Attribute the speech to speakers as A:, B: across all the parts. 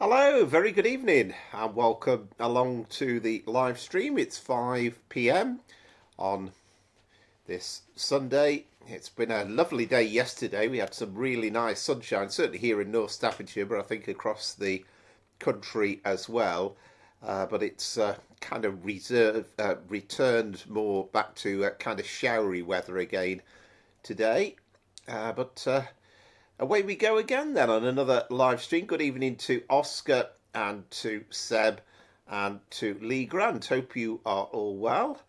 A: Hello, very good evening, and welcome along to the live stream. It's 5 p.m. on this Sunday. It's been a lovely day yesterday. We had some really nice sunshine, certainly here in North Staffordshire, but I think across the country as well. But it's kind of returned more back to kind of showery weather again today. But away we go again then on another live stream. Good evening to Oscar and to Seb and to Lee Grant. Hope you are all well.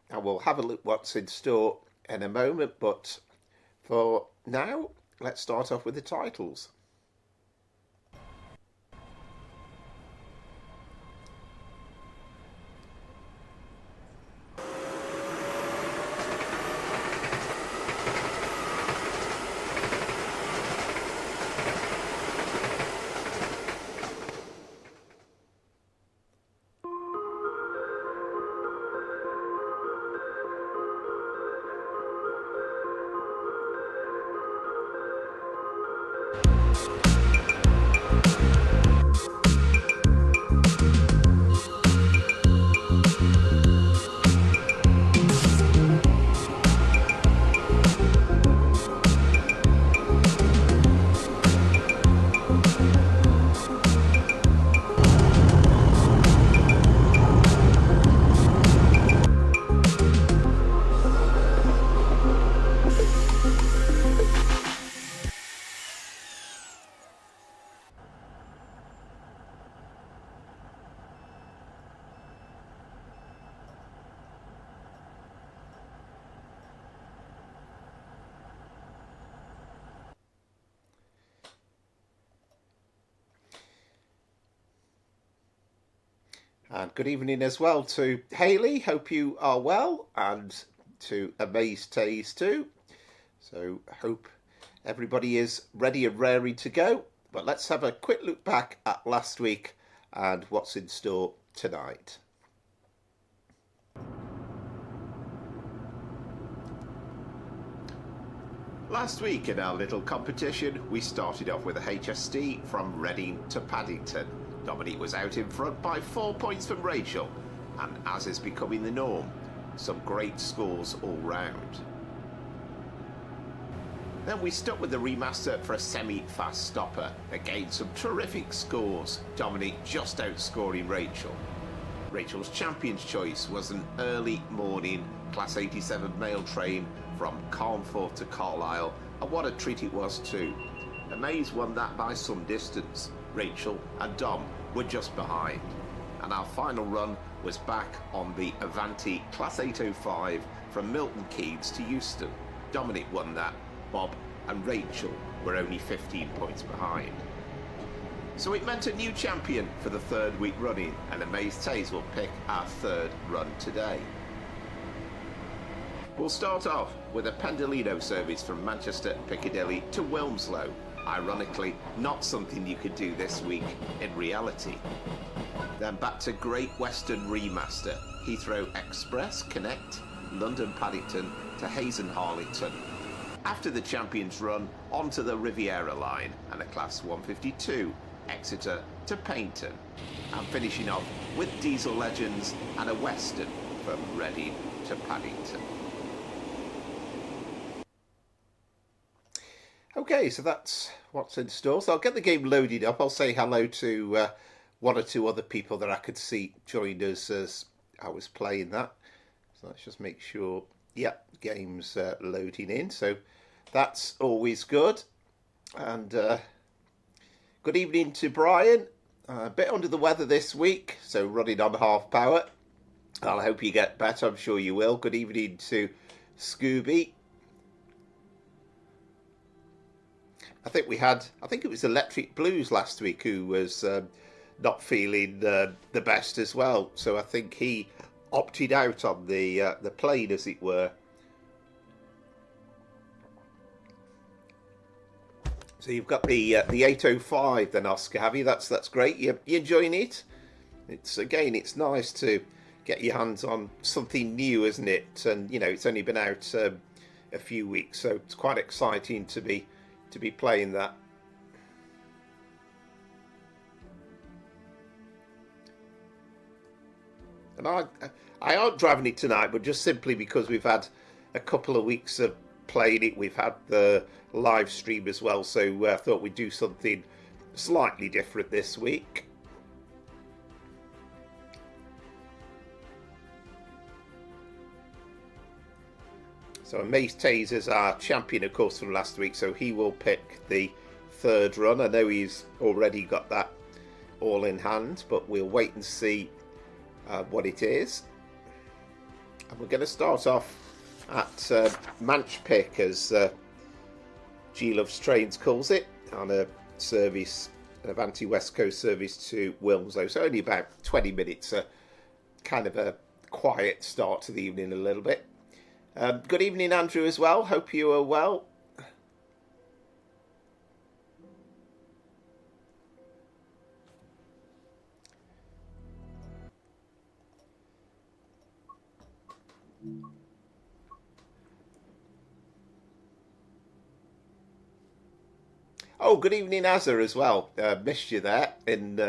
A: And we'll have a look what's in store in a moment. But for now, let's start off with the titles. And good evening as well to Hayley. Hope you are well, and to Amaze Taze too. So hope everybody is ready and raring to go. But let's have a quick look back at last week and what's in store tonight. Last week in our little competition, we started off with a HST from Reading to Paddington. Dominique was out in front by 4 points from Rachel, and as is becoming the norm, some great scores all round. Then we stuck with the remaster for a semi-fast stopper. Again, some terrific scores, Dominique just outscoring Rachel. Rachel's champion's choice was an early morning Class 87 mail train from Carnforth to Carlisle, and what a treat it was too. Amaze won that by some distance. Rachel and Dom were just behind, and our final run was back on the Avanti Class 805 from Milton Keynes to Euston. Dominic won that, Bob and Rachel were only 15 points behind. So it meant a new champion for the third week running, and Amaze Taze will pick our third run today. We'll start off with a Pendolino service from Manchester Piccadilly to Wilmslow. Ironically, not something you could do this week in reality. Then back to Great Western Remaster, Heathrow Express Connect, London Paddington to Hayes and Harlington. After the Champions Run, onto the Riviera Line and a Class 152, Exeter to Paignton. And finishing off with Diesel Legends and a Western from Reading to Paddington. Okay, so that's what's in store. So I'll get the game loaded up. I'll say hello to one or two other people that I could see joined us as I was playing that. So let's just make sure, yeah, the game's loading in. So that's always good. And good evening to Brian. A bit under the weather this week, so running on half power. I hope you get better. I'm sure you will. Good evening to Scooby. I think it was Electric Blues last week who was not feeling the best as well. So I think he opted out on the plane, as it were. So you've got the 805 then, Oscar, have you? That's great. You enjoying it? It's nice to get your hands on something new, isn't it? And it's only been out a few weeks, so it's quite exciting to be playing that. And I aren't driving it tonight, but just simply because we've had a couple of weeks of playing it. We've had the live stream as well, so I thought we'd do something slightly different this week. So Mace Taser's our champion, of course, from last week, so he will pick the third run. I know he's already got that all in hand, but we'll wait and see what it is. And we're going to start off at Manch Pick, as G Loves Trains calls it, on a service, an Avanti West Coast service to Wilmslow. So only about 20 minutes, kind of a quiet start to the evening a little bit. Good evening, Andrew, as well. Hope you are well. Oh, good evening, Azza, as well. Missed you there in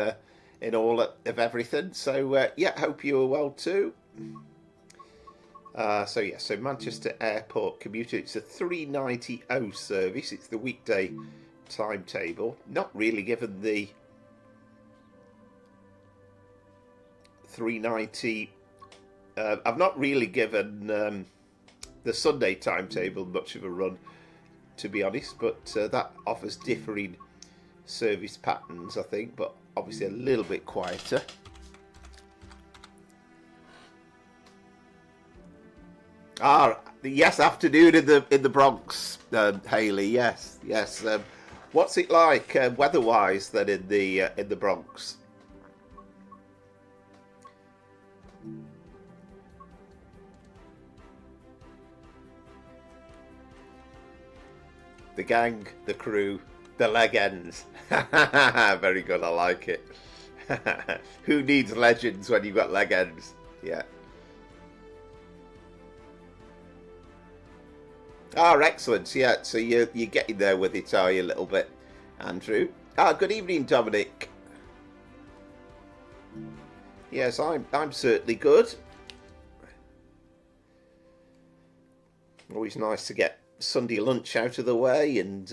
A: all of everything. So yeah, hope you are well too. So Manchester Airport Commuter, it's a 390 service. It's the weekday timetable. Not really given the 390. I've not really given the Sunday timetable much of a run, to be honest, but that offers differing service patterns, I think, but obviously a little bit quieter. Yes, afternoon in the Bronx, Hayley. Yes. What's it like weather-wise then in the Bronx? The gang, the crew, the leg ends. Very good, I like it. Who needs legends when you've got leg ends? Yeah. Excellent. Yeah, so you're getting there with it, are you, a little bit, Andrew? Good evening, Dominic. Yes, I'm certainly good. Always nice to get Sunday lunch out of the way and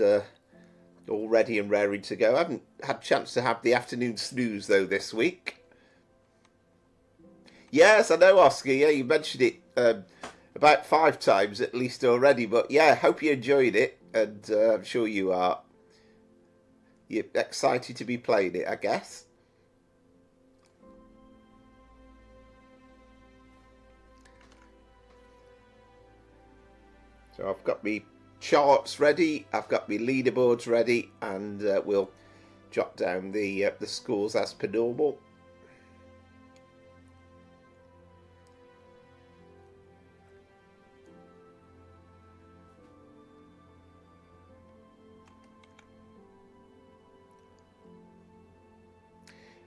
A: all ready and raring to go. I haven't had a chance to have the afternoon snooze, though, this week. Yes, I know, Oscar. Yeah, you mentioned it about 5 times at least already. But yeah, hope you enjoyed it, and I'm sure you are. You're excited to be playing it, I guess. So I've got my charts ready, I've got my leaderboards ready, and we'll jot down the scores as per normal.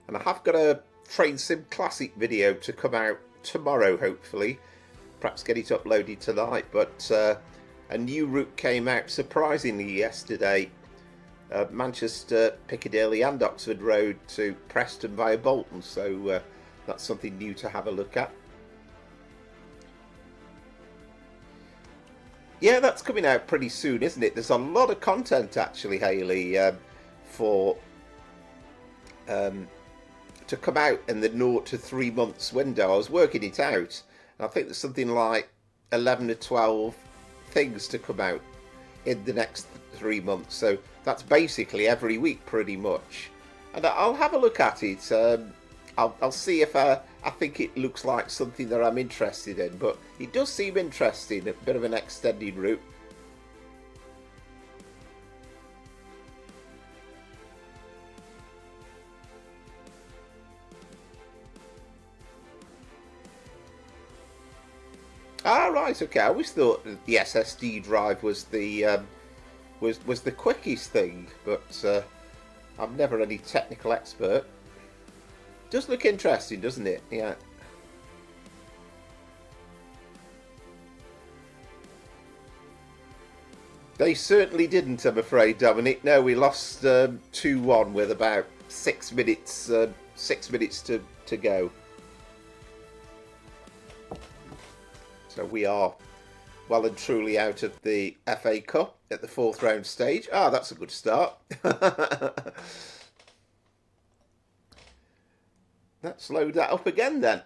A: And I have got a Train Sim Classic video to come out tomorrow, hopefully. Perhaps get it uploaded tonight, but a new route came out surprisingly yesterday. Manchester, Piccadilly and Oxford Road to Preston via Bolton, so that's something new to have a look at. Yeah, that's coming out pretty soon, isn't it? There's a lot of content actually, Hayley, for to come out in the 0 to 3 months window. I was working it out, and I think there's something like 11 to 12 things to come out in the next 3 months. So that's basically every week, pretty much. And I'll have a look at it. I'll see if I think it looks like something that I'm interested in. But it does seem interesting, a bit of an extended route. Right, okay. I always thought that the SSD drive was the was the quickest thing, but I'm never any technical expert. Does look interesting, doesn't it? Yeah. They certainly didn't, I'm afraid, Dominic. No, we lost 2-1 with about 6 minutes to go. So we are well and truly out of the FA Cup at the 4th round stage. Ah, that's a good start. Let's load that up again then.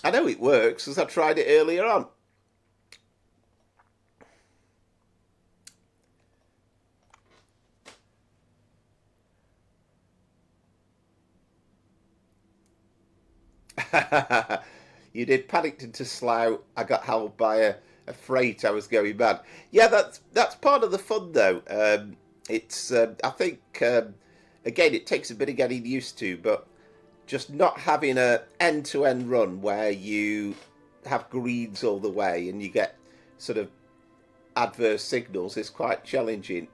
A: I know it works as I tried it earlier on. You did Paddington to Slough. I got held by a freight. I was going mad. Yeah, that's part of the fun though. It's I think again it takes a bit of getting used to, but just not having a end-to-end run where you have greens all the way and you get sort of adverse signals is quite challenging.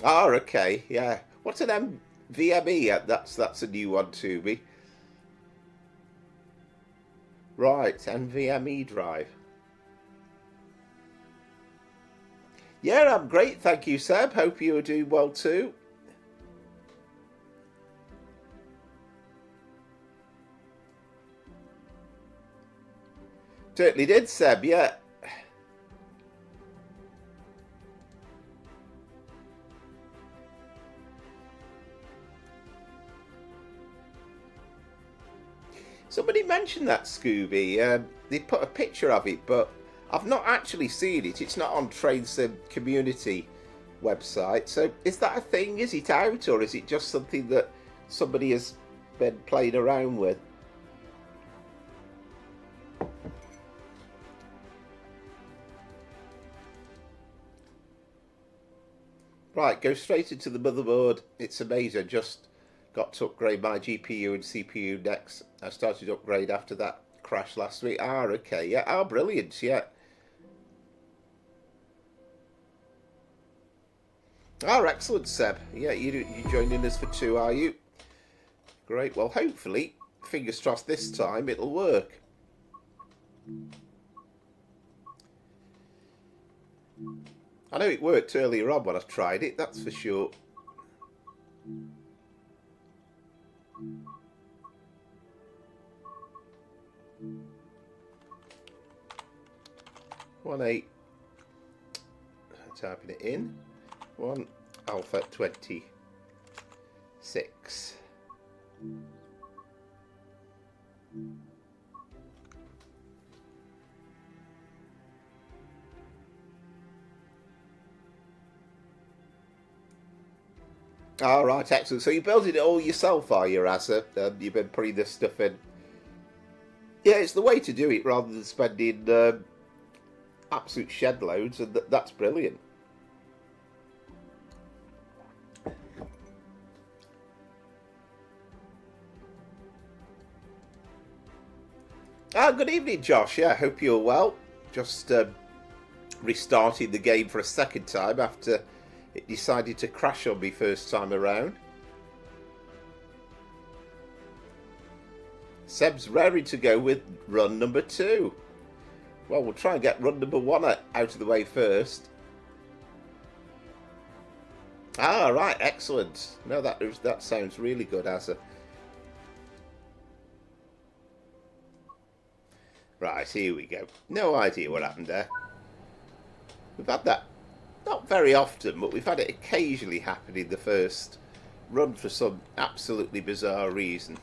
A: Oh, okay, yeah. What's an MVME? That's a new one to me. Right, NVMe drive. Yeah, I'm great, thank you, Seb. Hope you are doing well too. Certainly did, Seb, yeah. Somebody mentioned that, Scooby. They put a picture of it, but I've not actually seen it. It's not on Trainsim community website. So is that a thing? Is it out, or is it just something that somebody has been playing around with? Right, go straight into the motherboard. It's amazing. Just got to upgrade my GPU and CPU next. I started to upgrade after that crash last week. Ah, okay, yeah. Ah, brilliant, yeah. Ah, excellent, Seb. Yeah, you joining us for 2, are you? Great. Well, hopefully, fingers crossed this time it'll work. I know it worked earlier on when I tried it, that's for sure. One 8. Typing it in. 1 Alpha 26. All right, excellent. So you're building it all yourself, are you, Rasa? You've been putting this stuff in. Yeah, it's the way to do it rather than spending absolute shed loads, and that's brilliant. Ah, good evening, Josh. Yeah, I hope you're well. Just restarting the game for a second time after it decided to crash on me first time around. Seb's raring to go with run number 2. Well, we'll try and get run number 1 out of the way first. Ah, right, excellent. No, that sounds really good, Asa. Right, here we go. No idea what happened there. We've had that not very often, but we've had it occasionally happen in the first run for some absolutely bizarre reason.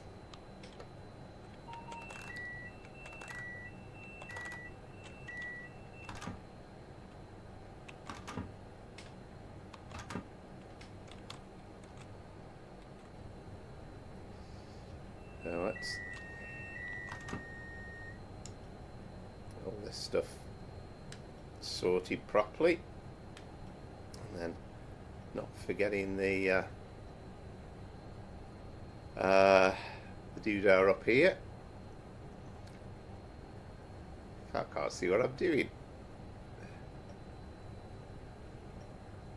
A: So let's all this stuff sorted properly. And then not forgetting the doodah up here. I can't see what I'm doing.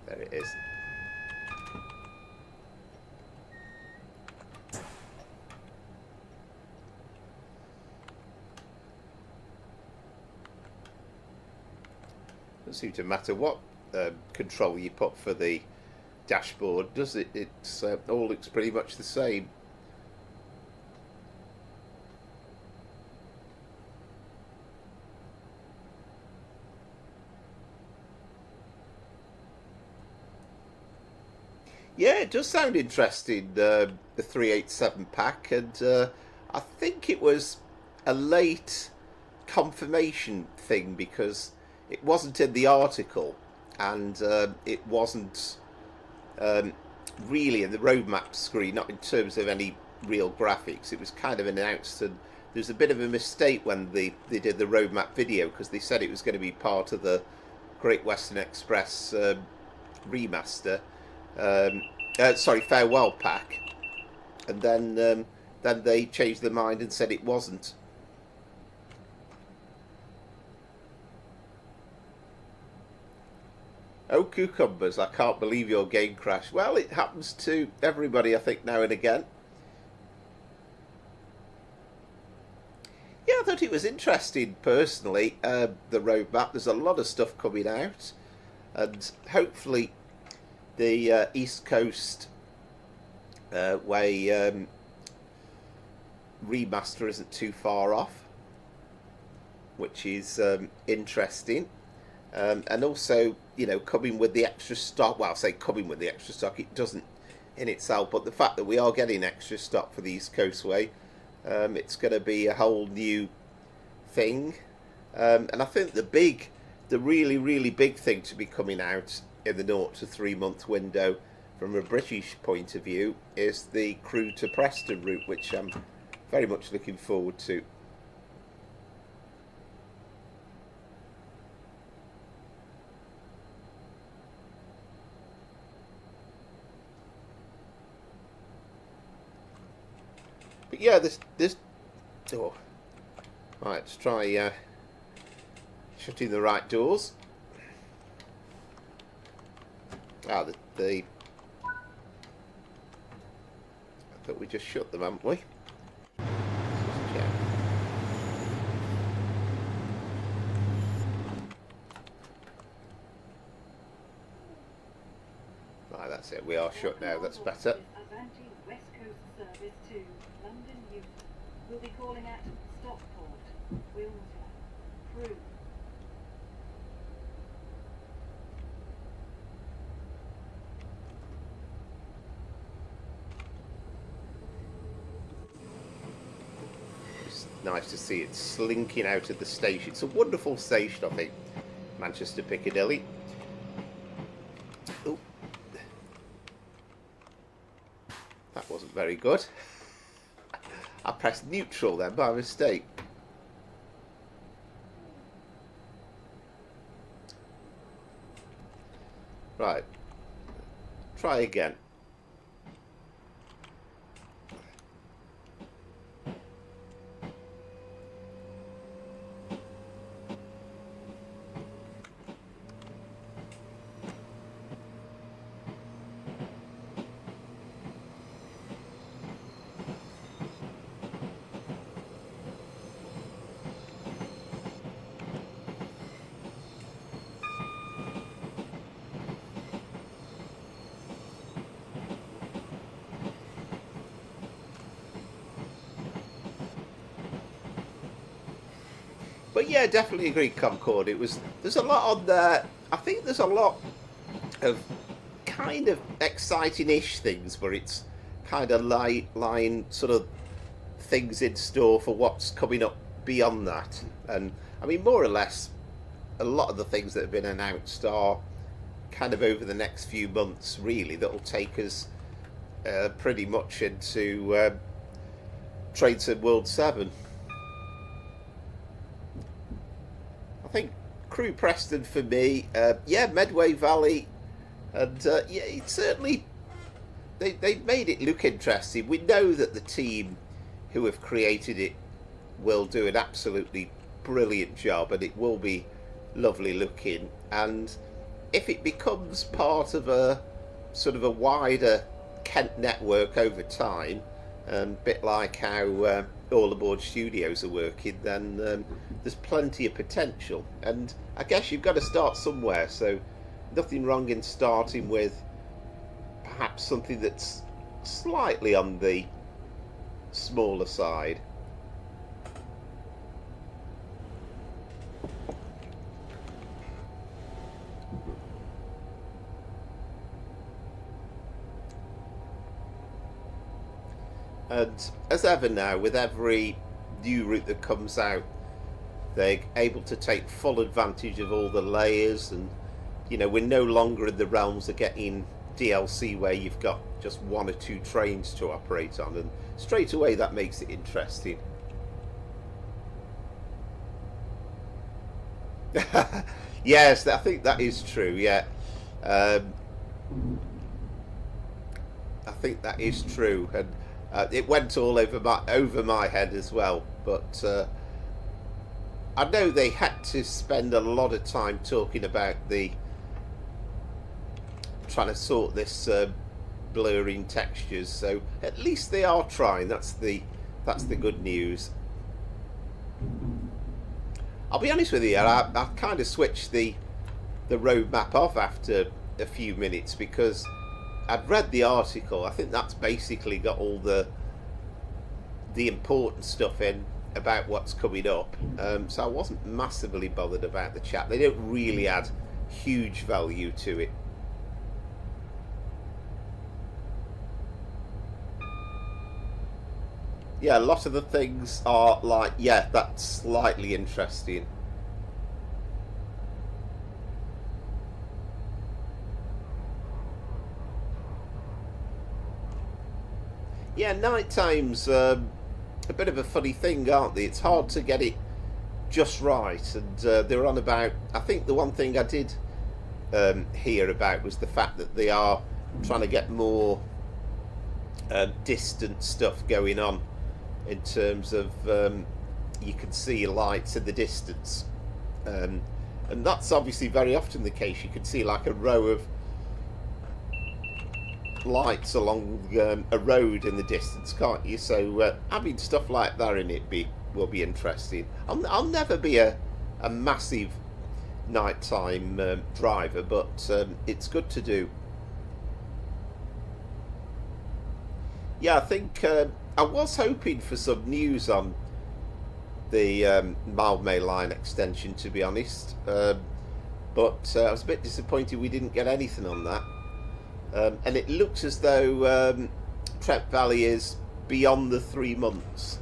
A: There it is. Doesn't seem to matter what control you put for the dashboard, does it? It's all looks pretty much the same. Yeah, it does sound interesting, the 387 pack, and I think it was a late confirmation thing because it wasn't in the article, and it wasn't um, really in the roadmap screen, not in terms of any real graphics. It was kind of announced, and there's a bit of a mistake when they did the roadmap video because they said it was going to be part of the Great Western Express remaster. Sorry, farewell pack, and then they changed their mind and said it wasn't. Oh, cucumbers, I can't believe your game crashed. Well, it happens to everybody, I think, now and again. Yeah, I thought it was interesting, personally, the roadmap. There's a lot of stuff coming out, and hopefully the East Coast way remaster isn't too far off, which is interesting. And also, you know, coming with the extra stock. Well, I say coming with the extra stock, it doesn't in itself, but the fact that we are getting extra stock for the East Coastway, it's going to be a whole new thing. And I think the really, really big thing to be coming out in the 0 to 3 month window from a British point of view is the Crewe to Preston route, which I'm very much looking forward to. But yeah, this door. Right, let's try shutting the right doors. Ah, I thought we just shut them, haven't we? Just check. Right, that's it. We are shut now. That's better.
B: West Coast service to London Euston. We'll be calling at Stockport, Wilmslow, Crewe.
A: It's nice to see it slinking out of the station. It's a wonderful station, I think. Manchester Piccadilly. Oh, that wasn't very good. I pressed neutral then by mistake. Right. Try again. But yeah, definitely agree, Concord. There's a lot on there. I think there's a lot of kind of exciting-ish things where it's kind of line sort of things in store for what's coming up beyond that. And I mean, more or less, a lot of the things that have been announced are kind of over the next few months, really, that will take us pretty much into Trade Sim World 7. I think Crewe Preston for me, yeah, Medway Valley, and yeah, it's certainly they've made it look interesting. We know that the team who have created it will do an absolutely brilliant job, and it will be lovely looking. And if it becomes part of a sort of a wider Kent network over time, a bit like how All Aboard Studios are working, then there's plenty of potential. And I guess you've got to start somewhere, so nothing wrong in starting with perhaps something that's slightly on the smaller side. And as ever now, with every new route that comes out, they're able to take full advantage of all the layers, and we're no longer in the realms of getting DLC where you've got just one or two trains to operate on, and straight away that makes it interesting. Yes, I think that is true. Yeah, um, I think that is true, and it went all over my head as well. But I know they had to spend a lot of time talking about the trying to sort this blurring textures. So at least they are trying. That's the good news. I'll be honest with you, I kind of switched the road map off after a few minutes because I'd read the article. I think that's basically got all the important stuff in about what's coming up. So I wasn't massively bothered about the chat. They don't really add huge value to it. Yeah, a lot of the things are like, yeah, that's slightly interesting. Yeah, night time's a bit of a funny thing, aren't they? It's hard to get it just right, and they're on about. I think the one thing I did hear about was the fact that they are trying to get more distant stuff going on, in terms of you can see lights in the distance, and that's obviously very often the case. You can see like a row of lights along a road in the distance, can't you? So having stuff like that in it will be interesting. I'll never be a massive nighttime driver, but it's good to do. Yeah, I think I was hoping for some news on the Mildmay line extension, to be honest, but I was a bit disappointed we didn't get anything on that. And it looks as though Trent Valley is beyond the 3 months,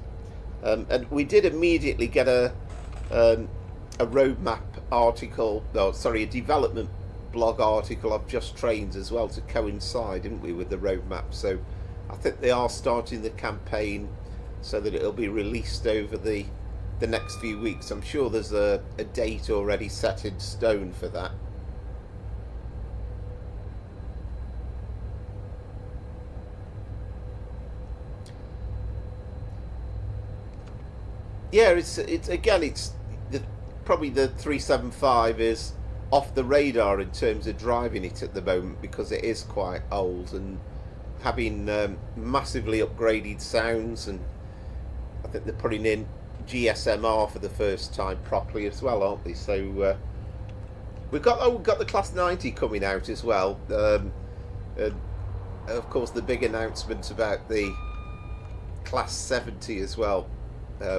A: and we did immediately get a roadmap article, a development blog article of Just Trains as well to coincide, didn't we, with the roadmap? So I think they are starting the campaign so that it'll be released over the next few weeks. I'm sure there's a date already set in stone for that. Yeah, it's probably the 375 is off the radar in terms of driving it at the moment, because it is quite old and having massively upgraded sounds, and I think they're putting in GSMR for the first time properly as well, aren't they? So we've got the Class 90 coming out as well, and of course the big announcement about the Class 70 as well,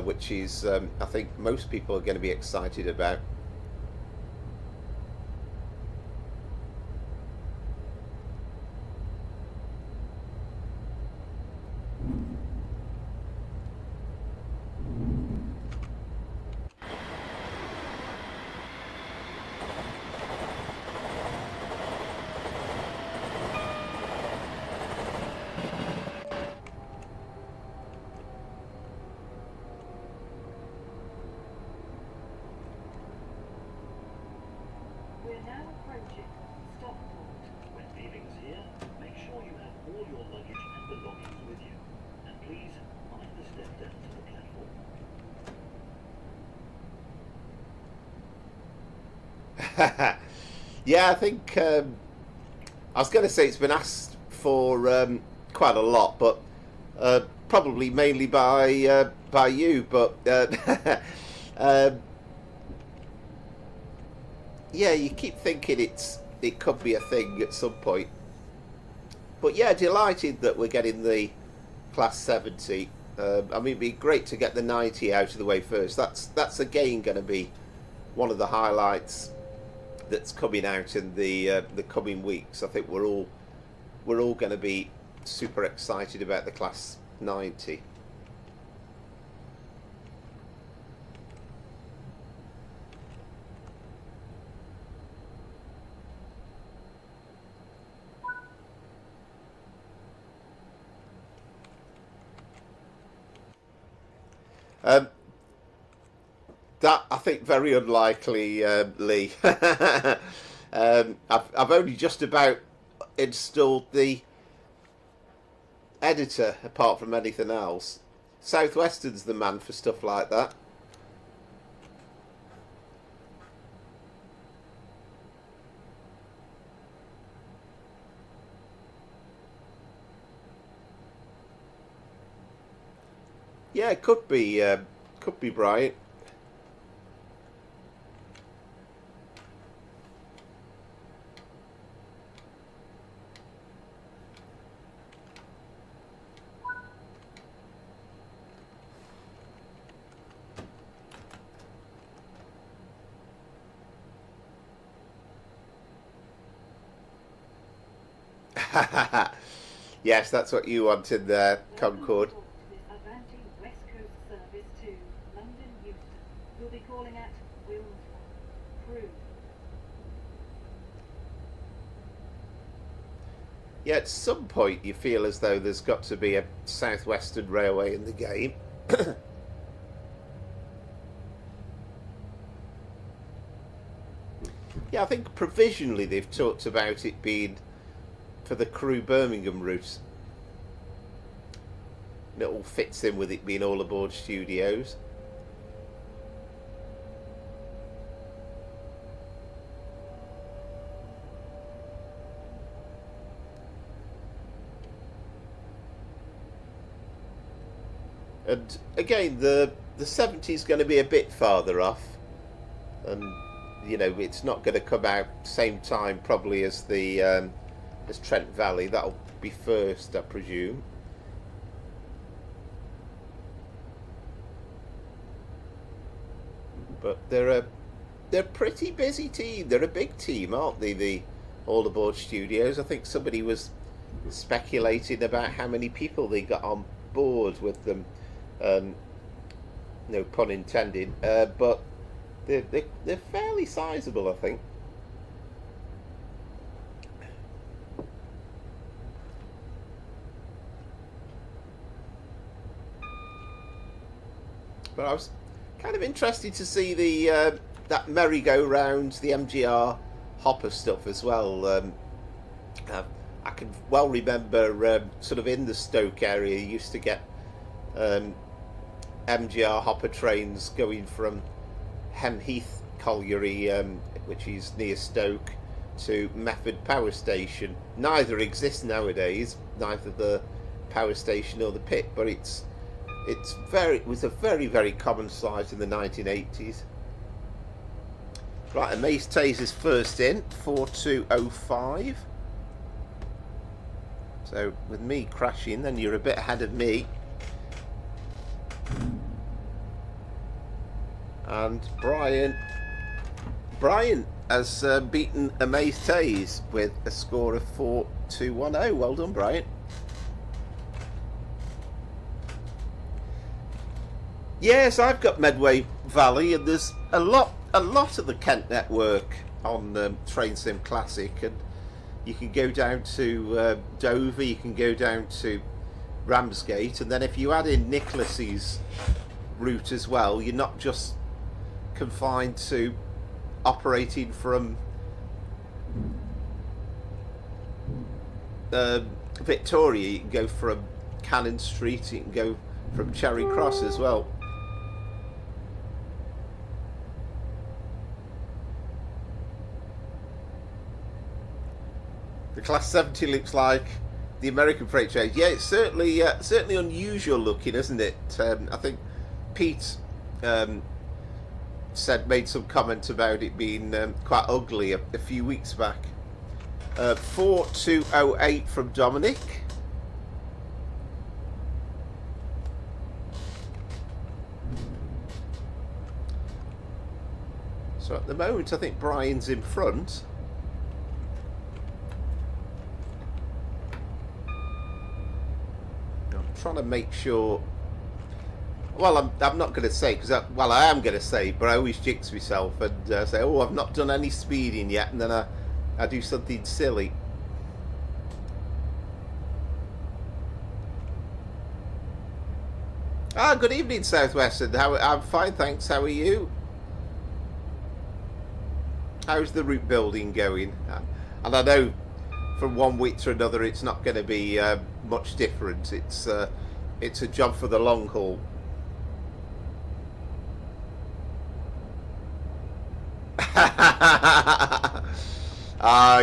A: which is I think most people are going to be excited about.
B: We're now approaching Stockport.
C: When leaving here, make sure you have all your luggage and belongings with you. And please, mind the step down to the platform.
A: Yeah, I think I was going to say it's been asked for quite a lot, but probably mainly by you. But yeah, you keep thinking it could be a thing at some point. But yeah, delighted that we're getting the Class 70. I mean, it'd be great to get the 90 out of the way first. That's again going to be one of the highlights that's coming out in the coming weeks. I think we're all going to be super excited about the Class 90. That I think very unlikely, Lee. I've only just about installed the editor, apart from anything else. Southwestern's the man for stuff like that. Yeah, it could be Brian. Yes, that's what you wanted there, Concord.
B: Advancing West Coast service to London Euston. We'll be calling at Wilmslow. Crew.
A: Yeah, at some point you feel as though there's got to be a Southwestern Railway in the game. Yeah, I think provisionally they've talked about it being for the Crew Birmingham route. And it all fits in with it being all aboard studios. And again, the 70 is going to be a bit farther off, and you know it's not going to come out same time probably as the as Trent Valley. That'll be first, I presume. But they're a pretty busy team. They're a big team, aren't they? The All Aboard Studios. I think somebody was speculating about how many people they got on board with them. No pun intended. But they're fairly sizable, I think. But I was kind of interested to see the that merry-go-round, the MGR hopper stuff as well. I can well remember sort of in the Stoke area you used to get MGR hopper trains going from Hemheath Colliery, which is near Stoke, to Method Power Station. Neither exists nowadays, neither the power station or the pit, but it was a very, very common sight in the 1980s. Right, and Mace Tays is first in, 4205. So with me crashing, then you're a bit ahead of me. And Brian has beaten Amaze Tays with a score of 4210. Well done, Brian. Yes, I've got Medway Valley, and there's a lot of the Kent network on Train Sim Classic, and you can go down to Dover, you can go down to Ramsgate, and then if you add in Nicholas's route as well, you're not just confined to operating from Victoria. You can go from Cannon Street, you can go from Charing Cross as well. The Class 70 looks like the American freight train. Yeah, it's certainly unusual looking, isn't it? I think Pete made some comment about it being quite ugly a few weeks back. 4208 from Dominic. So at the moment, I think Brian's in front. trying to make sure. Well, I'm not going to say because I am going to say, but I always jinx myself and say, oh, I've not done any speeding yet, and then I do something silly. Good evening, Southwestern. I'm fine, thanks. How are you? How's the route building going? And I know from one week to another, it's not going to be much different. It's a job for the long haul.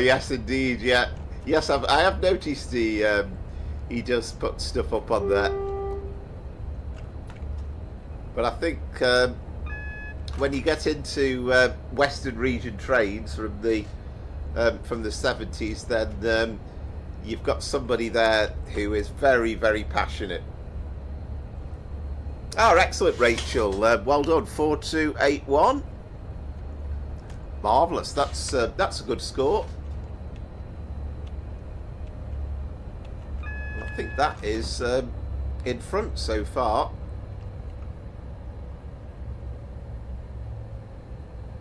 A: Yes, indeed. Yeah, yes, I have noticed he does put stuff up on there. But I think when you get into Western region trains from the 70s, then you've got somebody there who is very, very passionate. Oh, excellent, Rachel. Well done. 4281. Marvellous. That's a good score. I think that is in front so far.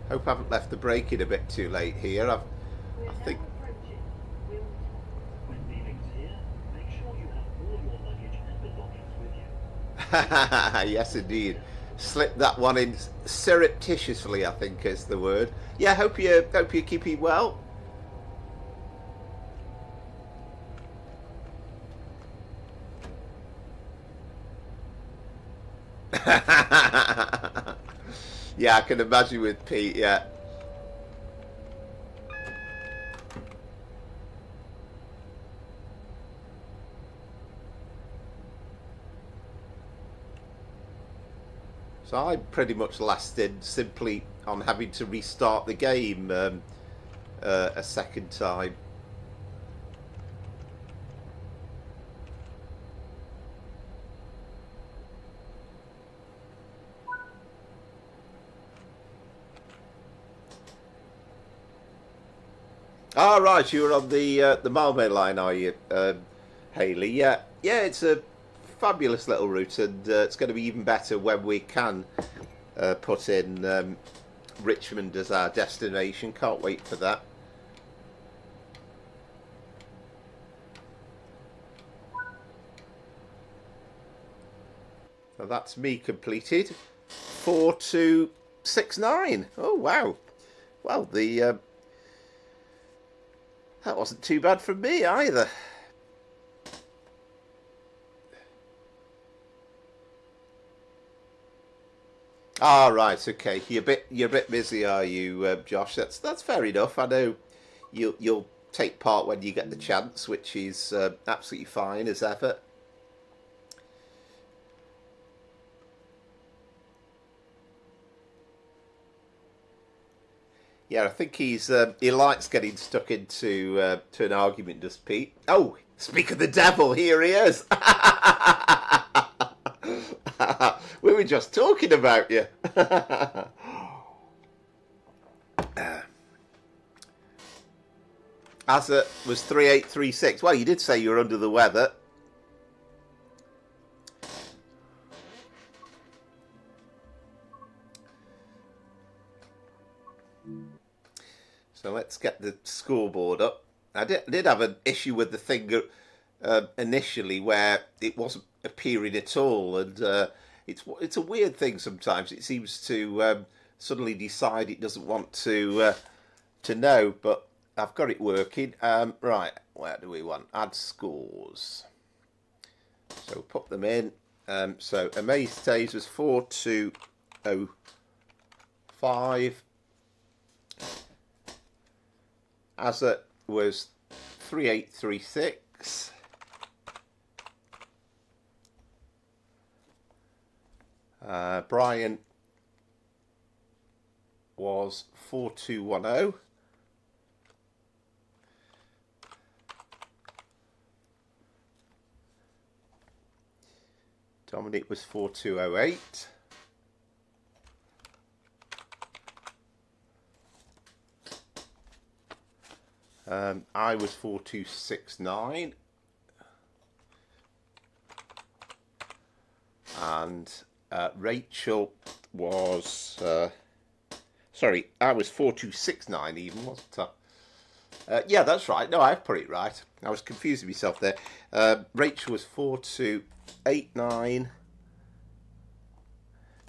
A: Hope I haven't left the braking a bit too late here. I think.
C: When leaving here, make sure you have all your luggage and belongings with you.
A: Yes, indeed. Slip that one in surreptitiously, I think is the word. Yeah, hope you're keeping well. Yeah, I can imagine with Pete, yeah. So I pretty much lasted simply on having to restart the game a second time. Ah, right, you were on the Malmö line, are you, Hayley? Yeah, it's a fabulous little route, and it's going to be even better when we can put in Richmond as our destination. Can't wait for that. So that's me completed. 4269. Oh wow! Well, that wasn't too bad from me either. Ah, right, okay. You're a bit busy, are you, Josh? That's fair enough. I know you'll take part when you get the chance, which is absolutely fine as ever. Yeah, I think he likes getting stuck into to an argument, does Pete? Oh, speak of the devil, here he is. We were just talking about you. As it was 3836. Well, you did say you were under the weather. So let's get the scoreboard up. I did have an issue with the thing initially where it wasn't appearing at all, and it's a weird thing sometimes. It seems to suddenly decide it doesn't want to know, but I've got it working. Right, where do we want? Add scores. So put them in. So Amaze Days was 4205. Azet was 3836. Brian was 4210. Dominic was 4208. I was 4269. and Rachel was sorry, I was 4269 even, wasn't I? Yeah, that's right. No, I've put it right. I was confusing myself there. Rachel was 4289.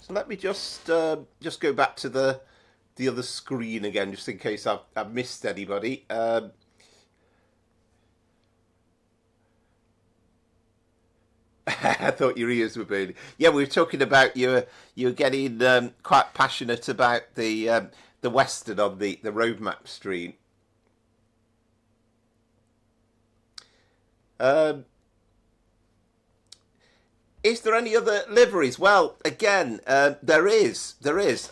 A: So let me just go back to the other screen again, just in case I've missed anybody. I thought your ears were burning. Yeah, we were talking about you were getting quite passionate about the Western on the road map stream. Is there any other liveries? Well, again, there is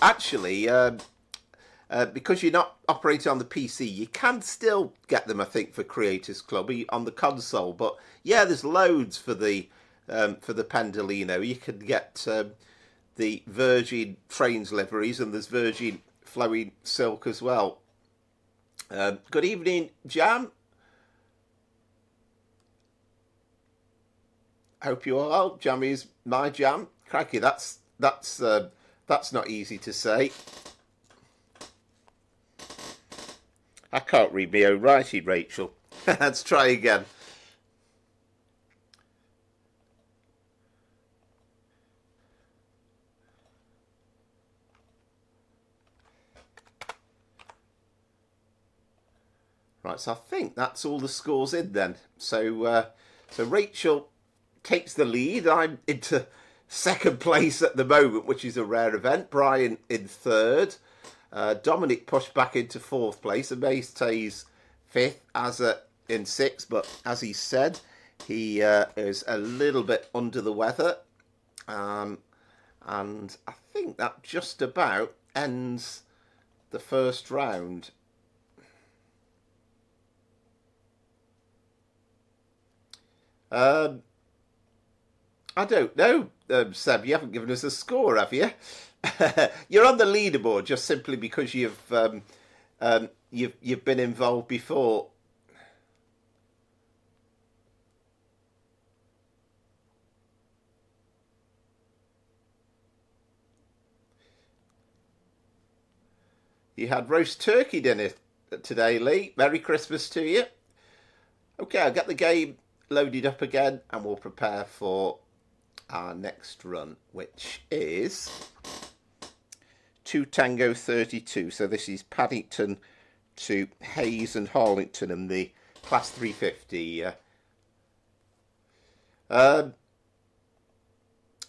A: actually. Because you're not operating on the PC, you can still get them, I think, for Creators Club on the console. But yeah, there's loads for the Pendolino. You can get the Virgin Trains liveries, and there's Virgin Flowing Silk as well. Good evening, Jam. Hope you're well. Jam is my jam. Crikey, that's not easy to say. I can't read my own writing, Rachel. Let's try again. Right, so I think that's all the scores in then. So Rachel takes the lead. I'm into second place at the moment, which is a rare event. Brian in third. Dominic pushed back into fourth place. Amaze Tays fifth. Azza in sixth. But as he said, he is a little bit under the weather. And I think that just about ends the first round. I don't know, Seb. You haven't given us a score, have you? You're on the leaderboard just simply because you've been involved before. You had roast turkey dinner today, Lee. Merry Christmas to you. Okay, I'll get the game loaded up again and we'll prepare for our next run, which is 2 Tango 32. So this is Paddington to Hayes and Harlington and the Class 350.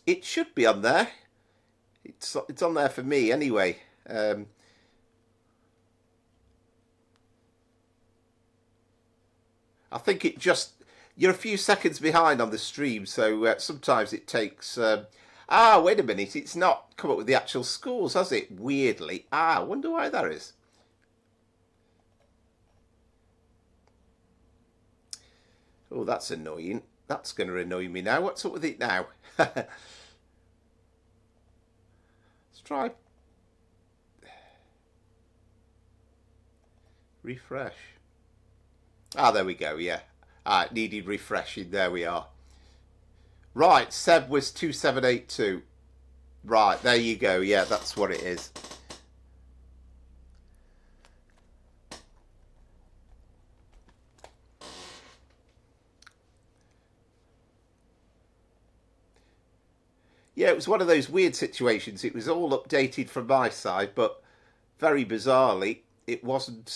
A: It should be on there. It's on there for me anyway. I think it just... You're a few seconds behind on the stream, so sometimes it takes... wait a minute, it's not come up with the actual scores, has it? Weirdly. I wonder why that is. Oh, that's annoying. That's going to annoy me now. What's up with it now? Let's try... Refresh. There we go, yeah. It needed refreshing. There we are. Right, Seb was 2782. Right, there you go. Yeah, that's what it is. Yeah, it was one of those weird situations. It was all updated from my side, but very bizarrely, it wasn't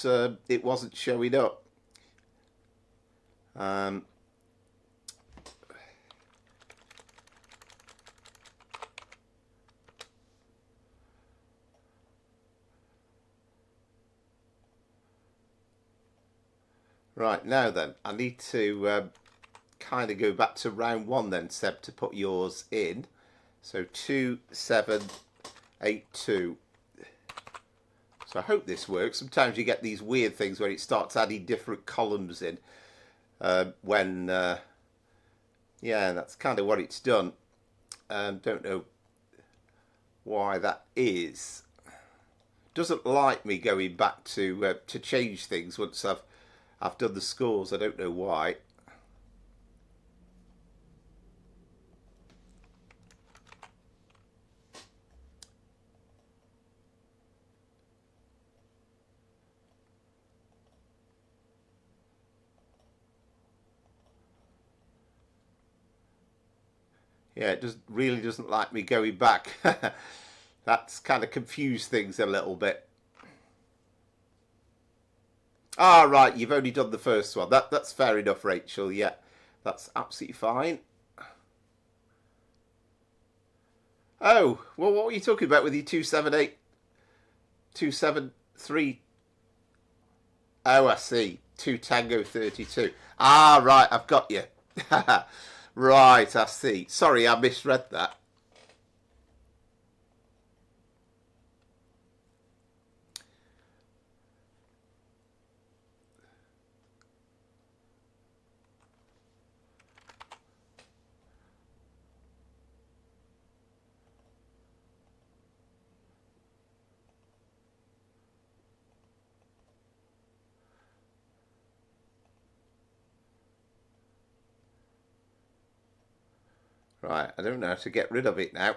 A: showing up. Right, now then, I need to kind of go back to round one then, Seb, to put yours in. So 2782. So I hope this works. Sometimes you get these weird things where it starts adding different columns in. Yeah, that's kind of what it's done. Don't know why that is. Doesn't like me going back to change things once I've done the scores. I don't know why. Yeah, it really doesn't like me going back. That's kind of confused things a little bit. Ah, right, you've only done the first one. That's fair enough, Rachel. Yeah, that's absolutely fine. Oh, well, what were you talking about with your 278, 273? Oh, I see. 2 Tango 32. Ah, right, I've got you. Right, I see. Sorry, I misread that. Right, I don't know how to get rid of it now.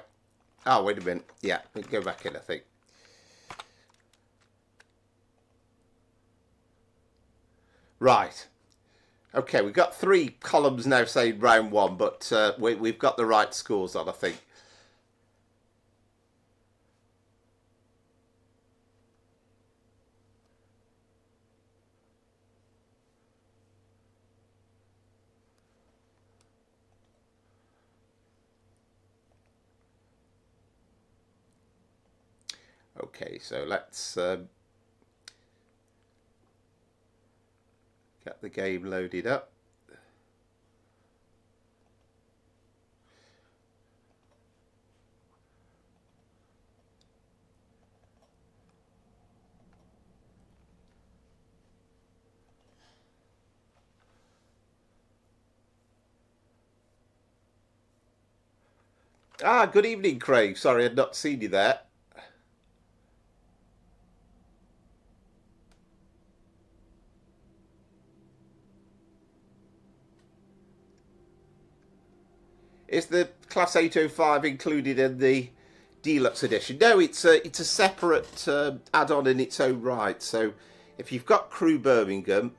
A: Oh, wait a minute. Yeah, let me go back in, I think. Right. Okay, we've got 3 columns now saying round 1, but we've got the right scores on, I think. Okay, so let's get the game loaded up. Ah, good evening, Craig. Sorry, I'd not seen you there. Is the Class 805 included in the deluxe edition? No, it's a separate add-on in its own right. So if you've got Crew Birmingham,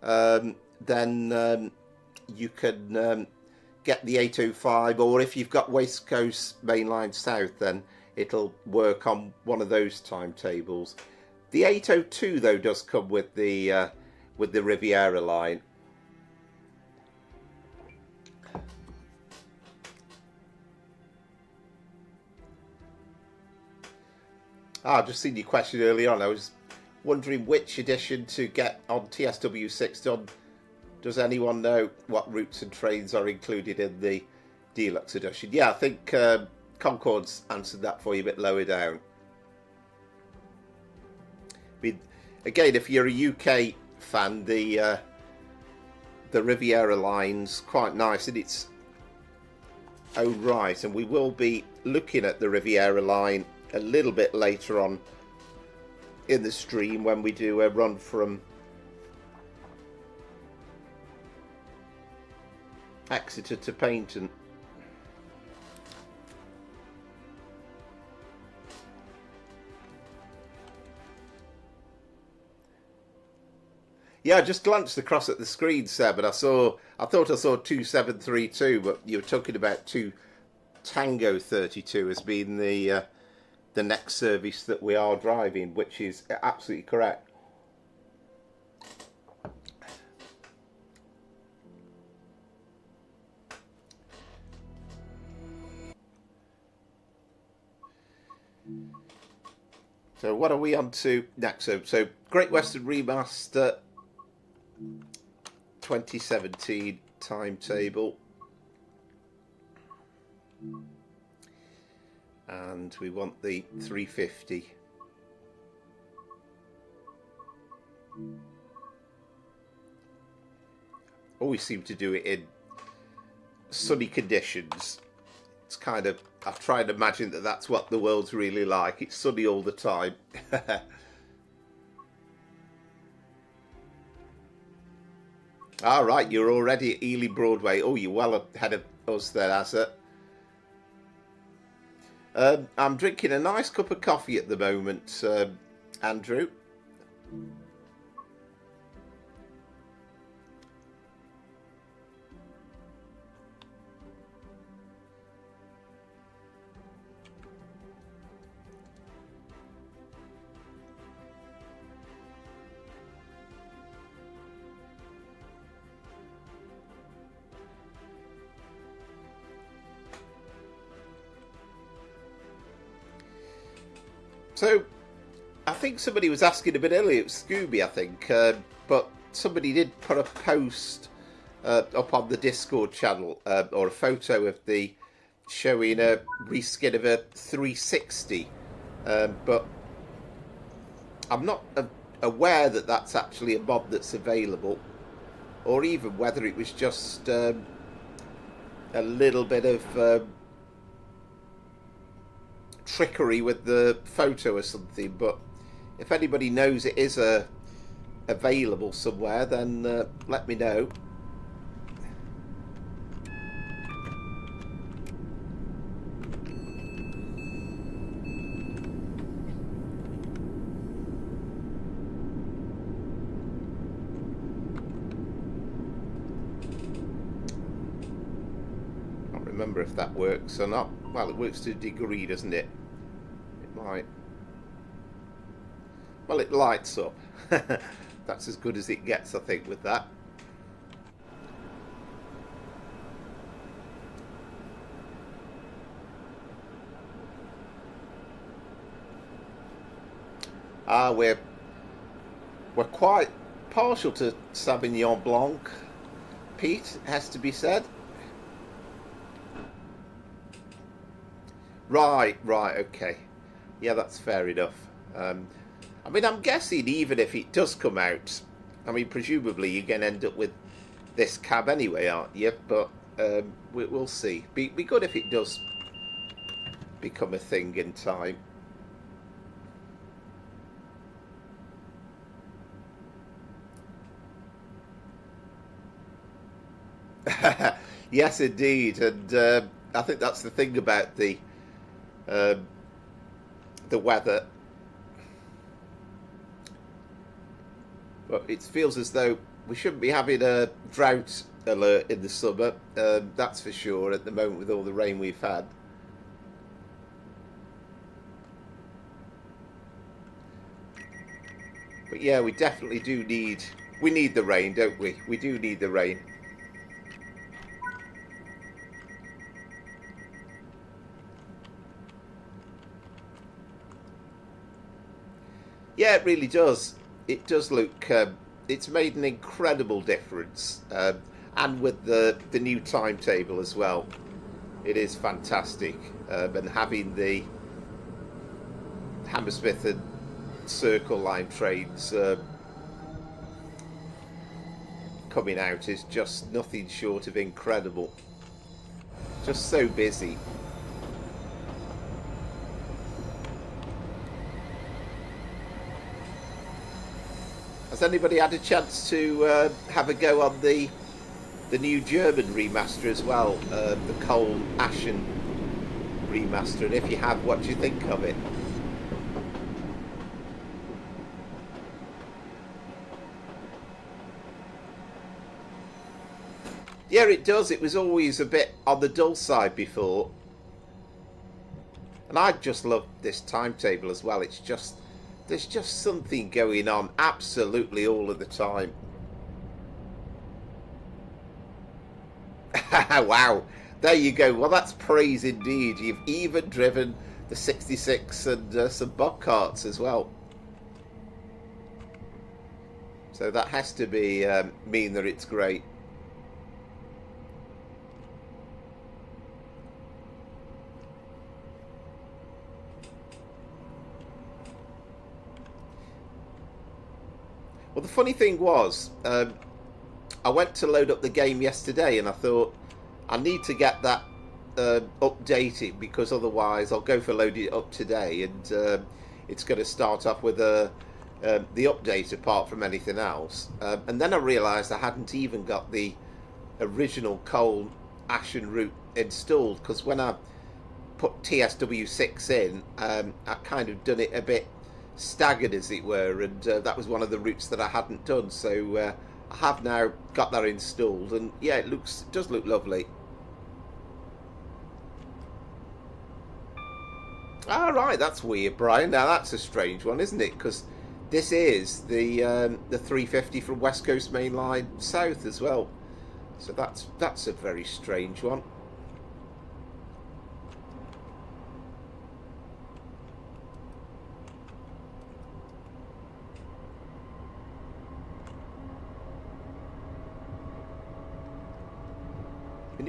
A: then you can get the 805, or if you've got West Coast Mainline South, then it'll work on one of those timetables. The 802 though does come with the Riviera line. I've just seen your question earlier on. I was wondering which edition to get on TSW6. Does anyone know what routes and trains are included in the deluxe edition? Yeah, I think Concord's answered that for you a bit lower down. I mean, again, if you're a UK fan, the Riviera line's quite nice in its own right, and we will be looking at the Riviera line a little bit later on in the stream when we do a run from Exeter to Paignton. Yeah, I just glanced across at the screen, Seb, and I thought I saw 2732, but you were talking about 2 Tango 32 as being the next service that we are driving, which is absolutely correct. So what are we on to next? So Great Western Remaster 2017 timetable. And we want the 350. Always seem to do it in sunny conditions. It's kind of, I've tried to imagine that that's what the world's really like. It's sunny all the time. All right, you're already at Ely Broadway. Oh, you're well ahead of us there, Asa. I'm drinking a nice cup of coffee at the moment, Andrew. So, I think somebody was asking a bit earlier, it was Scooby, I think, but somebody did put a post up on the Discord channel, or a photo of the showing a reskin of a 360, but I'm not aware that that's actually a mod that's available, or even whether it was just a little bit of trickery with the photo or something. But if anybody knows it is available somewhere, then let me know. Remember if that works or not. Well, it works to a degree, doesn't it? It might. Well, it lights up. That's as good as it gets, I think, with that. We're quite partial to Sauvignon Blanc, Pete, has to be said. Right, okay. Yeah, that's fair enough. I mean, I'm guessing even if it does come out, I mean, presumably you're going to end up with this cab anyway, aren't you? But we'll see. Be good if it does become a thing in time. Yes, indeed. And I think that's the thing about the weather, but it feels as though we shouldn't be having a drought alert in the summer, that's for sure, at the moment with all the rain we've had. But yeah, we definitely do need the rain, don't we? We do need the rain. Yeah, it really does. It does look. It's made an incredible difference, and with the new timetable as well, it is fantastic. And having the Hammersmith and Circle Line trains coming out is just nothing short of incredible. Just so busy. Has anybody had a chance to have a go on the new German remaster as well, the Koln Aachen remaster? And if you have, what do you think of it? Yeah, it does. It was always a bit on the dull side before. And I just love this timetable as well. It's just... there's just something going on absolutely all of the time. Wow, there you go. Well, that's praise indeed. You've even driven the 66 and some bobcarts as well. So that has to be mean that it's great. Well, the funny thing was, I went to load up the game yesterday and I thought, I need to get that updated, because otherwise I'll go for loading it up today and it's going to start off with the update apart from anything else. And then I realised I hadn't even got the original Koln Aachen route installed, because when I put TSW6 in, I kind of done it a bit staggered, as it were, and that was one of the routes that I hadn't done. So I have now got that installed, and yeah, it does look lovely. All right, that's weird, Brian. Now that's a strange one, isn't it? Because this is the 350 from West Coast Main Line South as well. So that's a very strange one.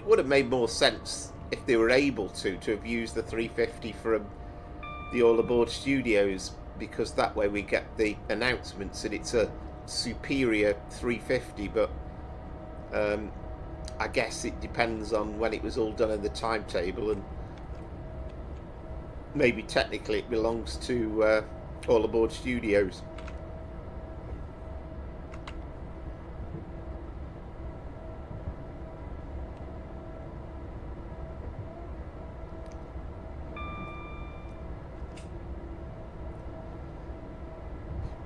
A: it would have made more sense if they were able to have used the 350 from the All Aboard Studios, because that way we get the announcements and it's a superior 350. But I guess it depends on when it was all done in the timetable, and maybe technically it belongs to All Aboard Studios.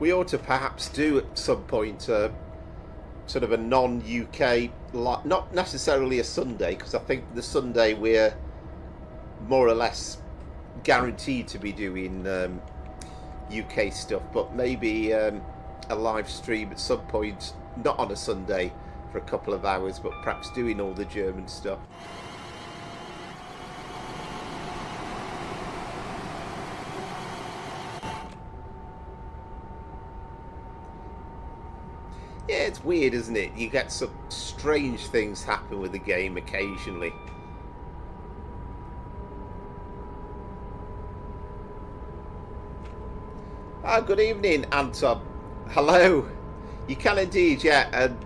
A: We ought to perhaps do at some point sort of a non-UK, not necessarily a Sunday, because I think the Sunday we're more or less guaranteed to be doing UK stuff, but maybe a live stream at some point, not on a Sunday for a couple of hours, but perhaps doing all the German stuff. Yeah, it's weird, isn't it? You get some strange things happen with the game occasionally. Good evening, Anton. Hello. You can indeed, yeah. And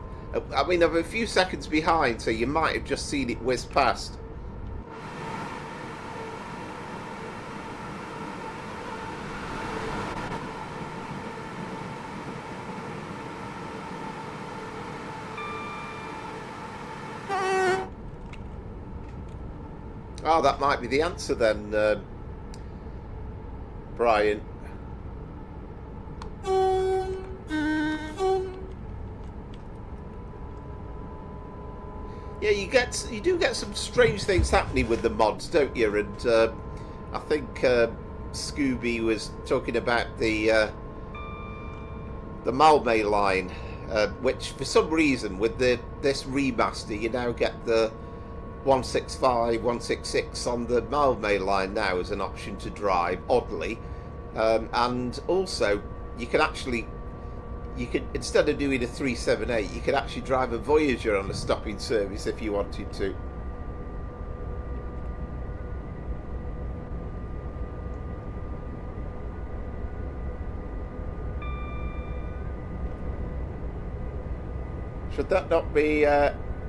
A: I mean, I'm a few seconds behind, so you might have just seen it whiz past. Oh, that might be the answer then, Brian. Yeah, you do get some strange things happening with the mods, don't you? And I think Scooby was talking about the Malmö line, which for some reason with this remaster you now get the 165, 166 on the Malmö line now as an option to drive, oddly. And also you can instead of doing a 378, you could actually drive a Voyager on a stopping service if you wanted to. Should that not be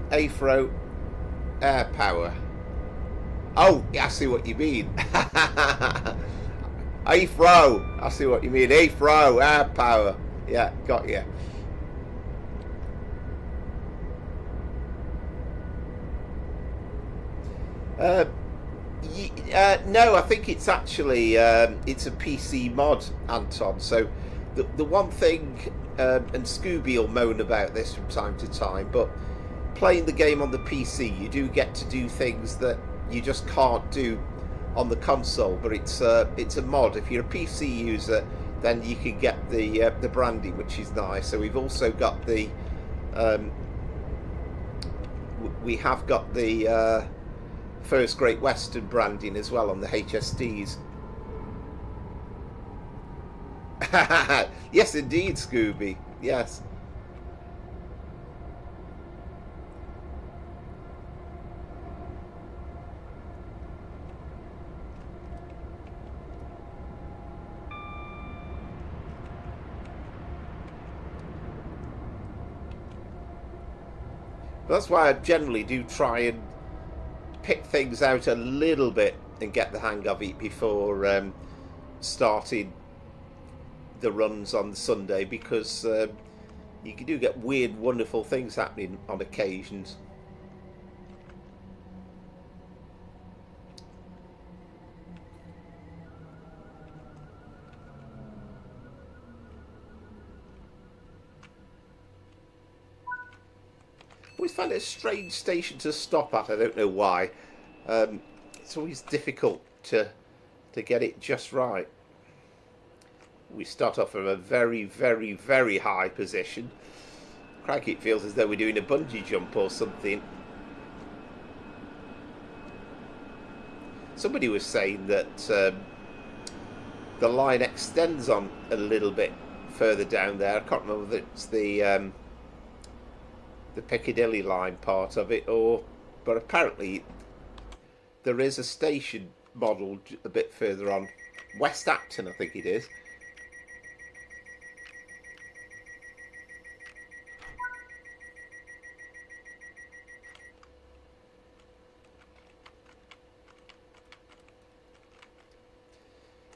A: Heathrow air power? Oh, I see what you mean. Heathrow, I see what you mean. Heathrow air power. Yeah, got you. No, I think it's actually it's a PC mod, Anton. So the one thing, and Scooby will moan about this from time to time, but playing the game on the PC, you do get to do things that you just can't do on the console. But it's a mod. If you're a PC user, then you can get the branding, which is nice. So we've also got the we have got the First Great Western branding as well on the HSDs. Yes, indeed, Scooby. Yes. That's why I generally do try and pick things out a little bit and get the hang of it before starting the runs on Sunday, because you do get weird, wonderful things happening on occasions. Always find it a strange station to stop at. I don't know why. It's always difficult to get it just right. We start off from a very, very, very high position. Crikey, it feels as though we're doing a bungee jump or something. Somebody was saying that the line extends on a little bit further down there. I can't remember if it's the Piccadilly line part of it or but apparently there is a station model a bit further on, West Acton, I think it is.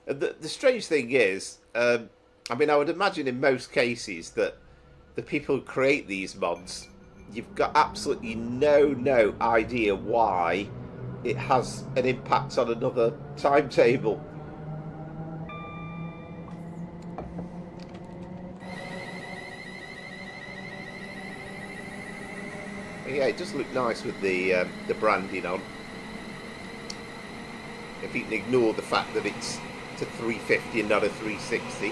A: And the strange thing is, I mean, I would imagine in most cases that the people who create these mods, you've got absolutely no idea why it has an impact on another timetable. Yeah, it does look nice with the branding on. If you can ignore the fact that it's to 350 and not a 360.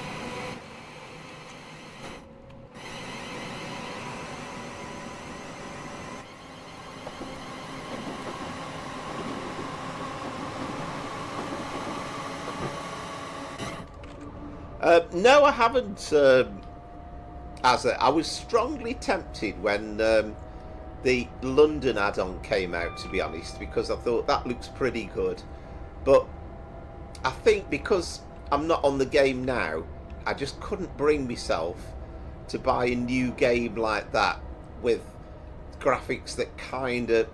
A: No, I haven't. I was strongly tempted when the London add-on came out, to be honest, because I thought that looks pretty good. But I think because I'm not on the game now, I just couldn't bring myself to buy a new game like that with graphics that kind of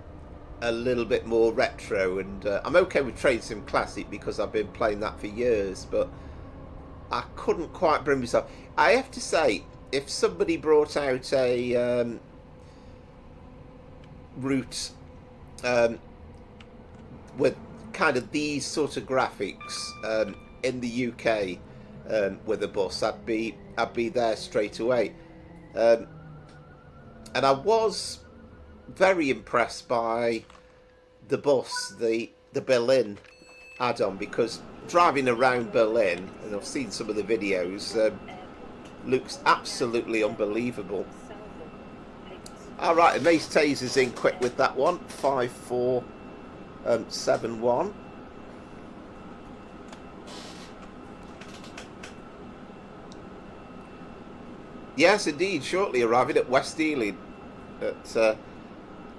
A: a little bit more retro. And I'm okay with Train Sim Classic because I've been playing that for years, but I couldn't quite bring myself. I have to say, if somebody brought out a route with kind of these sort of graphics in the UK with a bus, I'd be there straight away. And I was very impressed by the bus, the Berlin add-on, because driving around Berlin, and I've seen some of the videos, looks absolutely unbelievable. All right, and Mace Taser's in quick with that one, 5471. Yes, indeed, shortly arriving at West Ealing.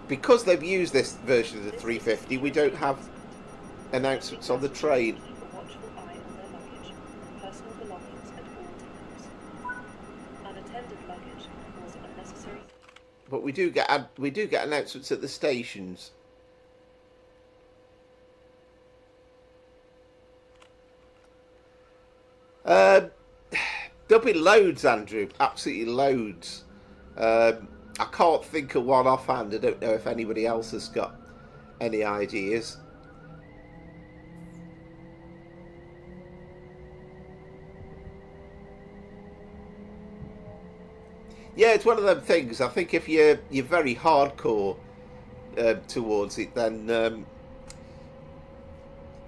A: Because they've used this version of the 350, we don't have announcements on the train. But we do get announcements at the stations. There'll be loads, Andrew. Absolutely loads. I can't think of one offhand. I don't know if anybody else has got any ideas. Yeah, it's one of them things. I think if you're very hardcore towards it, then the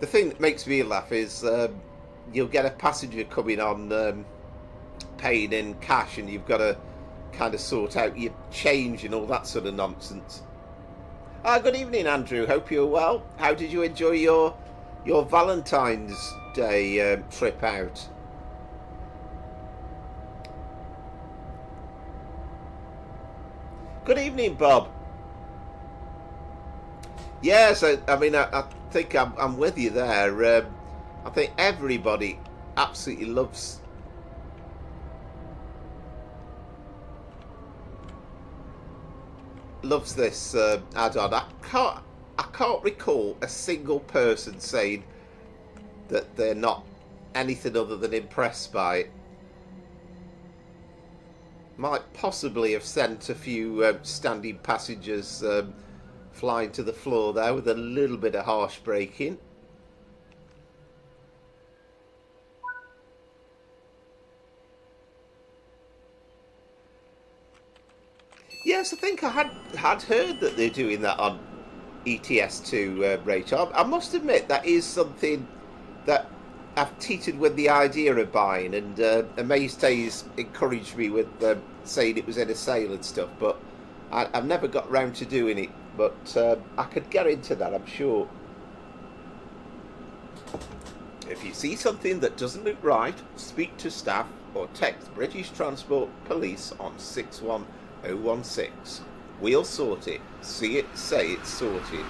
A: thing that makes me laugh is you'll get a passenger coming on paying in cash, and you've got to kind of sort out your change and all that sort of nonsense. Good evening, Andrew. Hope you're well. How did you enjoy your Valentine's Day trip out? Good evening, Bob. Yes, I mean, I think I'm with you there. I think everybody absolutely loves this add-on. I can't recall a single person saying that they're not anything other than impressed by it. Might possibly have sent a few standing passengers flying to the floor there with a little bit of harsh braking. Yes, I think I had heard that they're doing that on ETS2, Rachel. I must admit that is something that I've teetered with the idea of buying, and Amaze Days encouraged me with saying it was in a sale and stuff, but I've never got round to doing it. But I could get into that, I'm sure. If you see something that doesn't look right, speak to staff or text British Transport Police on 61016. We'll sort it. See it, say it's sorted.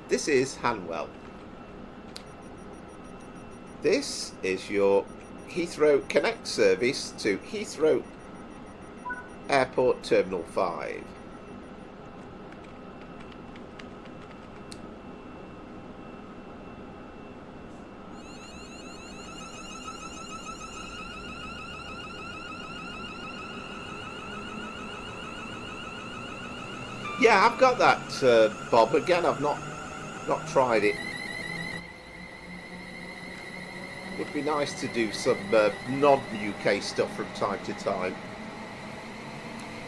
A: This is Hanwell. This is your Heathrow Connect service to Heathrow Airport Terminal 5. Yeah, I've got that, Bob. Again, I've not tried it. Would be nice to do some non-UK stuff from time to time.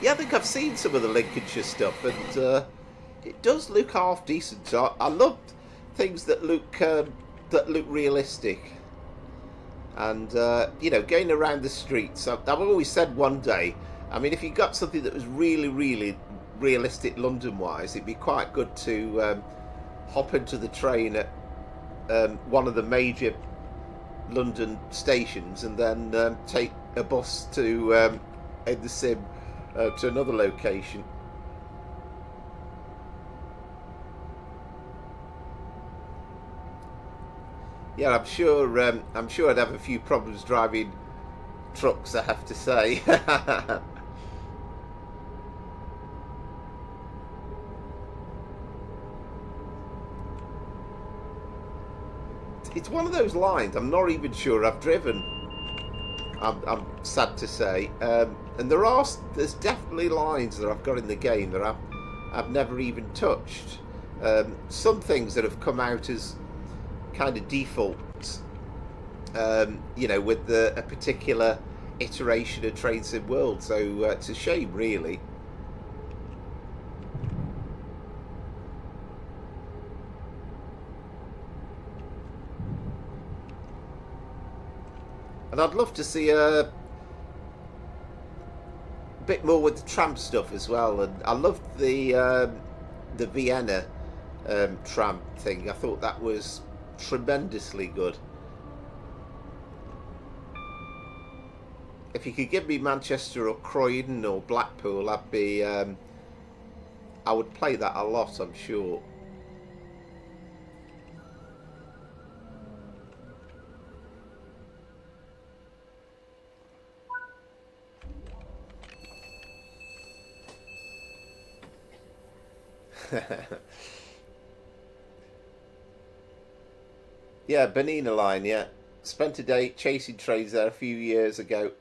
A: Yeah, I think I've seen some of the Lincolnshire stuff, and it does look half decent. So I love things that look realistic. And you know, going around the streets, I've always said one day, I mean, if you got something that was really realistic London-wise, it'd be quite good to hop into the train at one of the major London stations and then take a bus to in the sim to another location. Yeah, I'm sure I'd have a few problems driving trucks, I have to say. It's one of those lines I'm not even sure I've driven. I'm sad to say, and there's definitely lines that I've got in the game that I've never even touched. Some things that have come out as kind of defaults, you know, with a particular iteration of Train Sim World. So it's a shame, really. And I'd love to see a bit more with the tram stuff as well. And I loved the Vienna tram thing. I thought that was tremendously good. If you could give me Manchester or Croydon or Blackpool, I'd be I would play that a lot, I'm sure. Yeah, Bernina Line, yeah. Spent a day chasing trains there a few years ago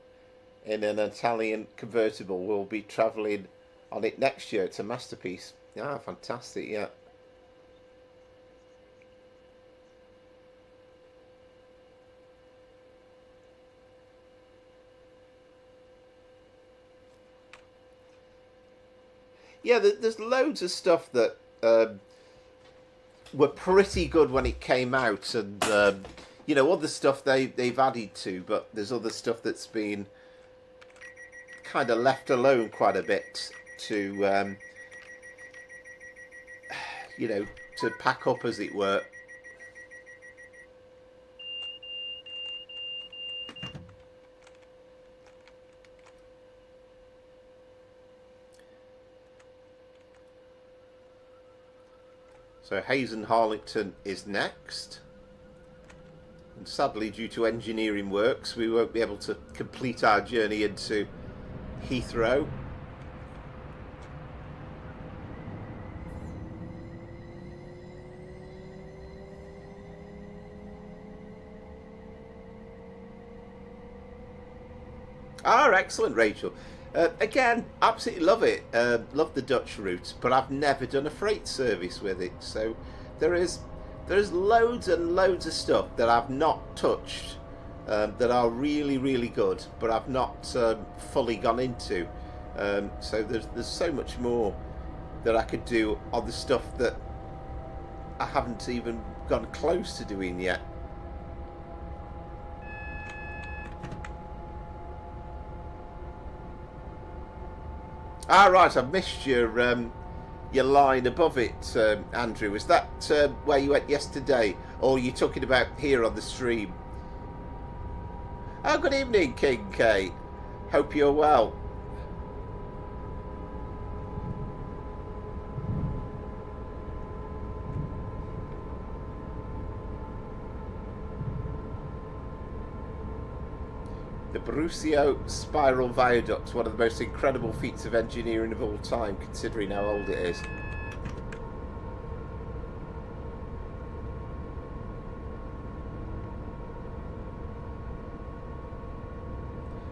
A: in an Italian convertible. We'll be travelling on it next year. It's a masterpiece. Yeah, fantastic, yeah. Yeah, there's loads of stuff that were pretty good when it came out, and you know, other stuff they've added to, but there's other stuff that's been kind of left alone quite a bit to you know, to pack up, as it were. So Hayes and Harlington is next. And sadly, due to engineering works, we won't be able to complete our journey into Heathrow. Ah, excellent, Rachel. Again, absolutely love it. Love the Dutch route, but I've never done a freight service with it. So there's loads and loads of stuff that I've not touched that are really good, but I've not fully gone into. So there's so much more that I could do on the stuff that I haven't even gone close to doing yet. Ah, right, I've missed your line above it, Andrew. Is that where you went yesterday, or are you talking about here on the stream? Oh, good evening, King K. Hope you're well. The Brusio Spiral Viaduct, one of the most incredible feats of engineering of all time, considering how old it is.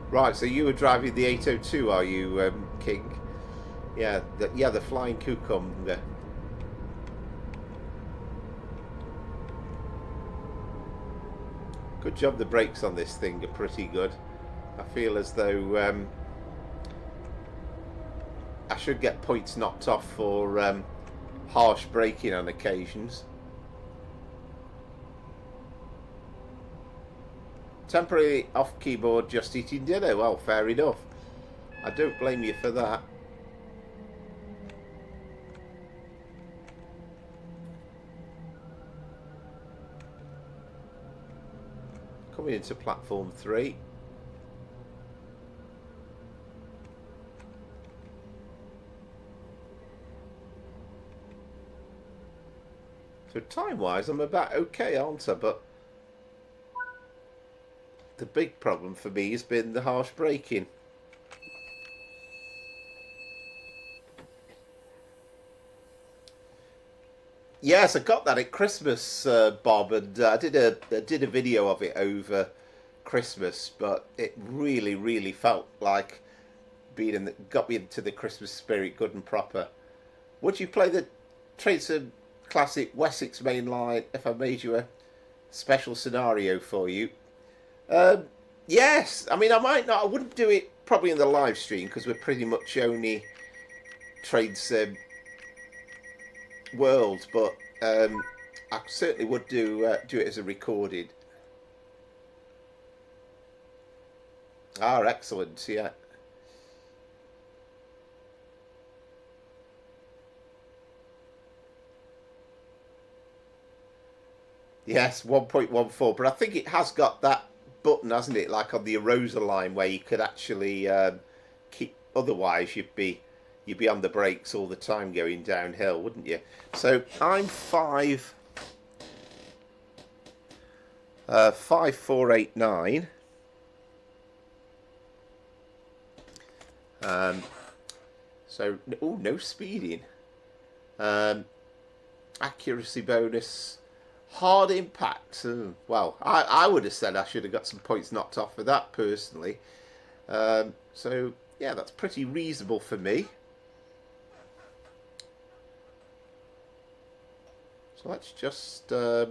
A: Right, so you were driving the 802, are you, King? Yeah, the Flying Cucumber. Good job. The brakes on this thing are pretty good. I feel as though I should get points knocked off for harsh braking on occasions. Temporarily off keyboard, just eating dinner. Well, fair enough. I don't blame you for that. Coming into platform 3. So time-wise, I'm about okay, aren't I? But the big problem for me has been the harsh braking. Yes, I got that at Christmas, Bob, and I did a video of it over Christmas, but it really felt like got me into the Christmas spirit, good and proper. Would you play the Tracer Classic Wessex Main Line if I made you a special scenario for you? Yes, I mean I might not. I wouldn't do it probably in the live stream because we're pretty much only Trade Sim world, but I certainly would do it as a recorded. Ah, excellent, yeah. Yes, 1.14, but I think it has got that button, hasn't it, like on the Arosa line where you could actually keep, otherwise you'd be on the brakes all the time going downhill, wouldn't you? So I'm 5489. So no speeding. Accuracy bonus. Hard impact. Well, I would have said I should have got some points knocked off for that personally. So yeah, that's pretty reasonable for me. So let's just see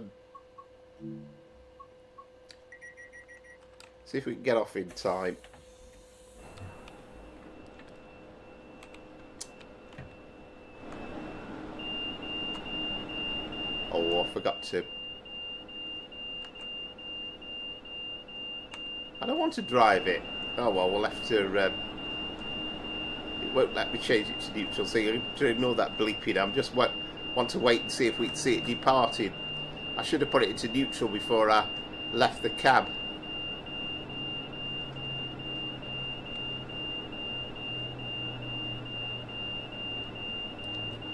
A: if we can get off in time. Oh, I forgot to. I don't want to drive it. Oh well, we'll have to. It won't let me change it to neutral, so you have to ignore that bleeping. I'm just want to wait and see if we can see it departing. I should have put it into neutral before I left the cab.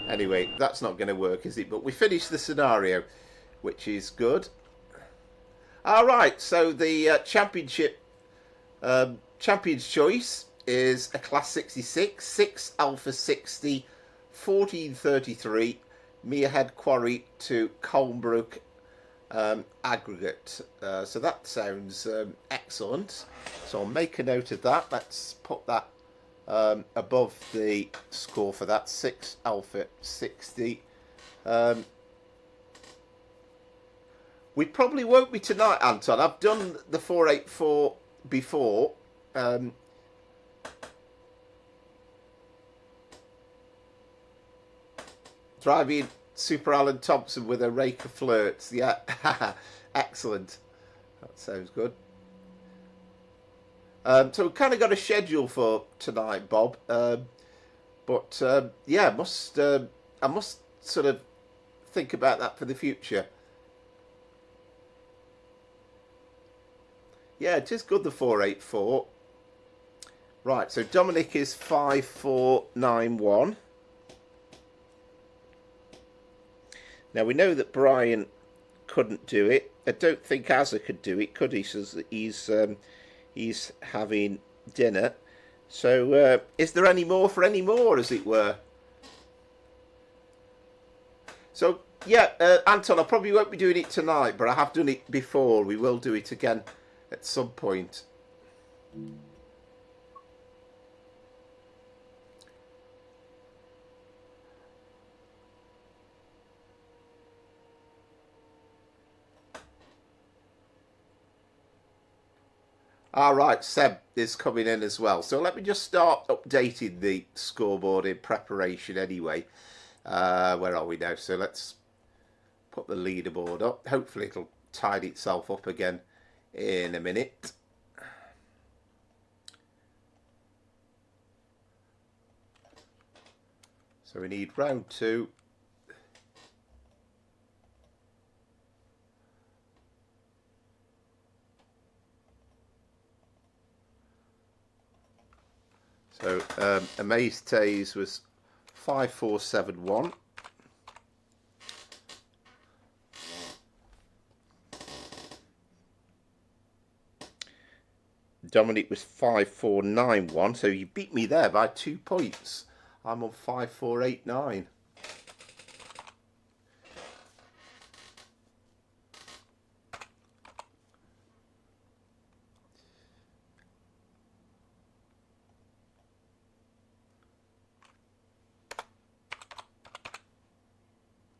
A: Anyway, that's not going to work, is it? But we finished the scenario, which is good. All right, so the championship, champion's choice is a Class 66, 6 Alpha 60, 1433, Merehead Quarry to Colnbrook aggregate. So that sounds excellent. So I'll make a note of that. Let's put that above the score for that 6 Alpha 60. We probably won't be tonight, Anton. I've done the 484 before. Driving Super Alan Thompson with a rake of flirts. Yeah, excellent. That sounds good. So we've kind of got a schedule for tonight, Bob. But yeah, I must sort of think about that for the future. Yeah, it is good, the 484. Right, so Dominic is 5491. Now we know that Brian couldn't do it. I don't think Azza could do it, could he? So he's he's having dinner. So is there any more for any more, as it were? So yeah, Anton, I probably won't be doing it tonight, but I have done it before. We will do it again at some point. All right, Seb is coming in as well. So let me just start updating the scoreboard in preparation anyway. Where are we now? So let's put the leaderboard up. Hopefully it'll tidy itself up again in a minute. So we need round 2. So Amaze Taze was 5471. Dominic was 5491. So you beat me there by 2 points. I'm on 5489.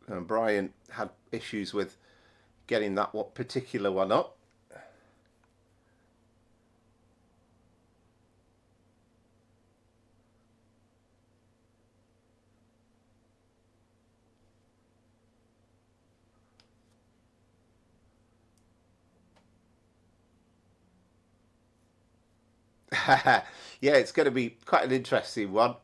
A: And Brian had issues with getting that particular one up. Yeah, it's going to be quite an interesting one.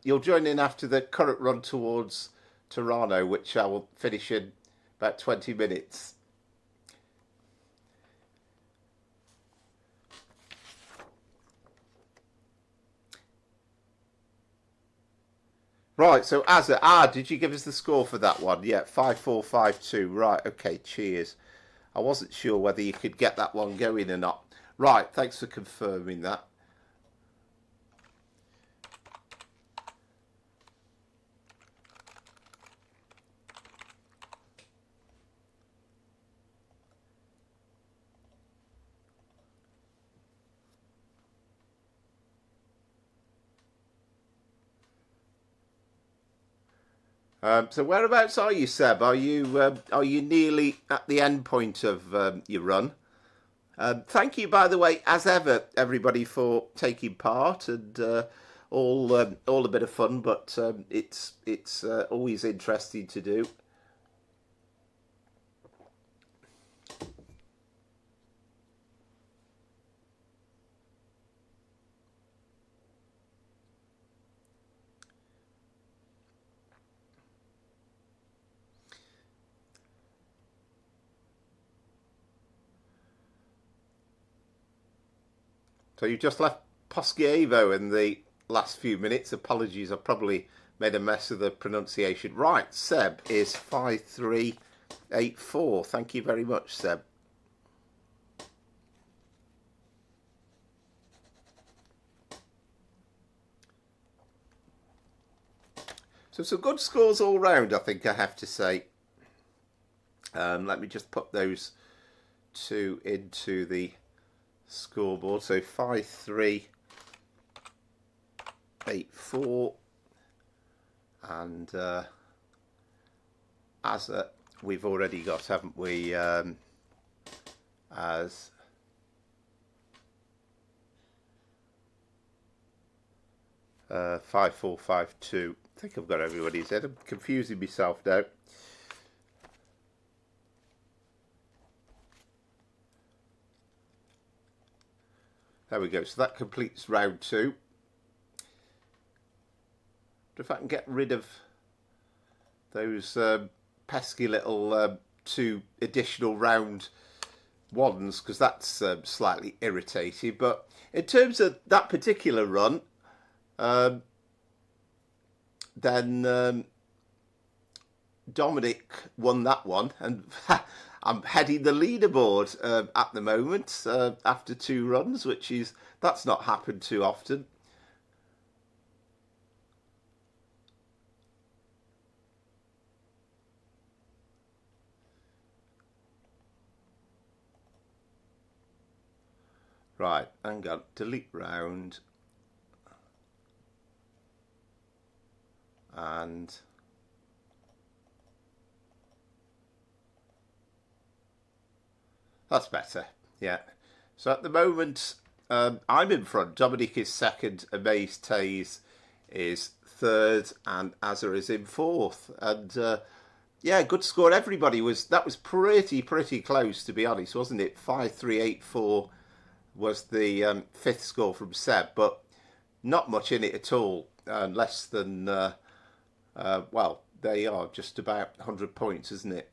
A: You'll join in after the current run towards Toronto, which I will finish in about 20 minutes. Right, so Azza, did you give us the score for that one? Yeah, 5452. Right, okay, cheers. I wasn't sure whether you could get that one going or not. Right, thanks for confirming that. So whereabouts are you, Seb? Are you nearly at the end point of your run? Thank you, by the way, as ever, everybody, for taking part, and all a bit of fun, but it's always interesting to do. So you just left Poskievo in the last few minutes. Apologies, I probably made a mess of the pronunciation. Right, Seb is 5384. Thank you very much, Seb. So some good scores all round, I think I have to say. Let me just put those two into the scoreboard. So 5384, and as we've already got, haven't we, as 5452. I think I've got everybody's head. I'm confusing myself now. There we go. So that completes round 2. If I can get rid of those pesky little 2 additional round 1s, because that's slightly irritating. But in terms of that particular run, then Dominic won that one, and I'm heading the leaderboard at the moment after 2 runs, that's not happened too often. Right, hang on, delete round. And that's better, yeah. So at the moment, I'm in front. Dominic is second, Amaze Taze is third, and Azza is in fourth. And yeah, good score. That was pretty close, to be honest, wasn't it? 5384 was the fifth score from Seb, but not much in it at all. Less than well, they are just about 100 points, isn't it?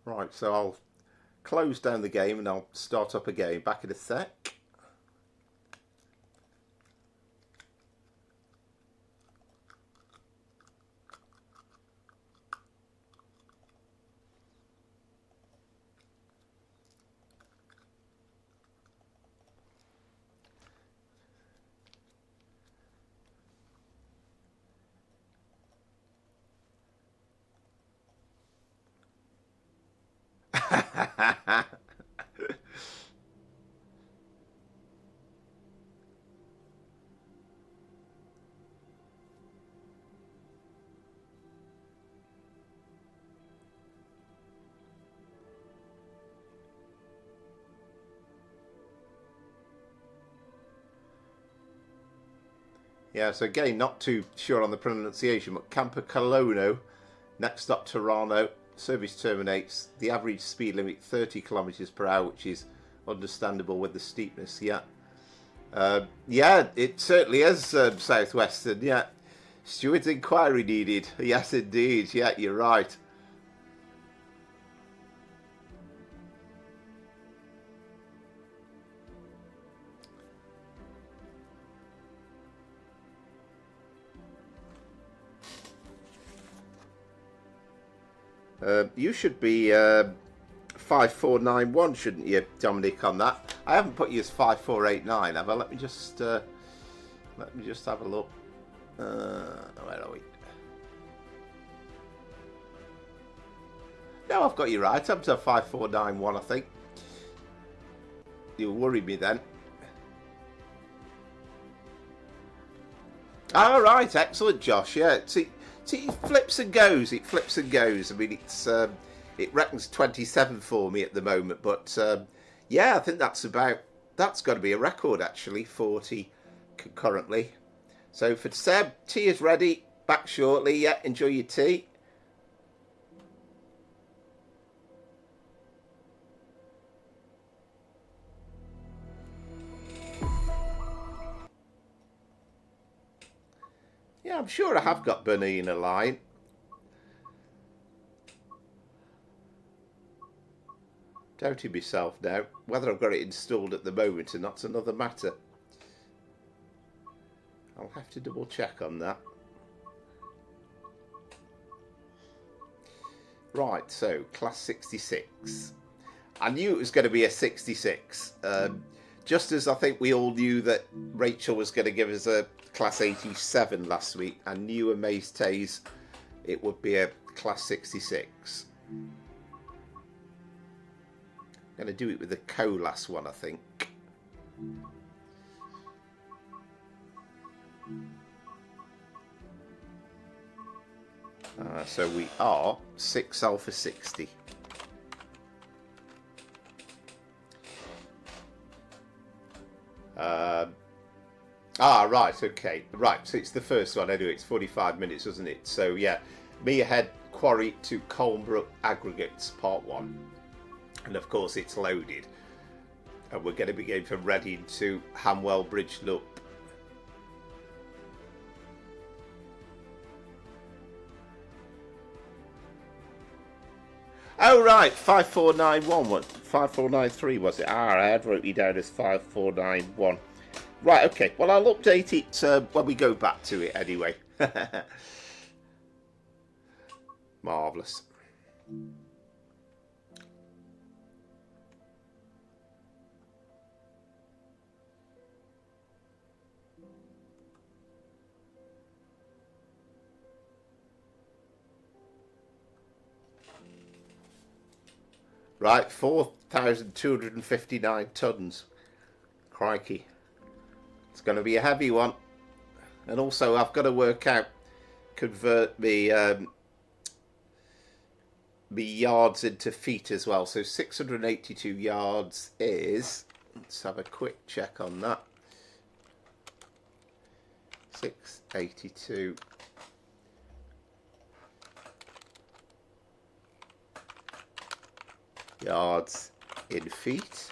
A: Right, so I'll close down the game and I'll start up again. Back in a sec. Yeah, so again, not too sure on the pronunciation, but Campo Colono, next stop Toronto, service terminates, the average speed limit 30 kilometers per hour, which is understandable with the steepness, yeah. Yeah, it certainly is Southwestern, yeah. Steward's inquiry needed, yes indeed, yeah, you're right. You should be 5491, shouldn't you, Dominic, on that? I haven't put you as 5489, have I? Let me just have a look. Where are we? No, I've got you right. I'm to 5491, I think. You worried me then. All right, excellent, Josh. Yeah, see, it flips and goes. It flips and goes. I mean, it reckons 27 for me at the moment, but yeah, I think that's got to be a record actually. 40 currently. So for Seb, tea is ready. Back shortly. Yeah, enjoy your tea. Yeah, I'm sure I have got Bernina Line. Doubting myself now. Whether I've got it installed at the moment or not's another matter. I'll have to double check on that. Right, so class 66. I knew it was going to be a 66. Just as I think we all knew that Rachel was going to give us a class 87 last week, I knew Amaze Taze it would be a class 66. I'm going to do it with the Colas one, I think. So we are 6 alpha 60. Right, okay. Right, so it's the first one anyway. It's 45 minutes, wasn't it? So, yeah. Me ahead, Quarry to Colnbrook Aggregates, Part 1. And, of course, it's loaded. And we're going to be going from Reading to Hamwell Bridge Loop. Oh, right, 5491. 5493 was it? I had wrote you down as 5491. Right, okay. Well, I'll update it when we go back to it anyway. Marvellous. Right, 4,259 tonnes. Crikey. It's going to be a heavy one. And also I've got to work out, convert the yards into feet as well. So 682 yards is, let's have a quick check on that. 682 yards in feet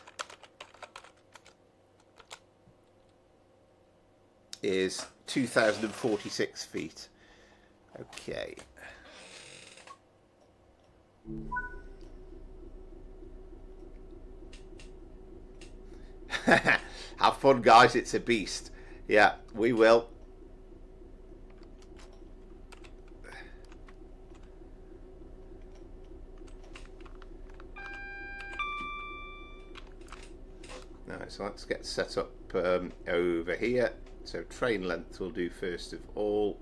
A: is 2,046 feet. Okay. Have fun, guys. It's a beast. Yeah, we will. Alright, so let's get set up over here. So train length we'll do first of all.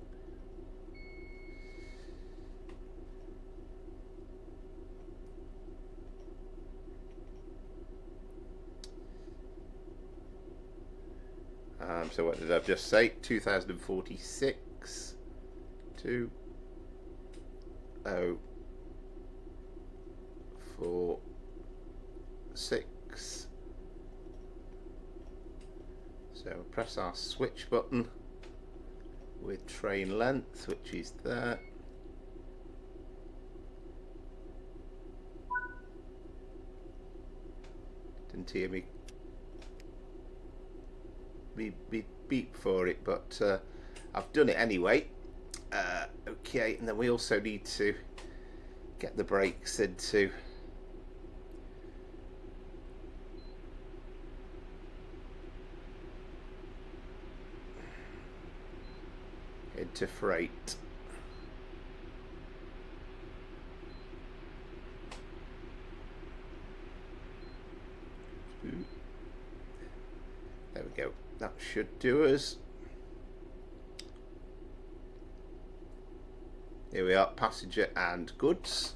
A: So what did I just say? 2046. 2 0 4 6. So press our switch button with train length, which is there. Didn't hear me beep for it, but I've done it anyway. Okay, and then we also need to get the brakes into freight. There we go. That should do us. Here we are, passenger and goods.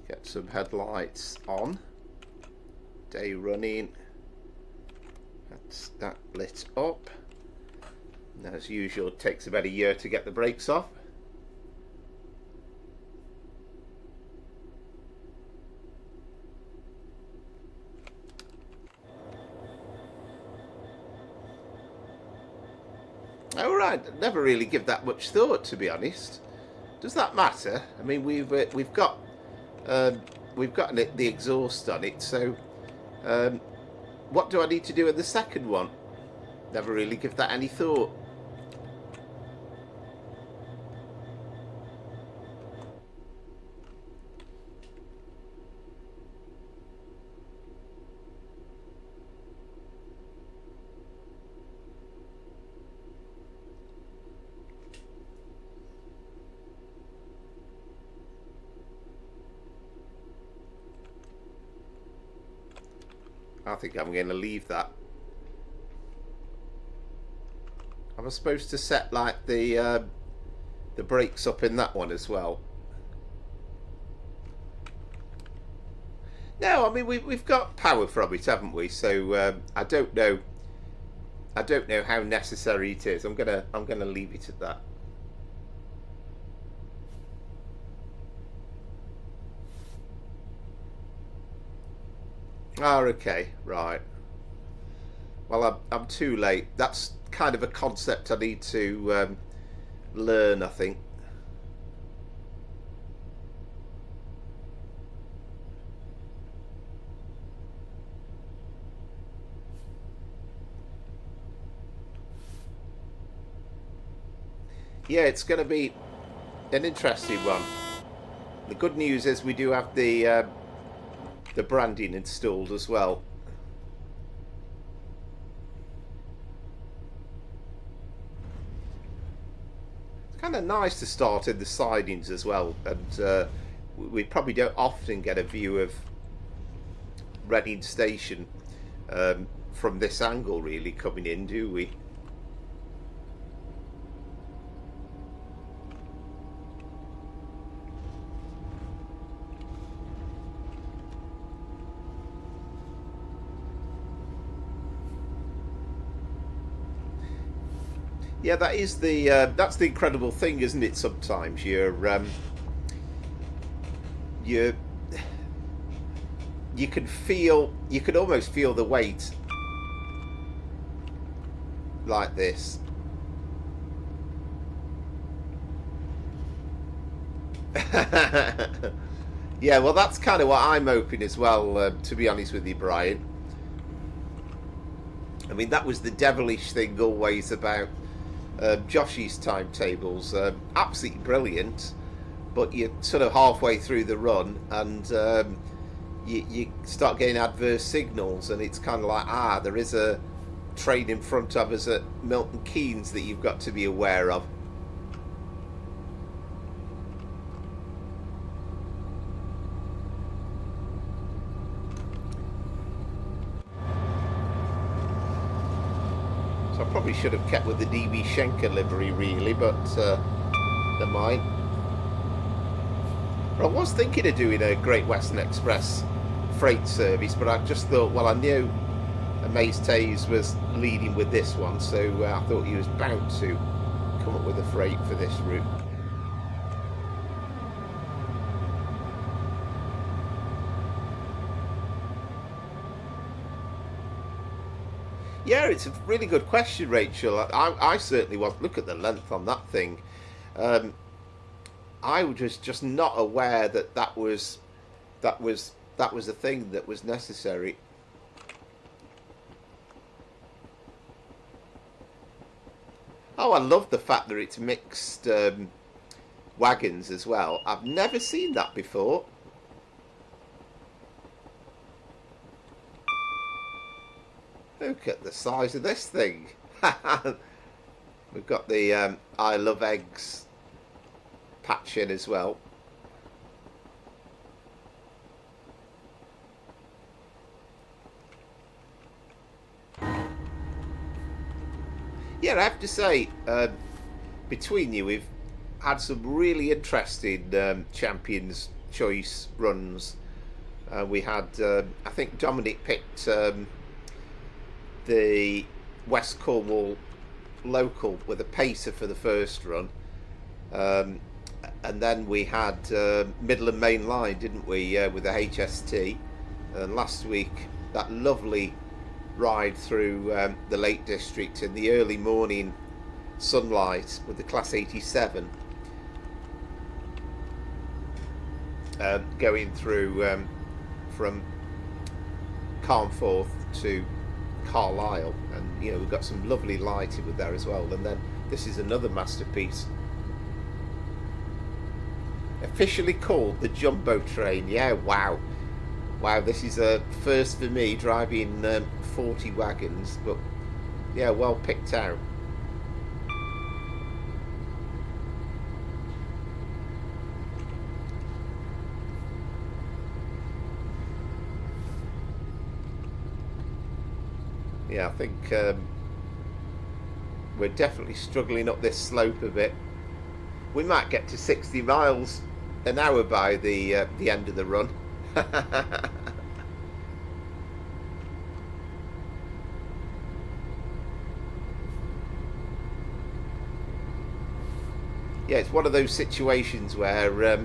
A: Get some headlights on. Day running. That's that lit up. And as usual, it takes about a year to get the brakes off. All right, never really give that much thought, to be honest. Does that matter? I mean, we've got the exhaust on it, so what do I need to do in the second one? Never really give that any thought. I think I'm going to leave that. Am I supposed to set like the brakes up in that one as well? No, I mean we've got power from it, haven't we? So I don't know how necessary it is. I'm gonna leave it at that. Oh, okay, right. Well, I'm too late. That's kind of a concept I need to learn, I think. Yeah, it's going to be an interesting one. The good news is we do have the branding installed as well. It's kind of nice to start in the sidings as well, and we probably don't often get a view of Reading Station from this angle really coming in, do we? Yeah, that is that's the incredible thing, isn't it? Sometimes you can feel, you can almost feel the weight like this. Yeah, well, that's kind of what I'm hoping as well, to be honest with you, Brian. I mean, that was the devilish thing always about Josh's timetables. Absolutely brilliant, but you're sort of halfway through the run and you start getting adverse signals, and it's kind of like, there is a train in front of us at Milton Keynes that you've got to be aware of. So I probably should have kept with the DB Schenker livery really, but never mind. I was thinking of doing a Great Western Express freight service, but I just thought, well, I knew Amaze-Tays was leading with this one, so I thought he was bound to come up with a freight for this route. Yeah, it's a really good question, Rachel. I certainly was. Look at the length on that thing. I was just not aware that that was a thing that was necessary. Oh, I love the fact that it's mixed wagons as well. I've never seen that before. Look at the size of this thing. We've got the I Love Eggs patch in as well. Yeah, I have to say, between you, we've had some really interesting Champions Choice runs. We had, I think Dominic picked the West Cornwall local with a pacer for the first run, and then we had Midland Main Line, didn't we, with the HST, and last week that lovely ride through the Lake District in the early morning sunlight with the Class 87, going through from Carnforth to Carlisle, and you know, we've got some lovely lighting with there as well. And then this is another masterpiece, officially called the Jumbo Train. Yeah, wow, this is a first for me, driving 40 wagons, but yeah, well picked out. Yeah, I think we're definitely struggling up this slope a bit. We might get to 60 miles an hour by the end of the run. Yeah, it's one of those situations where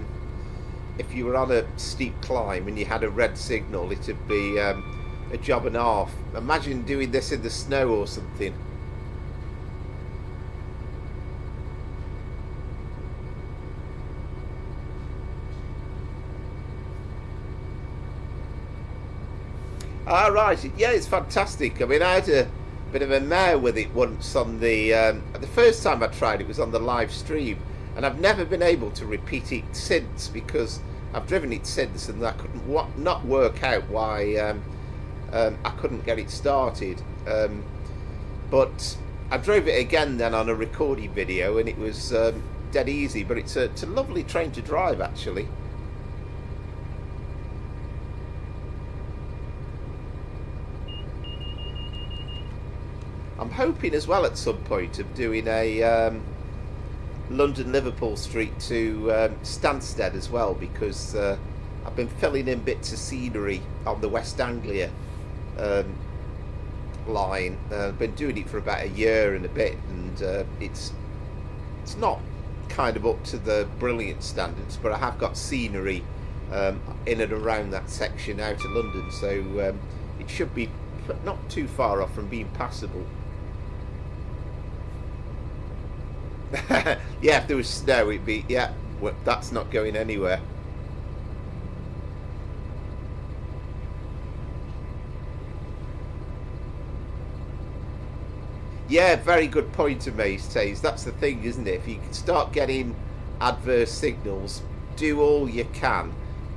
A: if you were on a steep climb and you had a red signal, it'd be a job and a half. Imagine doing this in the snow or something. Ah, right, yeah, it's fantastic. I mean, I had a bit of a mare with it once on the first time I tried it was on the live stream, and I've never been able to repeat it since, because I've driven it since and I couldn't not work out why I couldn't get it started. But I drove it again then on a recording video, and it was dead easy, but it's a lovely train to drive actually. I'm hoping as well at some point of doing a London-Liverpool Street to Stansted as well, because I've been filling in bits of scenery on the West Anglia line. I've been doing it for about a year and a bit, and it's not kind of up to the brilliant standards, but I have got scenery in and around that section out of London, so it should be not too far off from being passable. Yeah, if there was snow, it'd be, yeah, well, that's not going anywhere. Yeah, very good point of Maze Taze. That's the thing, isn't it? If you can start getting adverse signals, do all you can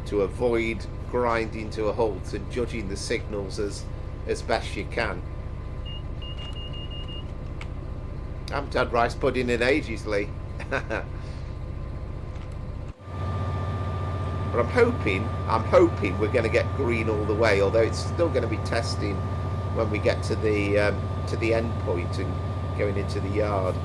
A: to avoid grinding to a halt and judging the signals as best you can. I haven't had rice pudding in ages, Lee. But I'm hoping we're going to get green all the way, although it's still going to be testing when we get to the end point and going into the yard.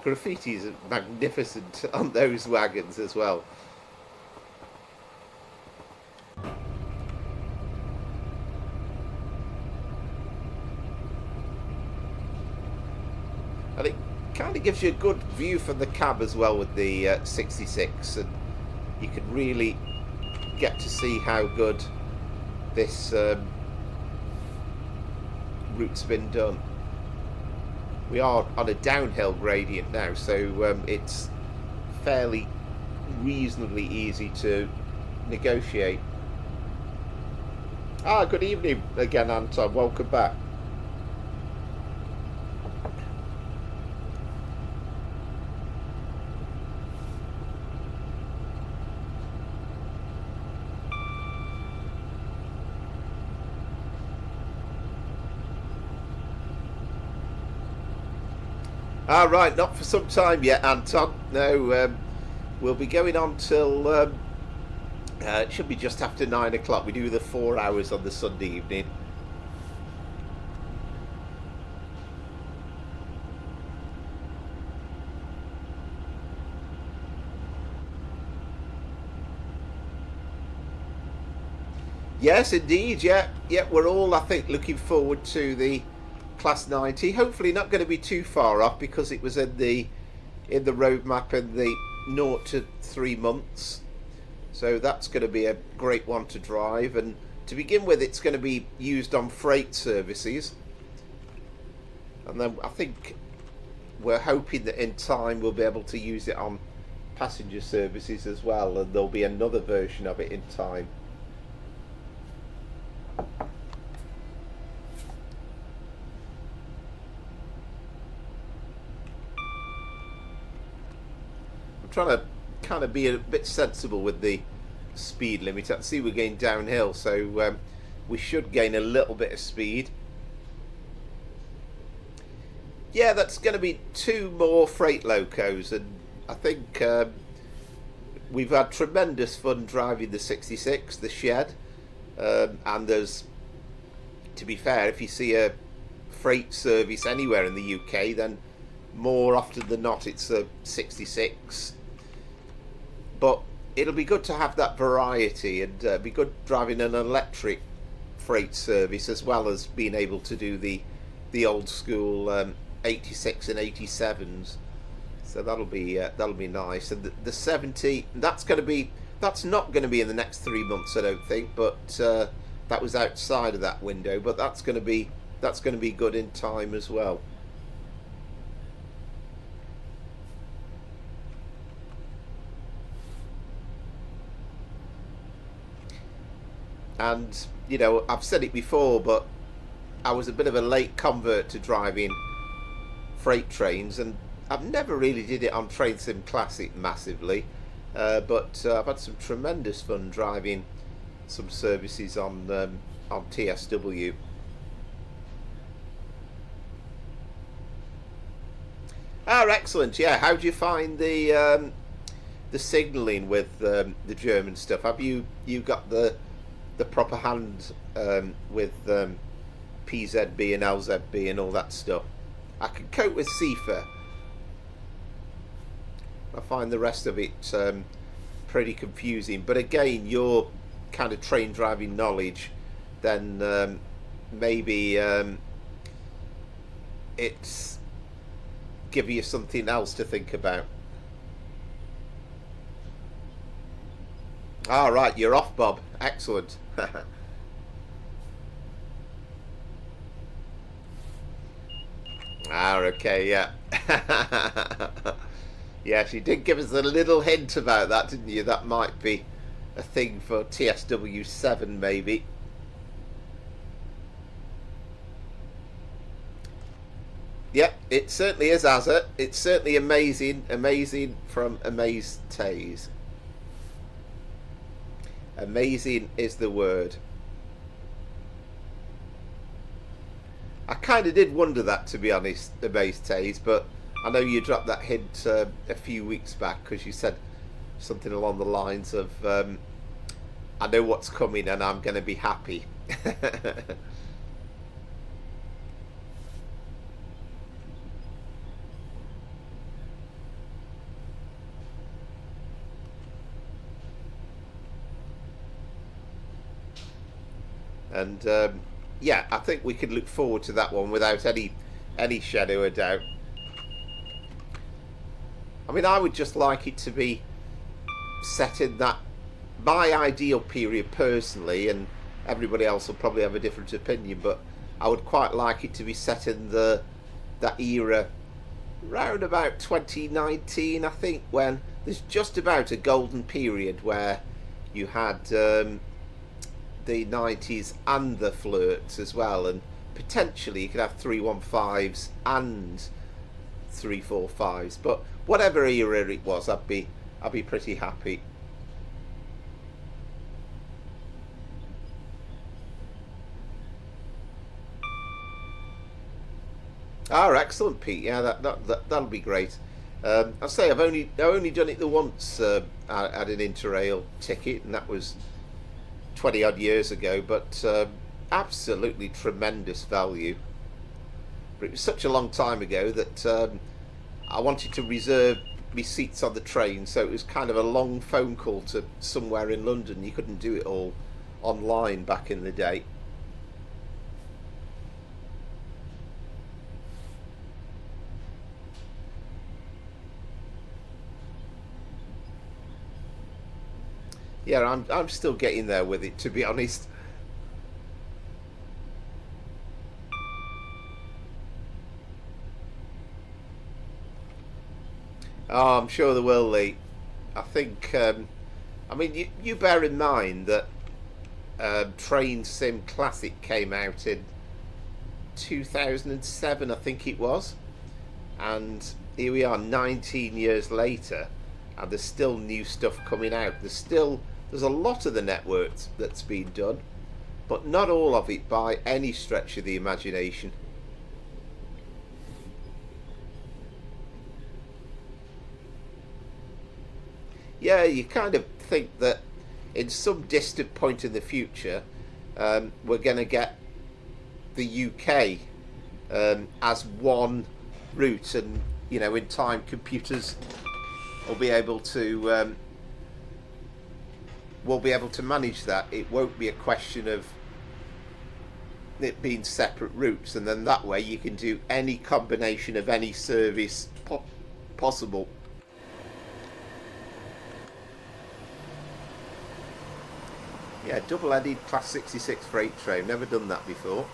A: Graffiti's magnificent on those wagons as well. And it kind of gives you a good view from the cab as well with the 66, and you can really get to see how good this route's been done. We are on a downhill gradient now, so it's fairly reasonably easy to negotiate. Good evening again, Anton. Welcome back. Right, not for some time yet, Anton. No, we'll be going on till it should be just after 9 o'clock. We do the 4 hours on the Sunday evening. Yes, indeed. Yeah, we're all, I think, looking forward to the Class 90. Hopefully not going to be too far off, because it was in the roadmap in the 0 to 3 months. So that's going to be a great one to drive. And to begin with, it's going to be used on freight services. And then I think we're hoping that in time we'll be able to use it on passenger services as well. And there'll be another version of it in time. Trying to kind of be a bit sensible with the speed limit. I see we're going downhill, so we should gain a little bit of speed. Yeah, that's going to be 2 more freight locos, and I think we've had tremendous fun driving the 66, the shed, and there's, to be fair, if you see a freight service anywhere in the UK, then more often than not it's a 66. But it'll be good to have that variety, and be good driving an electric freight service as well as being able to do the old school 86 and 87s. So that'll be nice. And the 70, that's not going to be in the next 3 months, I don't think. But that was outside of that window. But that's going to be good in time as well. And, you know, I've said it before, but I was a bit of a late convert to driving freight trains, and I've never really did it on Train Sim Classic massively, but I've had some tremendous fun driving some services on TSW. Oh, excellent! Yeah, how do you find the signalling with the German stuff? Have you got the proper hand with PZB and LZB and all that stuff? I can cope with CIFA. I find the rest of it pretty confusing. But again, your kind of train driving knowledge, then maybe it's give you something else to think about. All right, you're off, Bob. Excellent. Ah, okay, yeah. Yes, you did give us a little hint about that, didn't you? That might be a thing for TSW6 maybe. Yep, it certainly is, Azza. It's certainly amazing from Amaze Taze. Amazing is the word. I kind of did wonder that, to be honest, Amaze Taze, but I know you dropped that hint a few weeks back because you said something along the lines of I know what's coming and I'm going to be happy. And yeah, I think we can look forward to that one without any shadow of doubt. I mean, I would just like it to be set in that, my ideal period personally, and everybody else will probably have a different opinion, but I would quite like it to be set in that era round about 2019, I think, when there's just about a golden period where you had the 90s and the flirts as well, and potentially you could have 315s and 345s, but whatever era it was, I'd be pretty happy. Ah, excellent, Pete. Yeah, that'll be great. I'll say I've only done it the once. I had an Interrail ticket, and that was 20 odd years ago, but absolutely tremendous value. But it was such a long time ago that I wanted to reserve me seats on the train, so it was kind of a long phone call to somewhere in London. You couldn't do it all online back in the day. Yeah, I'm still getting there with it, to be honest. Oh, I'm sure there will, Lee. I think, I mean, you bear in mind that Train Sim Classic came out in 2007, I think it was. And here we are 19 years later, and there's still new stuff coming out. There's a lot of the network that's been done, but not all of it by any stretch of the imagination. Yeah, you kind of think that in some distant point in the future, we're going to get the UK as one route, and you know, in time, computers will be able to manage that. It won't be a question of it being separate routes, and then that way you can do any combination of any service possible. Yeah, double-headed Class 66 freight train. Never done that before.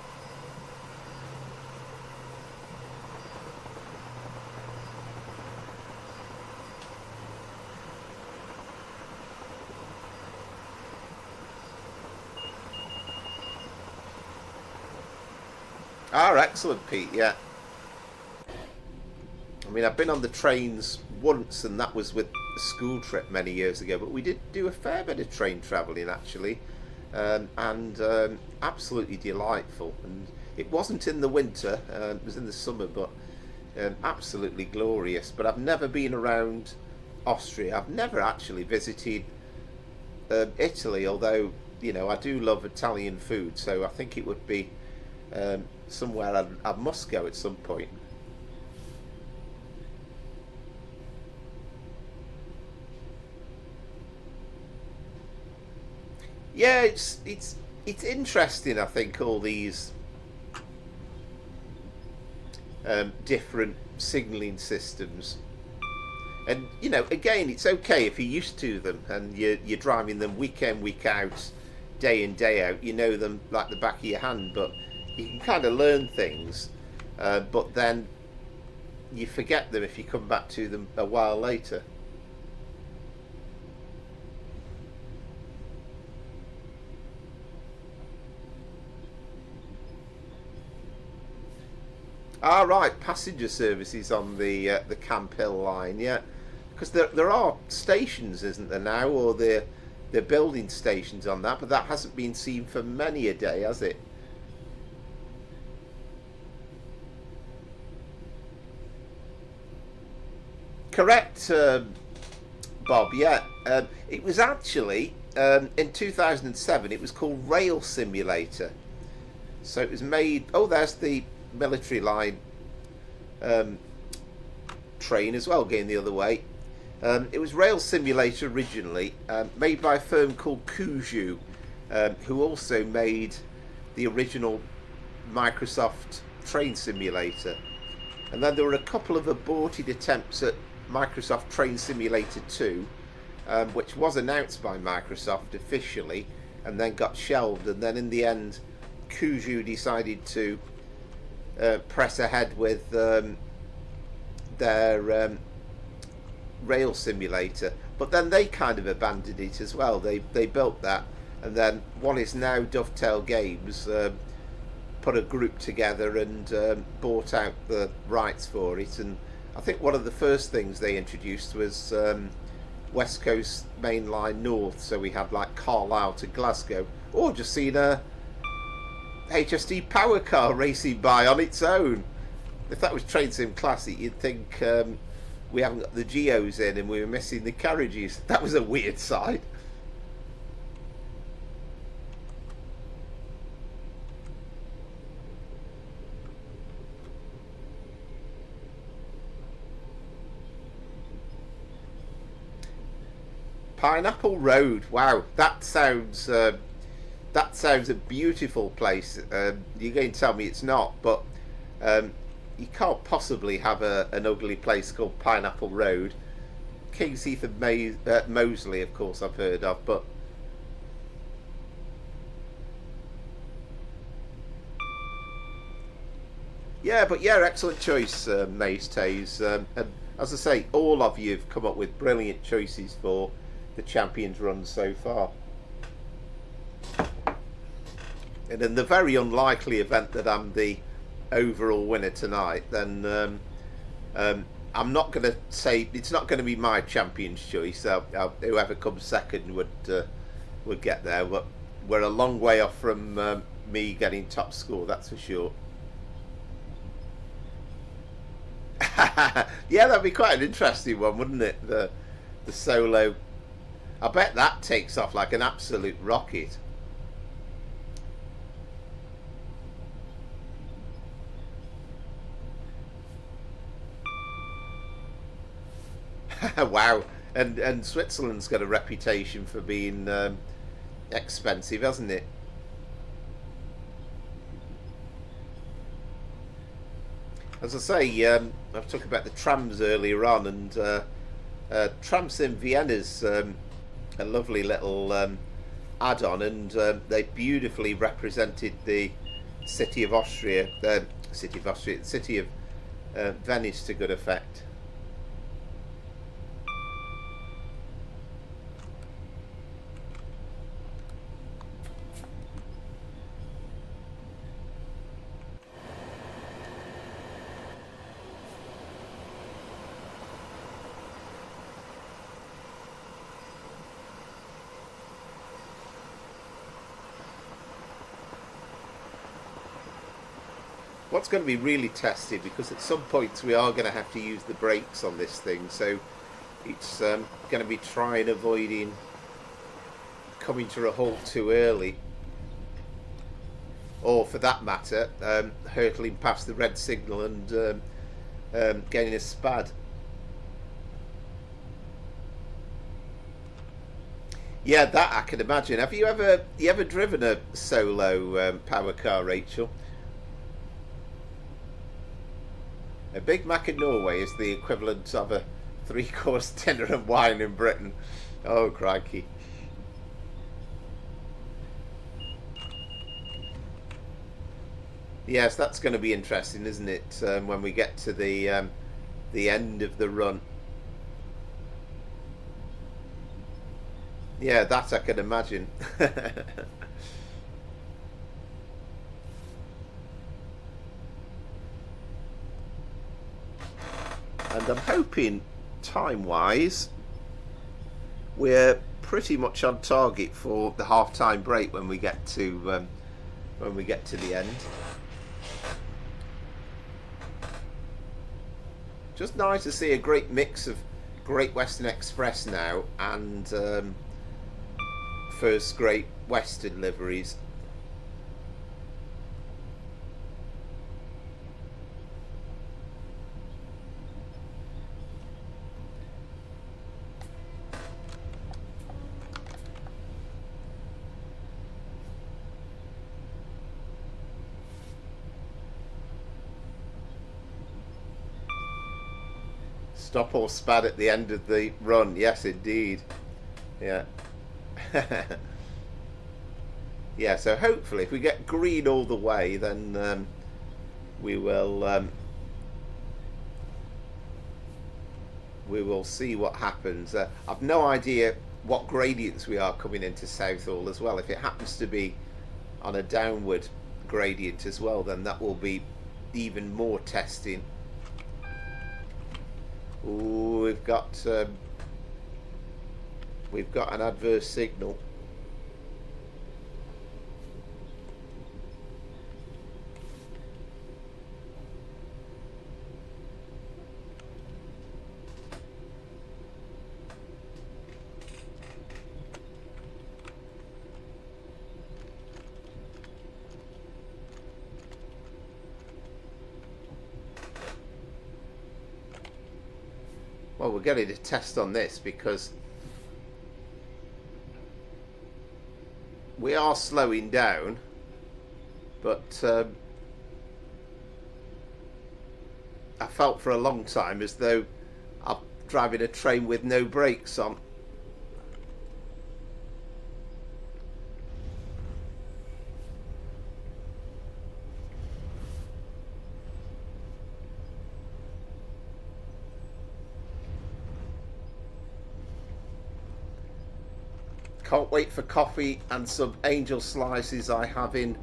A: Ah, excellent, Pete. Yeah. I mean, I've been on the trains once, and that was with a school trip many years ago. But we did do a fair bit of train travelling actually, and absolutely delightful. And it wasn't in the winter; it was in the summer, but absolutely glorious. But I've never been around Austria. I've never actually visited Italy, although I do love Italian food. So I think it would be somewhere I must go at some point. Yeah, it's interesting. I think all these different signalling systems, and again, it's okay if you're used to them and you're driving them week in, week out, day in, day out. You know them like the back of your hand, but you can kind of learn things, but then you forget them if you come back to them a while later. Ah, right, passenger services on the Camp Hill line, yeah, because there are stations, isn't there now, or they're building stations on that, but that hasn't been seen for many a day, has it? Correct, Bob. Yeah, it was actually in 2007. It was called Rail Simulator. So it was made. Oh, there's the military line um, train as well, going the other way. It was Rail Simulator originally, made by a firm called Kuju, who also made the original Microsoft Train Simulator. And then there were a couple of aborted attempts at Microsoft Train Simulator 2, which was announced by Microsoft officially and then got shelved. And then in the end, Kuju decided to press ahead with their rail simulator, but then they kind of abandoned it as well. They built that, and then what is now Dovetail Games put a group together and bought out the rights for it. And I think one of the first things they introduced was West Coast Main Line North, so we had like Carlisle to Glasgow, or just seen a HSD power car racing by on its own. If that was Train Sim Classic, you'd think we haven't got the geos in and we were missing the carriages. That was a weird sight. Pineapple Road. Wow, that sounds a beautiful place. You're going to tell me it's not, but you can't possibly have an ugly place called Pineapple Road. King's Heath and Moseley, of course, I've heard of, but yeah, excellent choice, Maze Tays. And as I say, all of you have come up with brilliant choices for the Champions run so far. And in the very unlikely event that I'm the overall winner tonight, then I'm not going to say it's not going to be my champion's choice. Whoever comes second would get there, but we're a long way off from me getting top score, that's for sure. Yeah, that'd be quite an interesting one, wouldn't it? The solo. I bet that takes off like an absolute rocket. Wow, and Switzerland's got a reputation for being expensive, hasn't it? As I say, I've talked about the trams earlier on, and Trams in Vienna's a lovely little add-on, and they beautifully represented the city of Austria, the city of Venice to good effect. what's going to be really tested, because at some points we are going to have to use the brakes on this thing, so it's going to be trying avoiding coming to a halt too early, or for that matter hurtling past the red signal and getting a spad. Yeah, that I can imagine. Have you ever driven a solo power car, Rachel? A Big Mac in Norway is the equivalent of a 3-course dinner and wine in Britain. Oh, crikey. Yes, that's going to be interesting, isn't it? When we get to the end of the run. Yeah, that I can imagine. And I'm hoping, time-wise, we're pretty much on target for the half-time break when we get to the end. Just nice to see a great mix of Great Western Express now and First Great Western liveries. Stop or spad at the end of the run. Yes, indeed. Yeah. Yeah, so hopefully if we get green all the way, then we will see what happens. I've no idea what gradients we are coming into Southall as well. If it happens to be on a downward gradient as well, then that will be even more testing. Ooh, we've got an adverse signal. Well, we're getting a test on this because we are slowing down, but I felt for a long time as though I'm driving a train with no brakes on. Can't wait for coffee and some angel slices I have in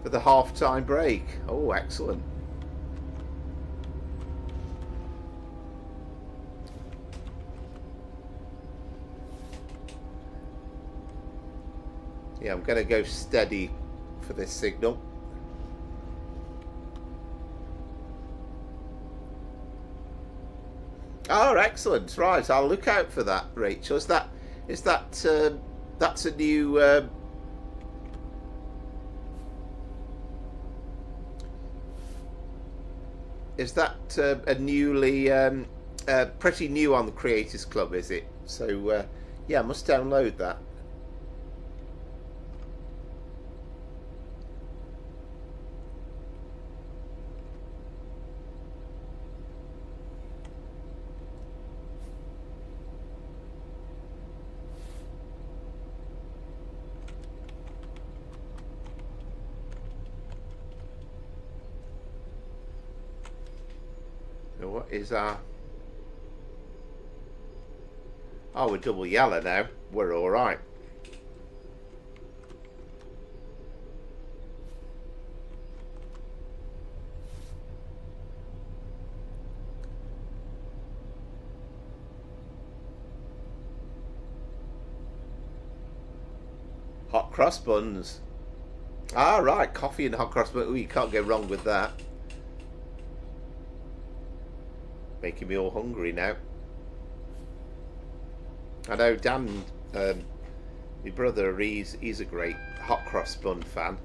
A: for the half-time break. Oh, excellent. Yeah, I'm going to go steady for this signal. Oh, excellent. Right, I'll look out for that, Rachel. That's a new is that a newly pretty new on the Creators Club, is it? So yeah, I must download that. What is our... Oh, we're double yellow now. We're all right. Hot cross buns. Ah, right. Coffee and hot cross buns. Ooh, you can't go wrong with that. Making me all hungry now. I know Dan, my brother, he's a great hot cross bun fan,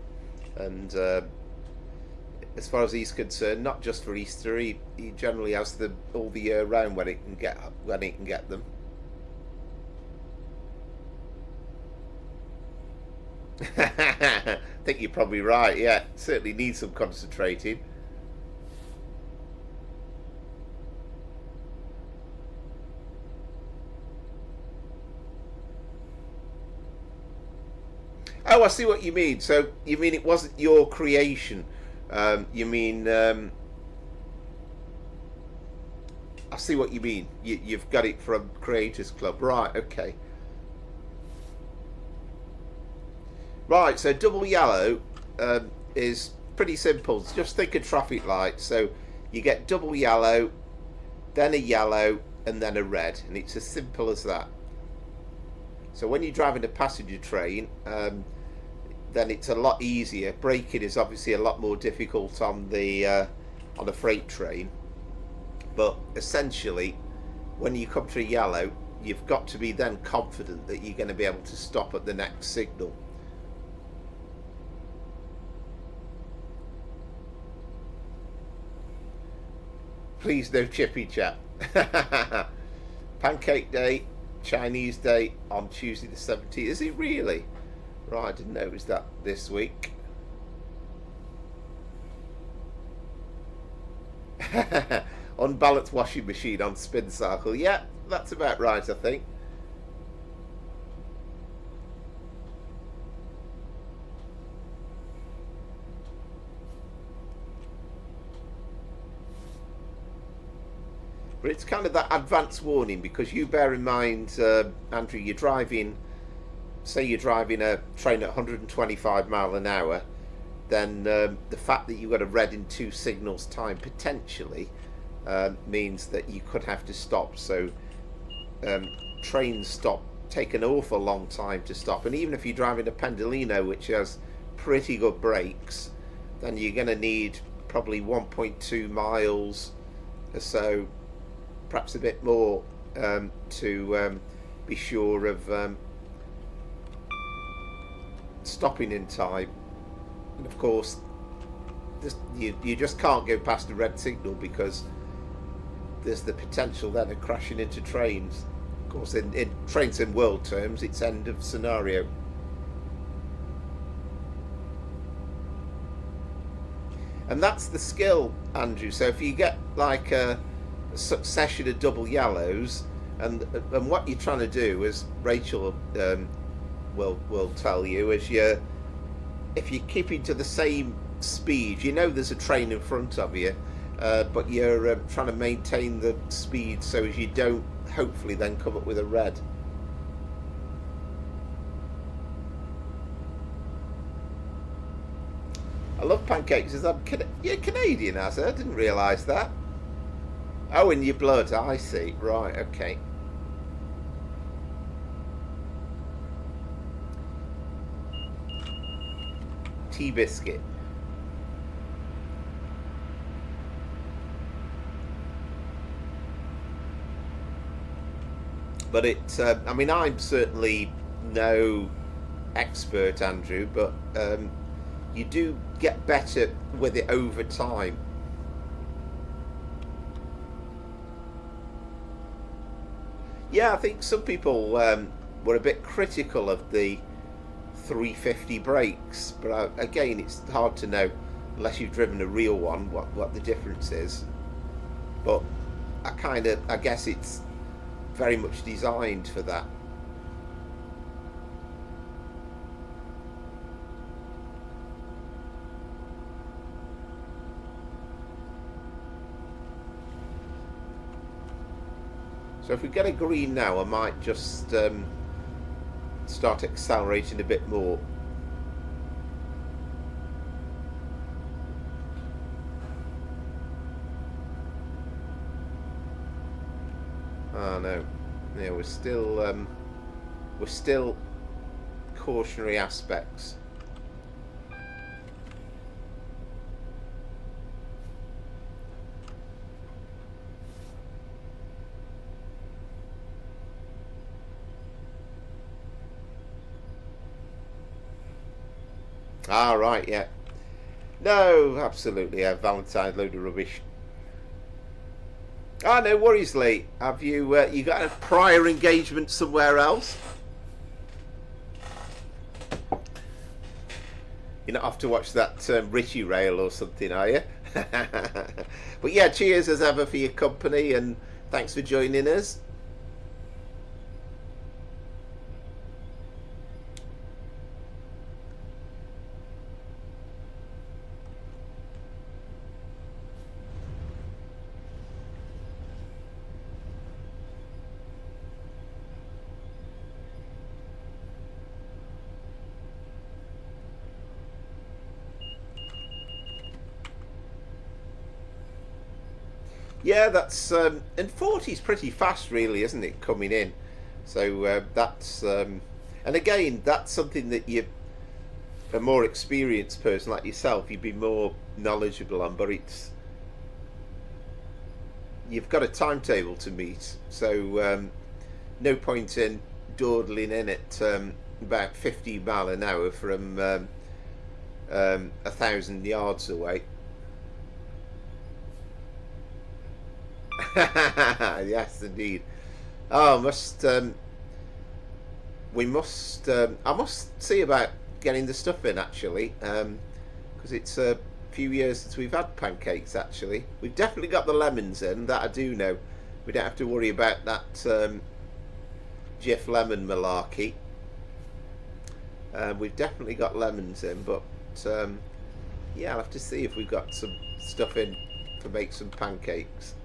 A: and as far as he's concerned, not just for Easter, he generally has them all the year round when he can get them. I think you're probably right. Yeah, certainly needs some concentrating. Oh, I see what you mean. So you mean it wasn't your creation? You mean I see what you mean. You've got it from Creators Club, right? Okay. Right. So double yellow is pretty simple. Just think of traffic lights. So you get double yellow, then a yellow, and then a red, and it's as simple as that. So when you're driving a passenger train, then it's a lot easier. Braking is obviously a lot more difficult on a freight train. But essentially, when you come to a yellow, you've got to be then confident that you're going to be able to stop at the next signal. Please no chippy chat. Pancake Day, Chinese Day on Tuesday the 17th. Is it really? Right, I didn't know it was that this week. Unbalanced washing machine on spin cycle. Yeah, that's about right, I think. But it's kind of that advance warning, because you bear in mind, Andrew, you're driving, say you're driving a train at 125 mile an hour, then the fact that you've got a red in 2 signals time potentially means that you could have to stop. So trains take an awful long time to stop, and even if you're driving a Pendolino, which has pretty good brakes, then you're going to need probably 1.2 miles or so, perhaps a bit more, to be sure of stopping in time. And of course, you just can't go past a red signal, because there's the potential then of crashing into trains. Of course, in trains in world terms, it's end of scenario. And that's the skill, Andrew. So if you get like a succession of double yellows, and what you're trying to do, as Rachel will tell you, is if you're keeping to the same speed, you know there's a train in front of you, but you're trying to maintain the speed so as you don't hopefully then come up with a red. I love pancakes. Is that you're Canadian, I said? I didn't realise that. Oh, in your blood, I see. Right, okay. Tea biscuit. But I mean, I'm certainly no expert, Andrew, but you do get better with it over time. Yeah, I think some people were a bit critical of the 350 brakes, but again, it's hard to know unless you've driven a real one what the difference is. But I guess it's very much designed for that. So if we get a green now, I might just start accelerating a bit more. Oh no, yeah, we're still cautionary aspects. Ah, right, yeah. No, absolutely, yeah. Valentine, load of rubbish. Ah, no worries, Lee. Have you you got a prior engagement somewhere else? You're not off to watch that Richie Rail or something, are you? But yeah, cheers as ever for your company, and thanks for joining us. Yeah, that's and 40's pretty fast, really, isn't it? Coming in, so that's and again, that's something that you, a more experienced person like yourself, you'd be more knowledgeable on. But it's, you've got a timetable to meet, so no point in dawdling in at about 50 mile an hour from 1,000 yards away. Yes, indeed. Oh, we must. I must see about getting the stuff in actually, because it's a few years since we've had pancakes. Actually, we've definitely got the lemons in. That I do know. We don't have to worry about that Jif lemon malarkey. We've definitely got lemons in, but yeah, I'll have to see if we've got some stuff in to make some pancakes.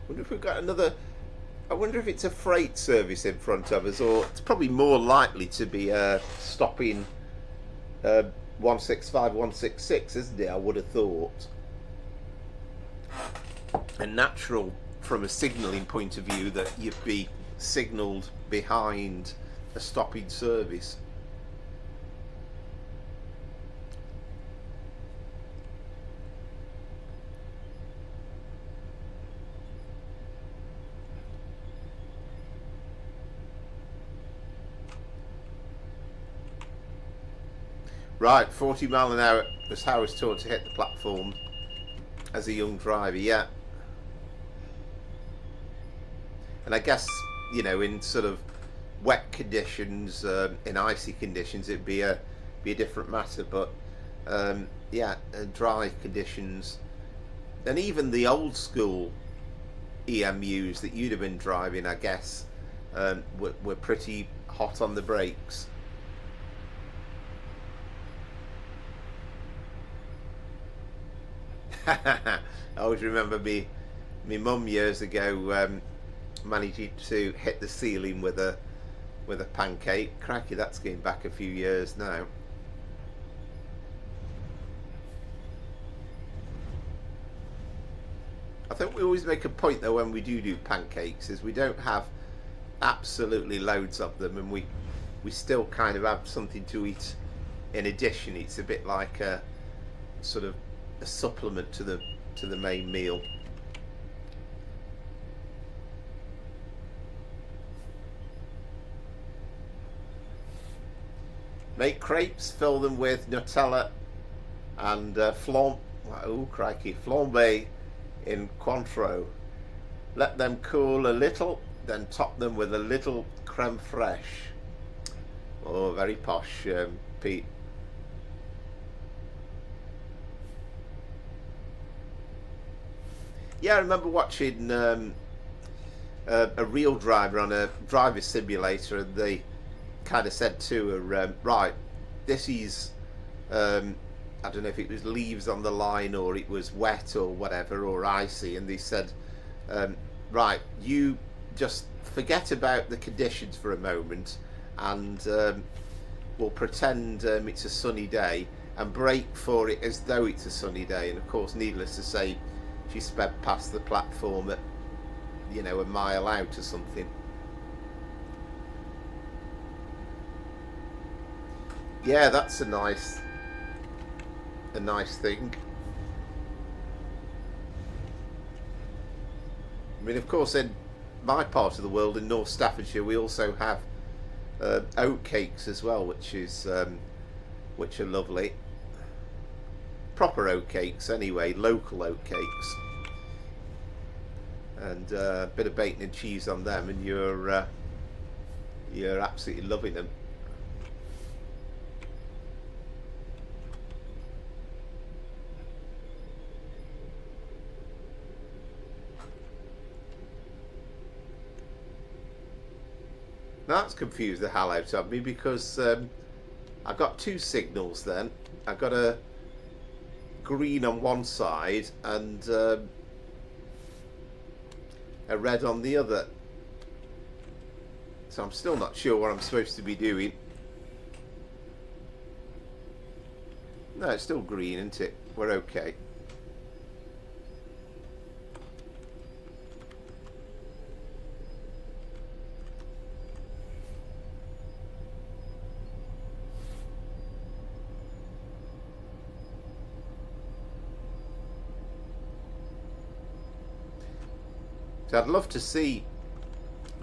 A: I wonder if we've got another. I wonder if it's a freight service in front of us, or it's probably more likely to be stopping 165, 166, isn't it? I would have thought. And natural from a signalling point of view that you'd be signalled behind a stopping service. Right, 40 mile an hour was how I was taught to hit the platform as a young driver, yeah. And I guess, you know, in sort of wet conditions, in icy conditions, it'd be a different matter. But yeah, dry conditions, and even the old school EMUs that you'd have been driving, I guess, were pretty hot on the brakes. I always remember me mum years ago managing to hit the ceiling with a pancake. Cracky, that's going back a few years now. I think we always make a point though when we do pancakes is we don't have absolutely loads of them, and we still kind of have something to eat in addition. It's a bit like a sort of a supplement to the main meal. Make crepes, fill them with Nutella and flambe in Cointreau. Let them cool a little, then top them with a little creme fraiche. Oh, very posh, Pete. Yeah, I remember watching a real driver on a driver simulator, and they kind of said to her, right, this is, I don't know if it was leaves on the line or it was wet or whatever, or icy, and they said, right, you just forget about the conditions for a moment, and we'll pretend it's a sunny day and brake for it as though it's a sunny day. And of course, needless to say, she sped past the platform at, you know, a mile out or something. Yeah, that's a nice thing. I mean, of course, in my part of the world, in North Staffordshire, we also have oat cakes as well, which are lovely. Proper oat cakes, anyway, local oat cakes, and a bit of bacon and cheese on them, and you're absolutely loving them. That's confused the hell out of me because I've got two signals then. I've got a green on one side and a red on the other. So I'm still not sure what I'm supposed to be doing. No, it's still green, isn't it? We're okay. So I'd love to see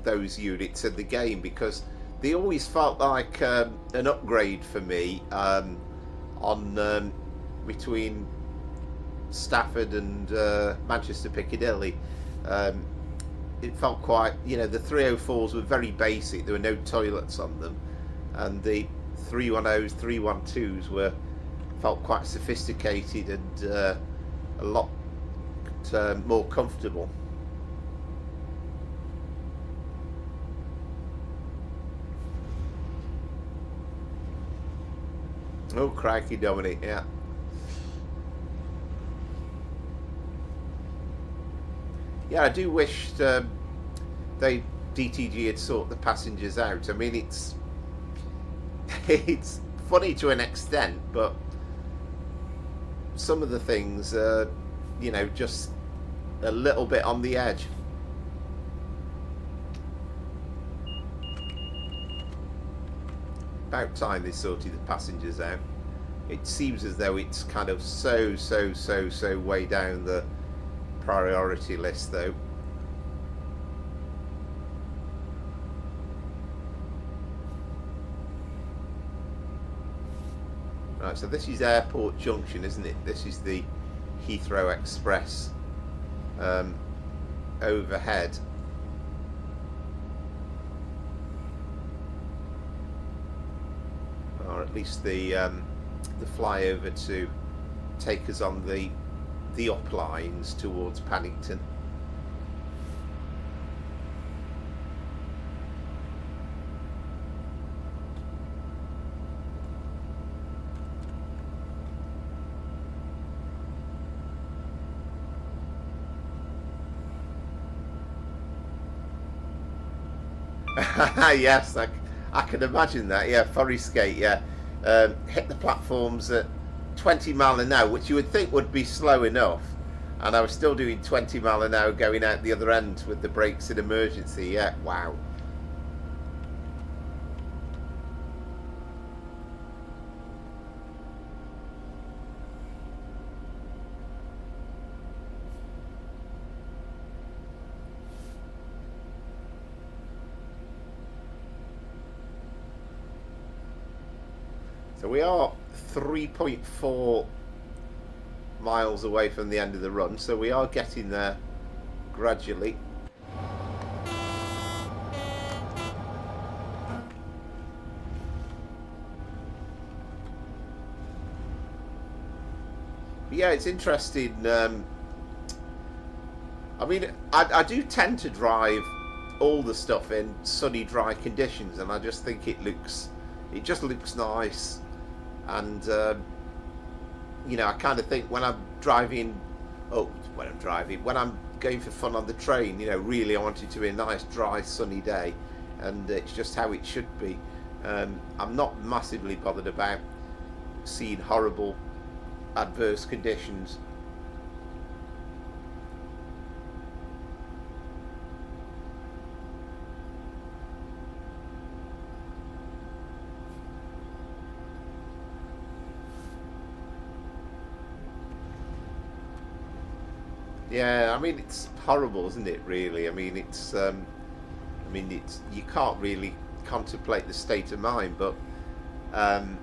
A: those units in the game because they always felt like an upgrade for me on between Stafford and Manchester Piccadilly. It felt quite, the 304s were very basic. There were no toilets on them, and the 310s, 312s felt quite sophisticated and a lot more comfortable. Oh, crikey, Dominic, yeah. Yeah, I do wish DTG had sorted the passengers out. I mean, it's funny to an extent, but some of the things are, just a little bit on the edge. About time they sorted the passengers out. It seems as though it's kind of so way down the priority list though. Right, so this is Airport Junction, isn't it? This is the Heathrow Express overhead. Or at least the flyover to take us on the up lines towards Paddington. Yes, I can imagine that. Yeah, Furry Skate. Yeah, hit the platforms at 20 mile an hour, which you would think would be slow enough, and I was still doing 20 mile an hour going out the other end with the brakes in emergency. Yeah, wow. So we are 3.4 miles away from the end of the run, so we are getting there gradually. But yeah, it's interesting. I mean, I do tend to drive all the stuff in sunny, dry conditions, and I just think it just looks nice. And I kind of think when I'm when I'm going for fun on the train, really I want it to be a nice, dry, sunny day, and it's just how it should be. I'm not massively bothered about seeing horrible, adverse conditions. Yeah, I mean it's horrible, isn't it? Really, I mean it's you can't really contemplate the state of mind, but um,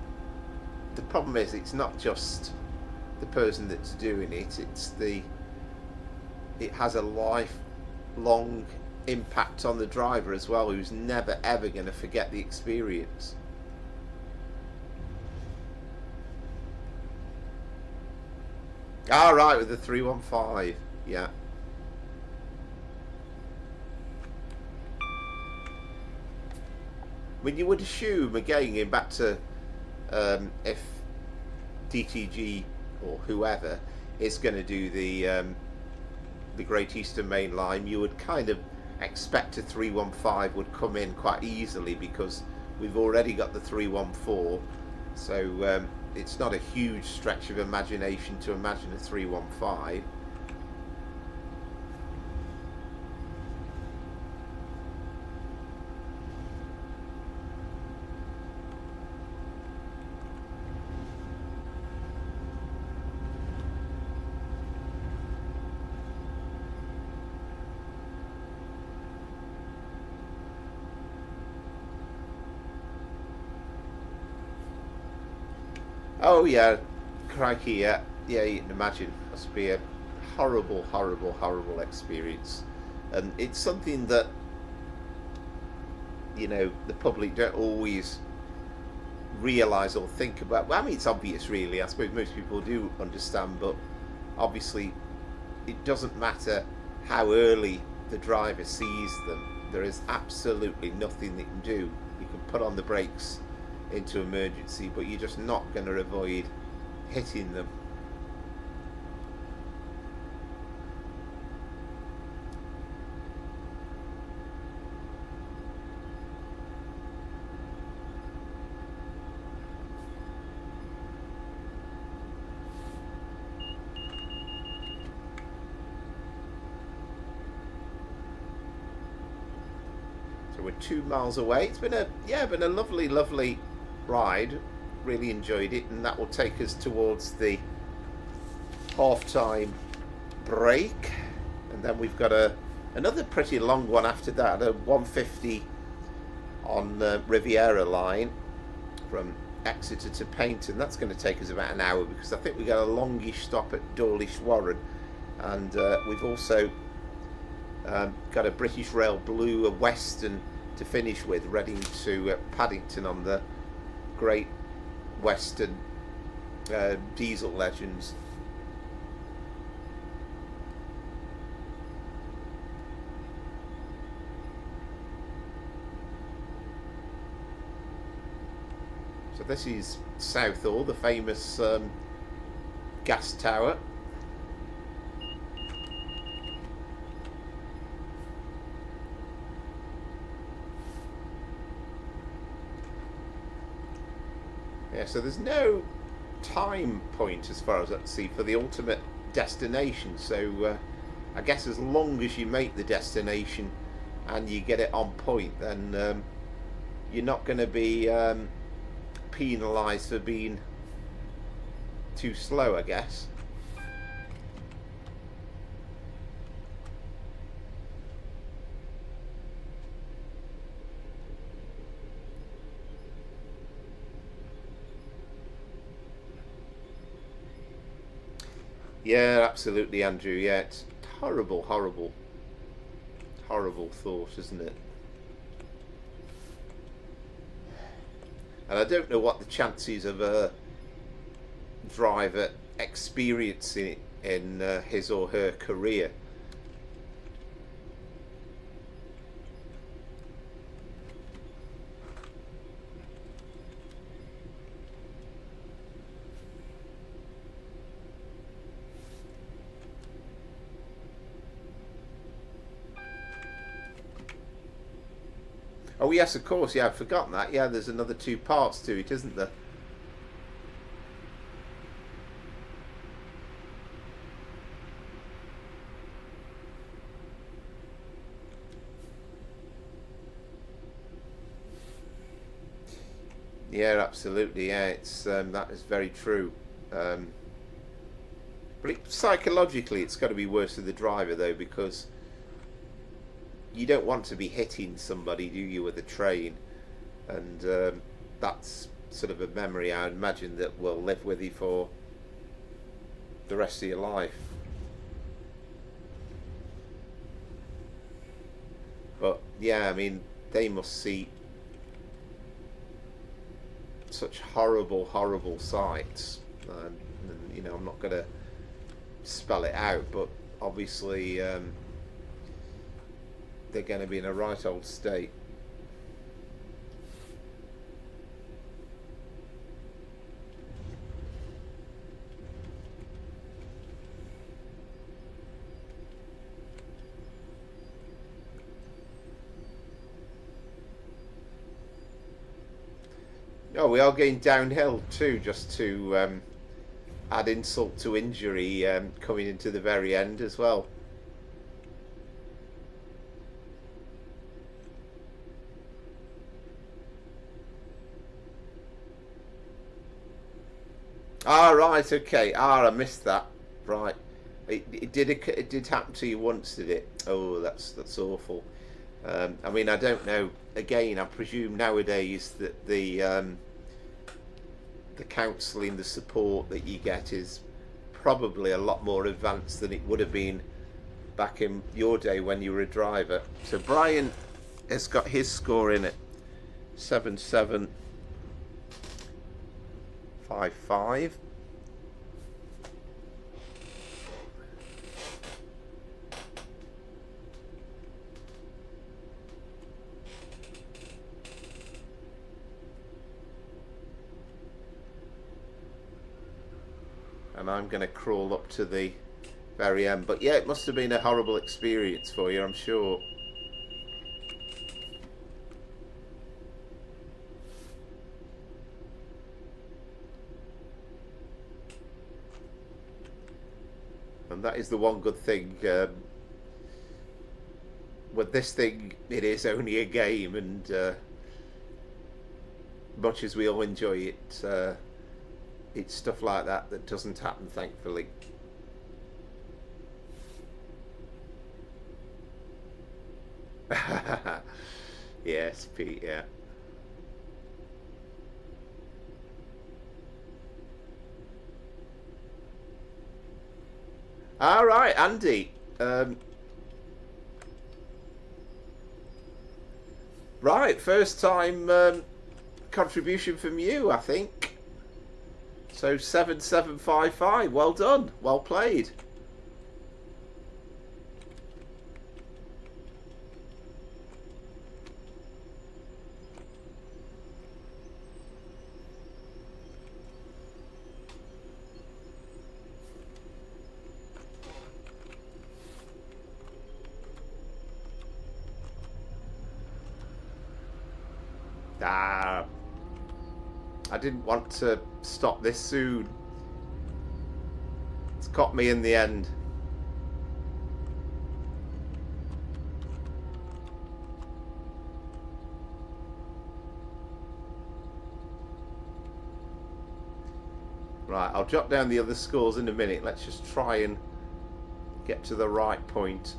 A: the problem is it's not just the person that's doing it; it has a lifelong impact on the driver as well, who's never ever going to forget the experience. All right, with the 315, yeah. I mean, you would assume again, going back to if DTG or whoever is going to do the Great Eastern Main Line, you would kind of expect a 315 would come in quite easily because we've already got the 314, so it's not a huge stretch of imagination to imagine a 315. Oh yeah, crikey, yeah, yeah. You can imagine. Must be a horrible, horrible, horrible experience, and it's something that the public don't always realise or think about. Well, I mean, it's obvious, really. I suppose most people do understand, but obviously, it doesn't matter how early the driver sees them. There is absolutely nothing they can do. You can put on the brakes into emergency, but you're just not going to avoid hitting them. So we're 2 miles away. It's been a lovely, lovely ride. Really enjoyed it, and that will take us towards the half-time break, and then we've got another pretty long one after that, a 150 on the Riviera Line from Exeter to Paignton. That's going to take us about an hour because I think we got a longish stop at Dawlish Warren, and we've also got a British Rail Blue, a Western to finish with, Reading to Paddington on the Great Western diesel legends. So this is Southall, the famous gas tower. Yeah, so there's no time point as far as I can see for the ultimate destination. So I guess as long as you make the destination and you get it on point, then you're not going to be penalised for being too slow, I guess. Yeah, absolutely, Andrew. Yeah, it's horrible, horrible, horrible thought, isn't it? And I don't know what the chances of a driver experiencing it in his or her career. Oh yes, of course. Yeah, I've forgotten that. Yeah, there's another two parts to it, isn't there? Yeah, absolutely. Yeah, it's that is very true. But psychologically, it's got to be worse for the driver, though, because you don't want to be hitting somebody, do you, with a train? And that's sort of a memory, I imagine, that will live with you for the rest of your life. But yeah, I mean, they must see such horrible, horrible sights. And, you know, I'm not going to spell it out, but obviously they're going to be in a right old state. Oh, we are going downhill too, just to add insult to injury, coming into the very end as well. Ah, right, okay. Ah, I missed that. Right, it did happen to you once, did it? Oh, that's awful. I mean, I don't know. Again, I presume nowadays that the counselling, the support that you get is probably a lot more advanced than it would have been back in your day when you were a driver. So Brian has got his score in at 7755. And I'm going to crawl up to the very end. But yeah, it must have been a horrible experience for you, I'm sure. And that is the one good thing. With this thing, it is only a game, and much as we all enjoy it, it's stuff like that that doesn't happen, thankfully. Yes, Pete, yeah. All right, Andy. Right, first time contribution from you, I think. So 7755. Well done. Well played. Ah, I didn't want to stop this soon. It's got me in the end. Right, I'll jot down the other scores in a minute. Let's just try and get to the right point.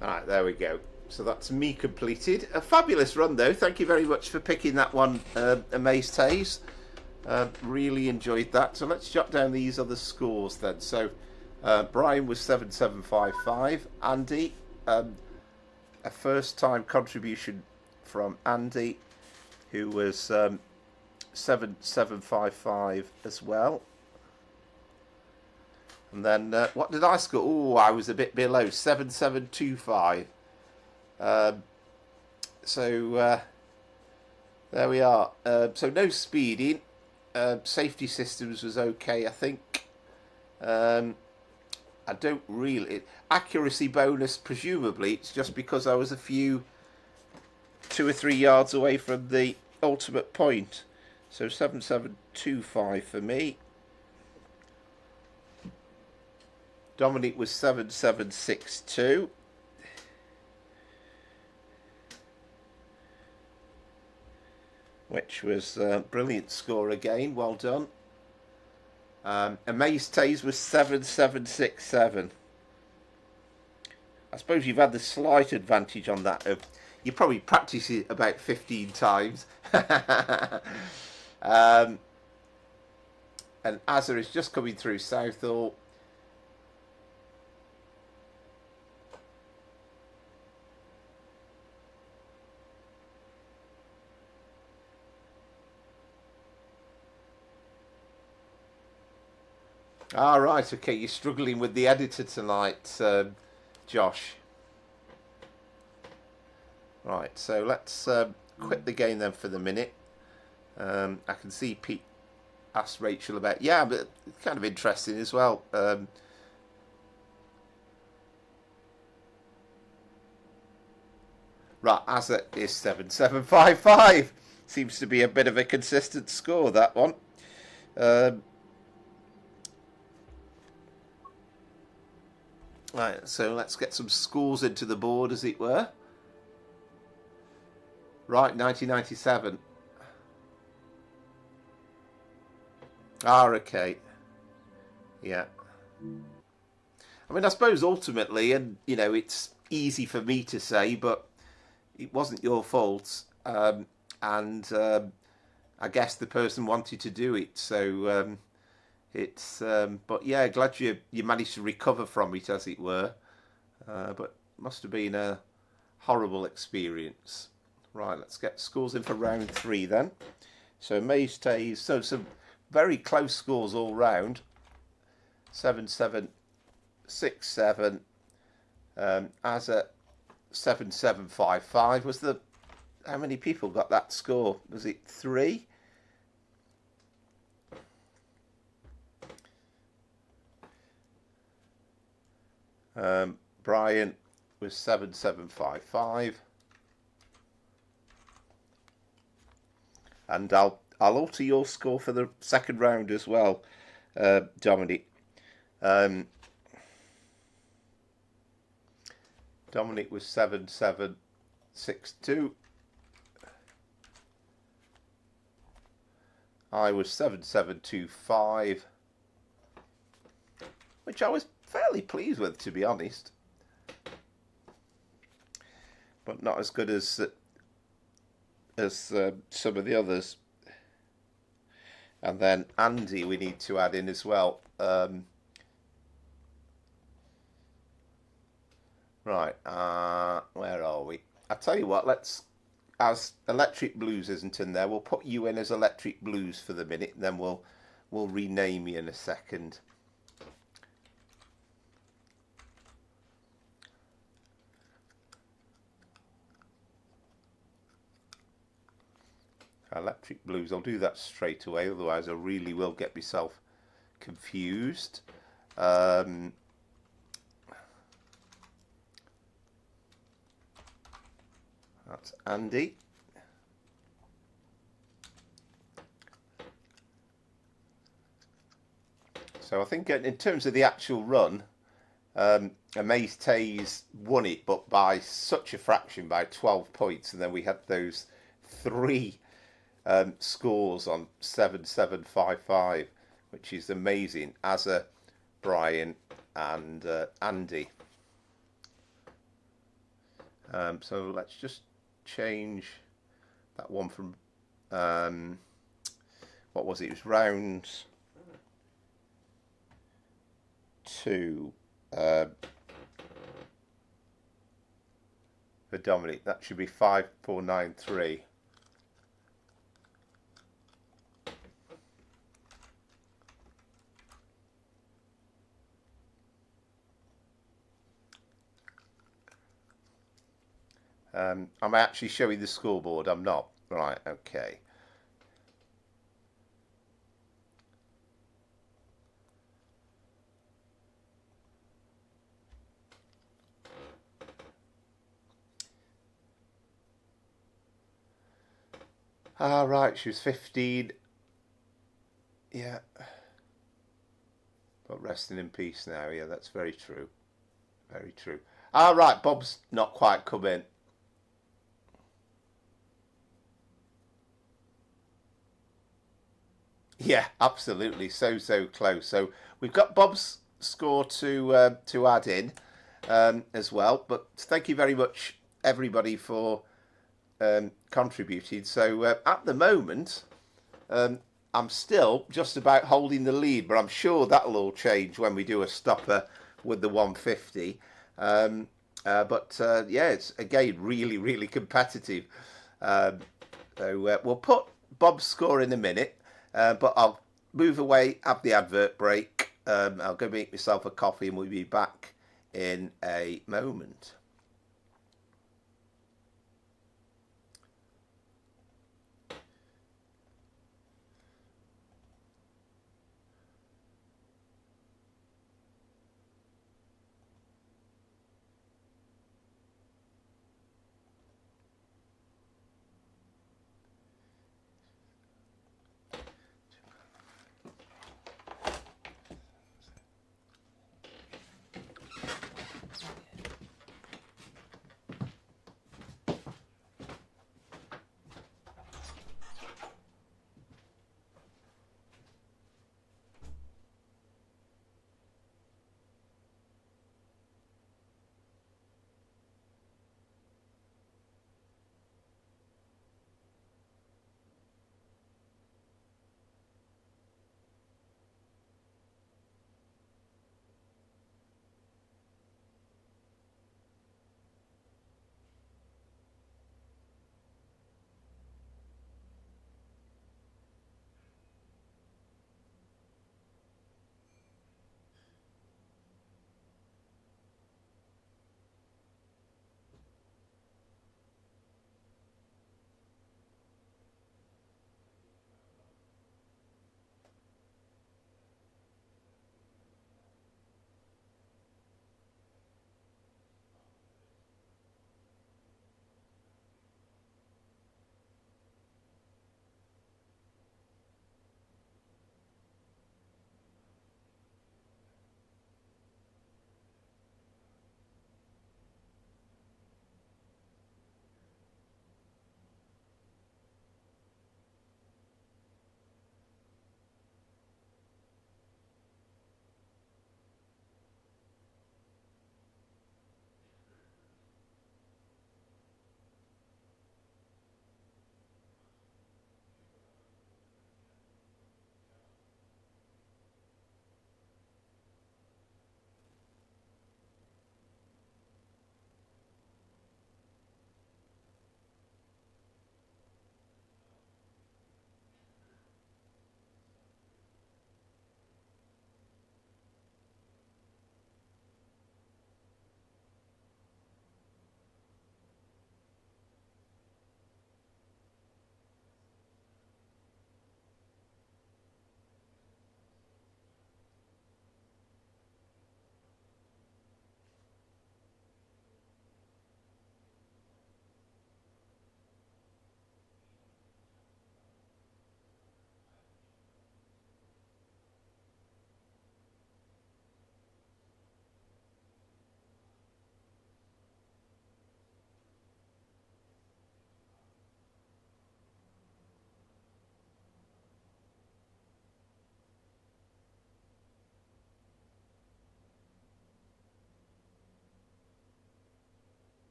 A: Alright, there we go. So that's me completed. A fabulous run though. Thank you very much for picking that one, Amaze Taze. Really enjoyed that. So let's jot down these other scores then. So Brian was 7755. Andy, a first time contribution from Andy, who was 7755 as well. And then, what did I score? Oh, I was a bit below, 7725. So, there we are. So, no speeding. Safety systems was okay, I think. I don't really... Accuracy bonus, presumably, it's just because I was a few... 2 or 3 yards away from the ultimate point. So, 7725 for me. Dominic was 7762. Which was a brilliant score again. Well done. Amaze Taze was 7767. I suppose you've had the slight advantage on that of you probably practice it about 15 times. And Azza is just coming through Southall. Ah, right, okay, you're struggling with the editor tonight, Josh. Right, so let's quit the game then for the minute. I can see Pete asked Rachel about, yeah, but it's kind of interesting as well. Right, Azza is 7755. Seems to be a bit of a consistent score, that one. Right, so let's get some scores into the board, as it were. Right, 1997. Ah, okay. Yeah. I mean, I suppose ultimately, and you know, it's easy for me to say, but it wasn't your fault, and I guess the person wanted to do it, so it's. But yeah, glad you managed to recover from it, as it were. But must have been a horrible experience. Right, let's get scores in for round 3 then. So Maze Taze, so some very close scores all round. 7767. Azza 7755. Was the how many people got that score? Was it 3? Brian was 7755. And I'll alter your score for the second round as well, Dominic. Dominic was 7762. I was 7725, which I was fairly pleased with, to be honest, but not as good as some of the others. And then Andy we need to add in as well. Right, where are we? I tell you what, let's, as Electric Blues isn't in there, we'll put you in as Electric Blues for the minute, and then we'll rename you in a second. Electric Blues, I'll do that straight away, otherwise I really will get myself confused. That's Andy. So I think in terms of the actual run, Amaze Taze won it, but by such a fraction, by 12 points, and then we had those 3 scores on 7755, which is amazing. Azza, Brian, and Andy. So let's just change that one from what was it? It was round 2 for Dominic. That should be 5493. I'm actually showing the scoreboard. I'm not. Right, okay. Ah, right, she was 15. Yeah. But resting in peace now. Yeah, that's very true. Very true. All right, Bob's not quite come in. Yeah, absolutely. So close. So we've got Bob's score to add in as well. But thank you very much, everybody, for contributing. So at the moment, I'm still just about holding the lead, but I'm sure that'll all change when we do a stopper with the 150. Yeah, it's again really competitive. So we'll put Bob's score in a minute, but I'll move away, have the advert break. I'll go make myself a coffee and we'll be back in a moment.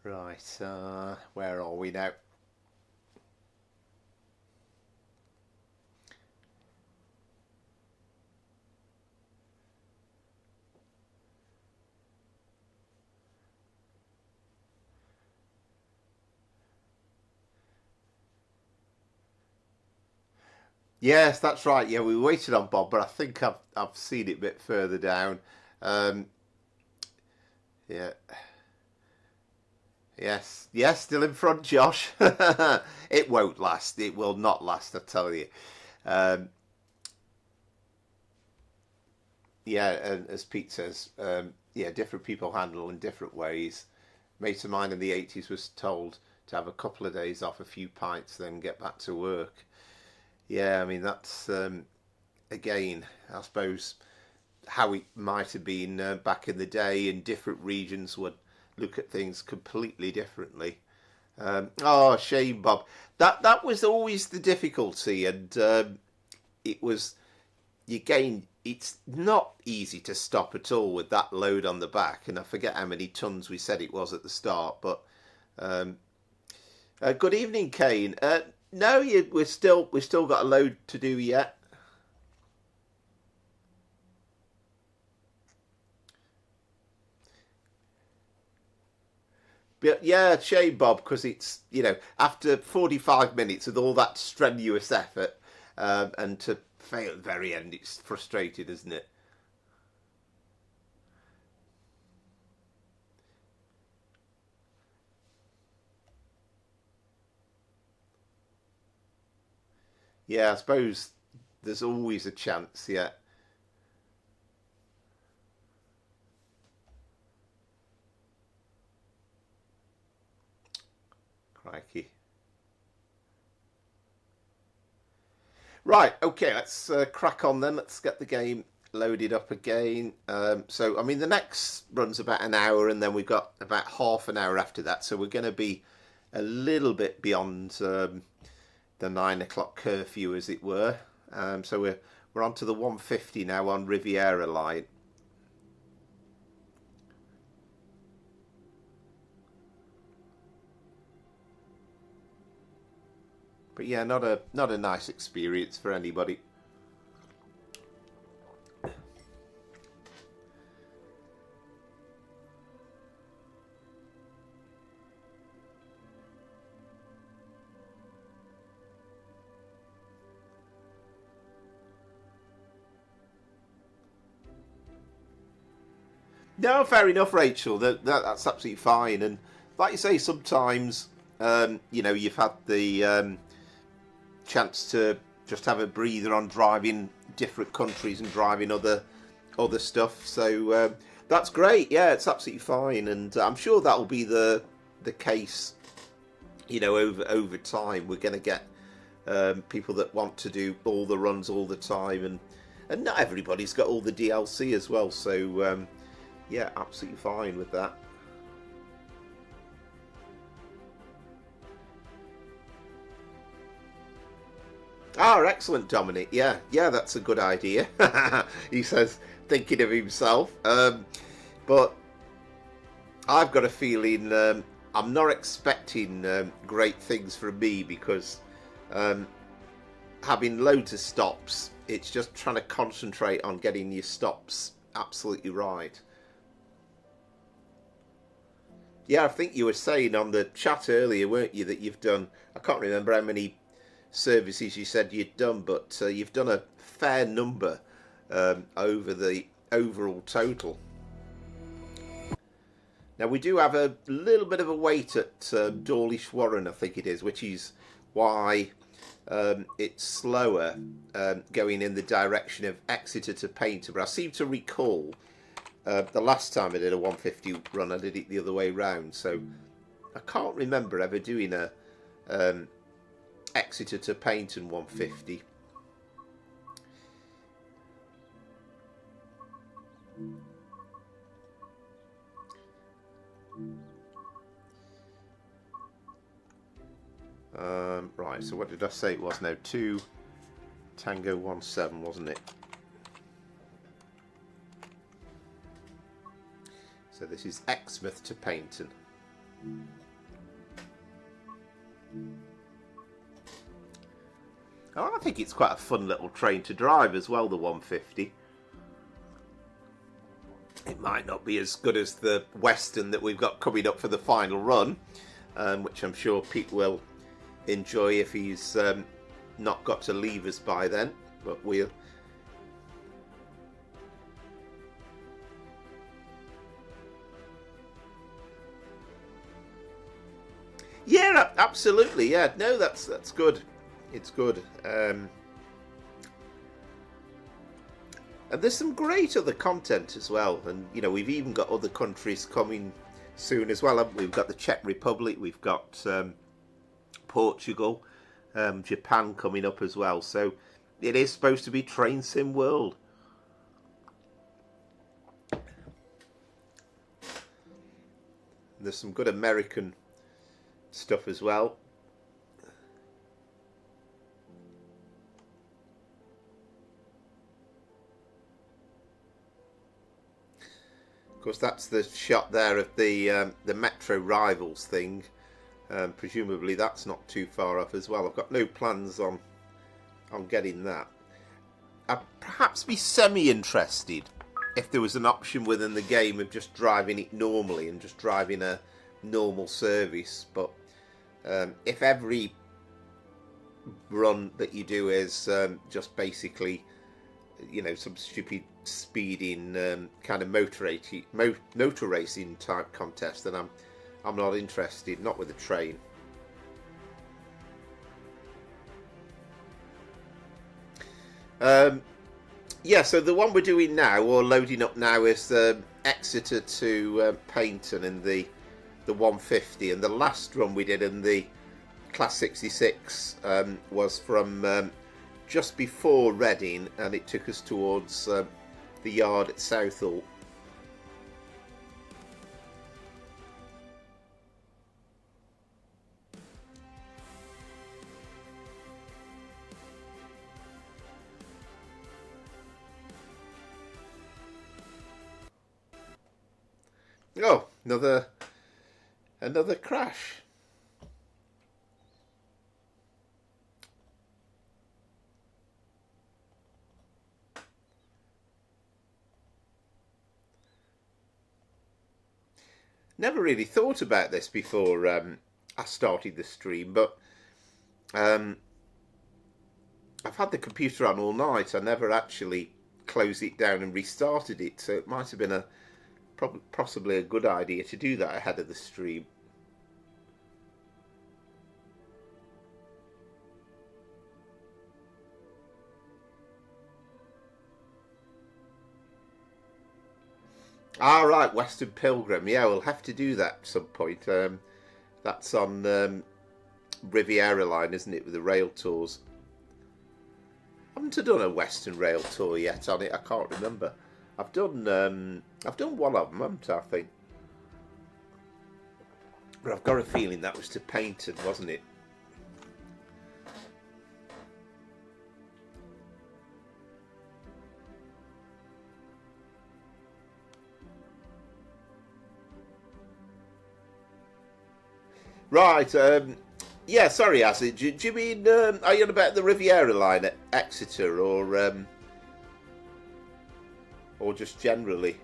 A: Right, where are we now? Yes, that's right. Yeah, we waited on Bob, but I think I've seen it a bit further down. Um, yeah. Yes, yes, still in front, Josh. It won't last. It will not last, I tell you. Um, yeah, and as Pete says, yeah, different people handle in different ways. Mate of mine in the 80s was told to have a couple of days off, a few pints, then get back to work. Yeah, I mean, that's, again, I suppose, how it might have been back in the day, and different regions would look at things completely differently. Oh, shame, Bob. That was always the difficulty, and it was again. It's not easy to stop at all with that load on the back, and I forget how many tons we said it was at the start. But good evening, Kane. No, we've still got a load to do yet. But yeah, shame, Bob, because it's, after 45 minutes with all that strenuous effort, and to fail at the very end, it's frustrating, isn't it? Yeah, I suppose there's always a chance, yeah. Crikey. Right, okay, let's crack on then. Let's get the game loaded up again. So, I mean, the next run's about an hour, and then we've got about half an hour after that. So we're going to be a little bit beyond the 9 o'clock curfew, as it were. So we're on to the 150 now on Riviera Line. But yeah, not a nice experience for anybody. No, fair enough, Rachel. That's absolutely fine. And like you say, sometimes you've had the chance to just have a breather on driving different countries and driving other stuff. So that's great. Yeah, it's absolutely fine, and I'm sure that'll be the case. Over time, we're going to get people that want to do all the runs all the time, and not everybody's got all the DLC as well. So yeah, absolutely fine with that. Ah, excellent, Dominic. Yeah, that's a good idea. He says, thinking of himself. But I've got a feeling I'm not expecting great things from me, because having loads of stops, it's just trying to concentrate on getting your stops absolutely right. Yeah, I think you were saying on the chat earlier, weren't you, that you've done, I can't remember how many services you said you'd done, but you've done a fair number over the overall total. Now, we do have a little bit of a wait at Dawlish Warren, I think it is, which is why it's slower going in the direction of Exeter to Paignton. But I seem to recall the last time I did a 150 run, I did it the other way round. So I can't remember ever doing a Exeter to Paignton 150. Right, so what did I say it was now? 2 Tango 17, wasn't it? So this is Exmouth to Paignton. Oh, I think it's quite a fun little train to drive as well, the 150. It might not be as good as the Western that we've got coming up for the final run, which I'm sure Pete will enjoy if he's not got to leave us by then, but we'll... Yeah, absolutely. Yeah, no, that's good. It's good. And there's some great other content as well. And, you know, we've even got other countries coming soon as well. We've got the Czech Republic, we've got Portugal, Japan coming up as well. So it is supposed to be Train Sim World. There's some good American stuff as well. Of course, that's the shot there of the Metro Rivals thing. Presumably that's not too far off as well. I've got no plans on getting that. I'd perhaps be semi-interested if there was an option within the game of just driving it normally and just driving a normal service. But if every run that you do is just basically, you know, some stupid speeding kind of motor racing type contest, then I'm not interested. Not with a train. Yeah, so the one we're doing now, or loading up now, is Exeter to Paignton in the 150, and the last run we did in the Class 66 was from just before Reading, and it took us towards the yard at Southall. Oh, another crash. Never really thought about this before I started the stream, but I've had the computer on all night. I never actually closed it down and restarted it, so it might have been possibly a good idea to do that ahead of the stream. Right, Western Pilgrim. Yeah, we'll have to do that at some point. That's on Riviera Line, isn't it, with the rail tours? I haven't done a Western rail tour yet on it. I can't remember. I've done one of them, haven't I think? But I've got a feeling that was to Paignton, wasn't it? Right, yeah, sorry, Acid. Do you mean, are you on about the Riviera Line at Exeter, or just generally?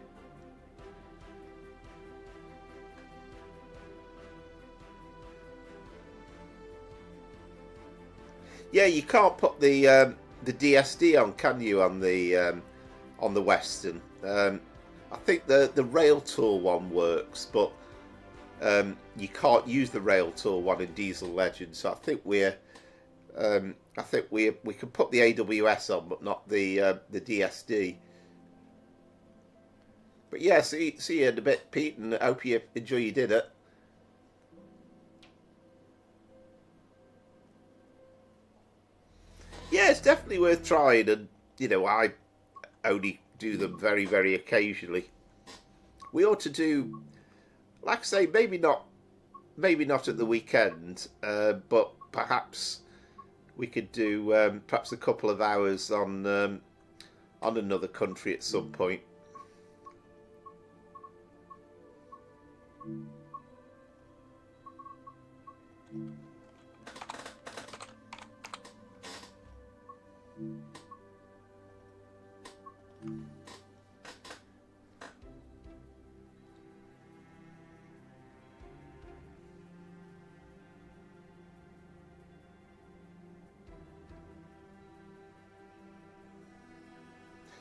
A: Yeah, you can't put the DSD on, can you, on the Western? I think the Rail Tour one works, but you can't use the Rail Tour one in Diesel Legends. So I think we can put the AWS on, but not the DSD. But yeah, see you in a bit, Pete, and I hope you enjoy your dinner. Yeah, it's definitely worth trying, and you know, I only do them very, very occasionally. We ought to do, like I say, maybe not at the weekend, but perhaps we could do perhaps a couple of hours on another country at some point.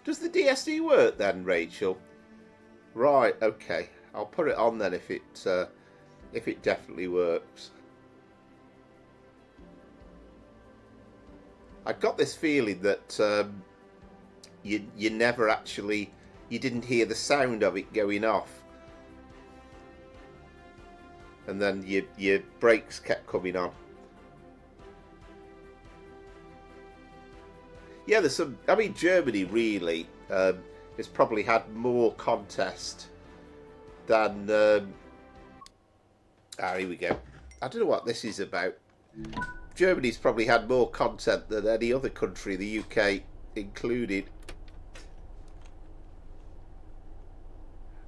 A: Does the DSD work then, Rachel? Right, okay. I'll put it on then if it definitely works. I got this feeling that you never actually, you didn't hear the sound of it going off, and then your brakes kept coming on. Yeah, there's some. I mean, Germany really has probably had more contest than. Here we go. I don't know what this is about. Germany's probably had more content than any other country, the UK included.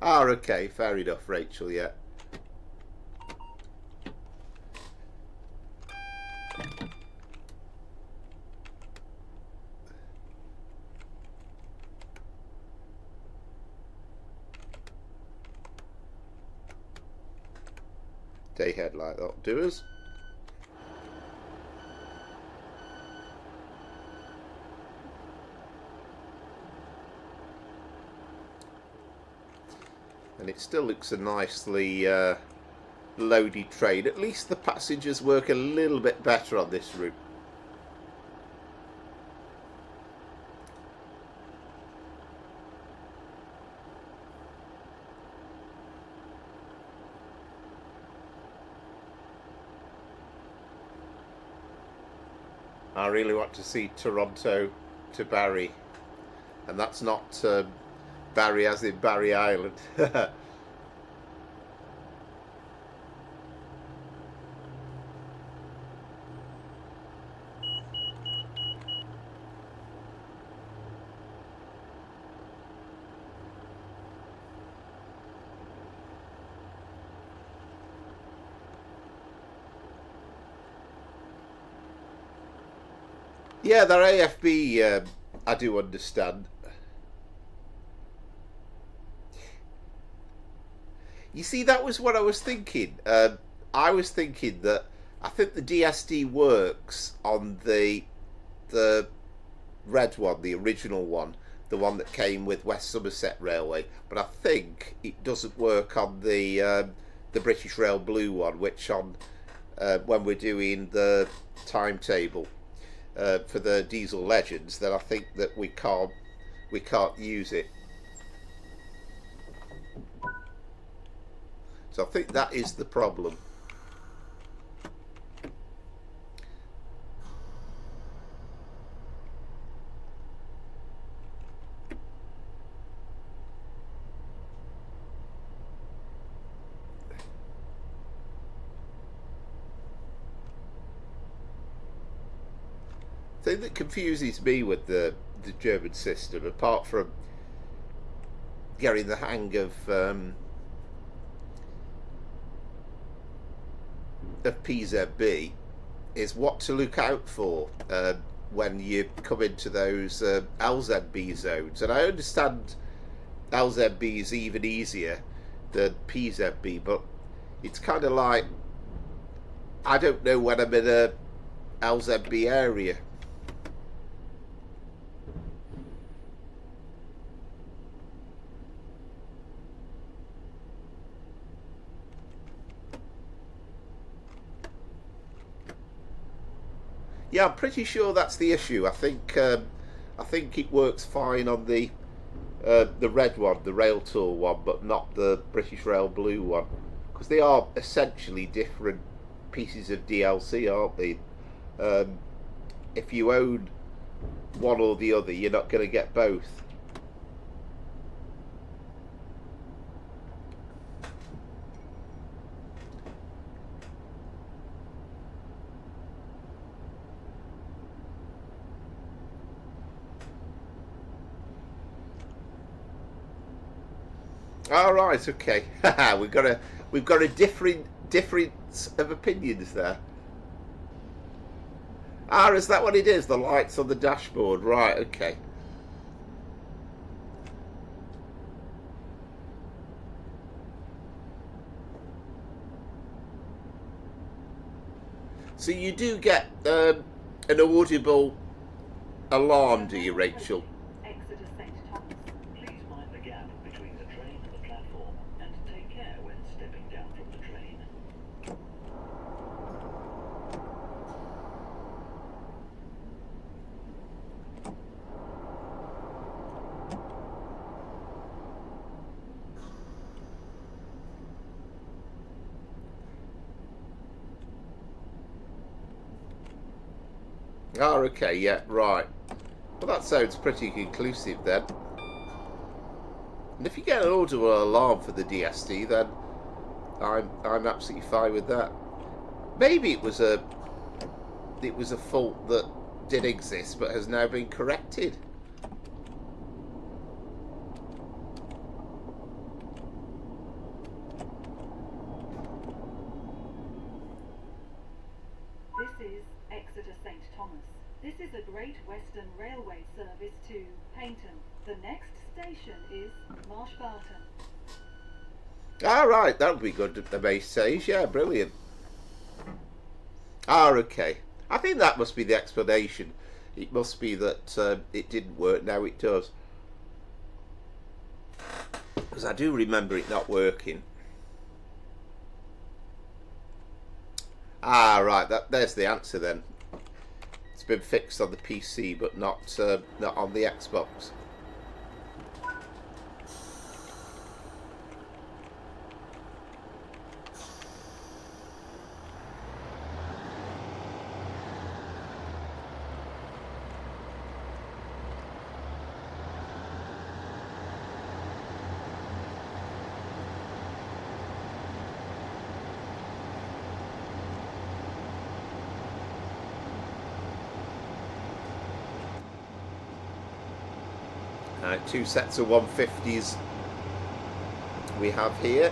A: Okay, fair enough, Rachel, yeah. Day headlight, that'll do us. And it still looks a nicely loaded train. At least the passengers work a little bit better on this route. I really want to see Toronto to Barry, and that's not Barry as in Barry Island. Yeah, they're AFB, I do understand. You see, that was what I was thinking. I was thinking that I think the DSD works on the red one, the original one, the one that came with West Somerset Railway, but I think it doesn't work on the British Rail Blue one, which on when we're doing the timetable for the Diesel Legends, then I think that we can't use it. So I think that is the problem. The thing that confuses me with the German system, apart from getting the hang of PZB, is what to look out for when you come into those LZB zones. And I understand LZB is even easier than PZB, but it's kind of like, I don't know when I'm in a LZB area. Yeah, I'm pretty sure that's the issue. I think it works fine on the red one, the Rail Tour one, but not the British Rail Blue one, because they are essentially different pieces of DLC, aren't they? If you own one or the other, you're not going to get both. All right, okay. we've got a difference of opinions there. Is that what it is? The lights on the dashboard, right? Okay. So you do get an audible alarm, do you, Rachel?
B: Exeter St.
A: Oh, okay, yeah, right. Well, that sounds pretty conclusive then. And if you get an audible alarm for the DSD, then I'm absolutely fine with that. Maybe it was a fault that did exist but has now been corrected.
B: This is Exeter St Thomas. This is a Great Western Railway service to Paignton. The next station is Marsh Barton.
A: Ah, right, that would be good at the base stage. Yeah, brilliant. Ah, okay. I think that must be the explanation. It must be that it didn't work, now it does. Because I do remember it not working. Ah, right, there's the answer then. It's been fixed on the PC, but not on the Xbox. Two sets of 150s we have here.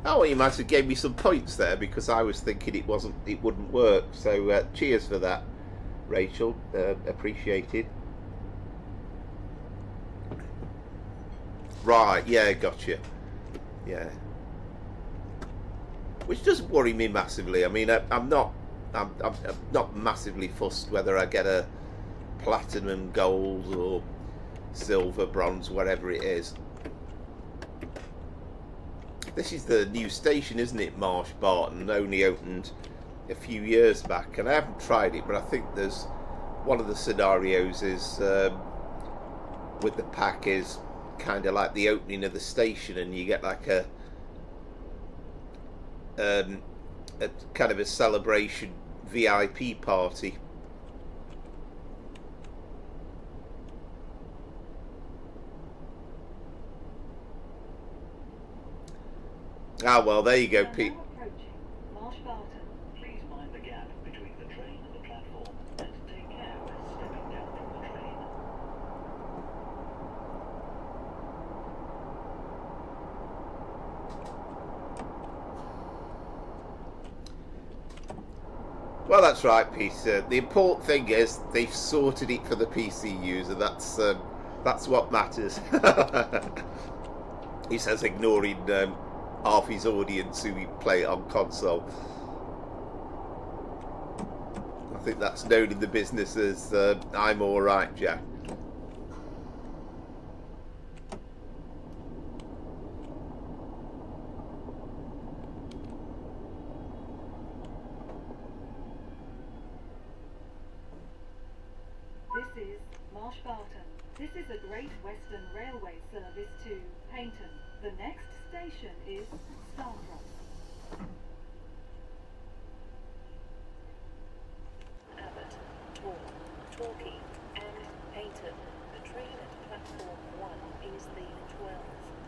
A: Oh, well, you might have gave me some points there because I was thinking it wouldn't work. So cheers for that, Rachel. Appreciated. Right, yeah, gotcha. Yeah, which doesn't worry me massively. I mean, I'm not massively fussed whether I get a platinum, gold, or silver, bronze, whatever it is. This is the new station, isn't it? Marsh Barton, only opened a few years back, and I haven't tried it, but I think there's one of the scenarios is with the pack is kind of like the opening of the station, and you get like a kind of a celebration VIP party. Ah, well, there you go, Pete.
B: Approaching Marsh Barton.
C: Please mind the gap between the train and the platform, and take care when stepping down from the train.
A: Well, that's right, Peter. The important thing is they've sorted it for the PC user. That's what matters. He says, ignoring half his audience who play it on console. I think that's known in the business as I'm all right, Jack.
B: This is Marsh Barton. This is a Great Western Railway service to Paignton. The next station is Starcross.
D: Abbott, Torquay, and Paignton. The train at platform 1 is the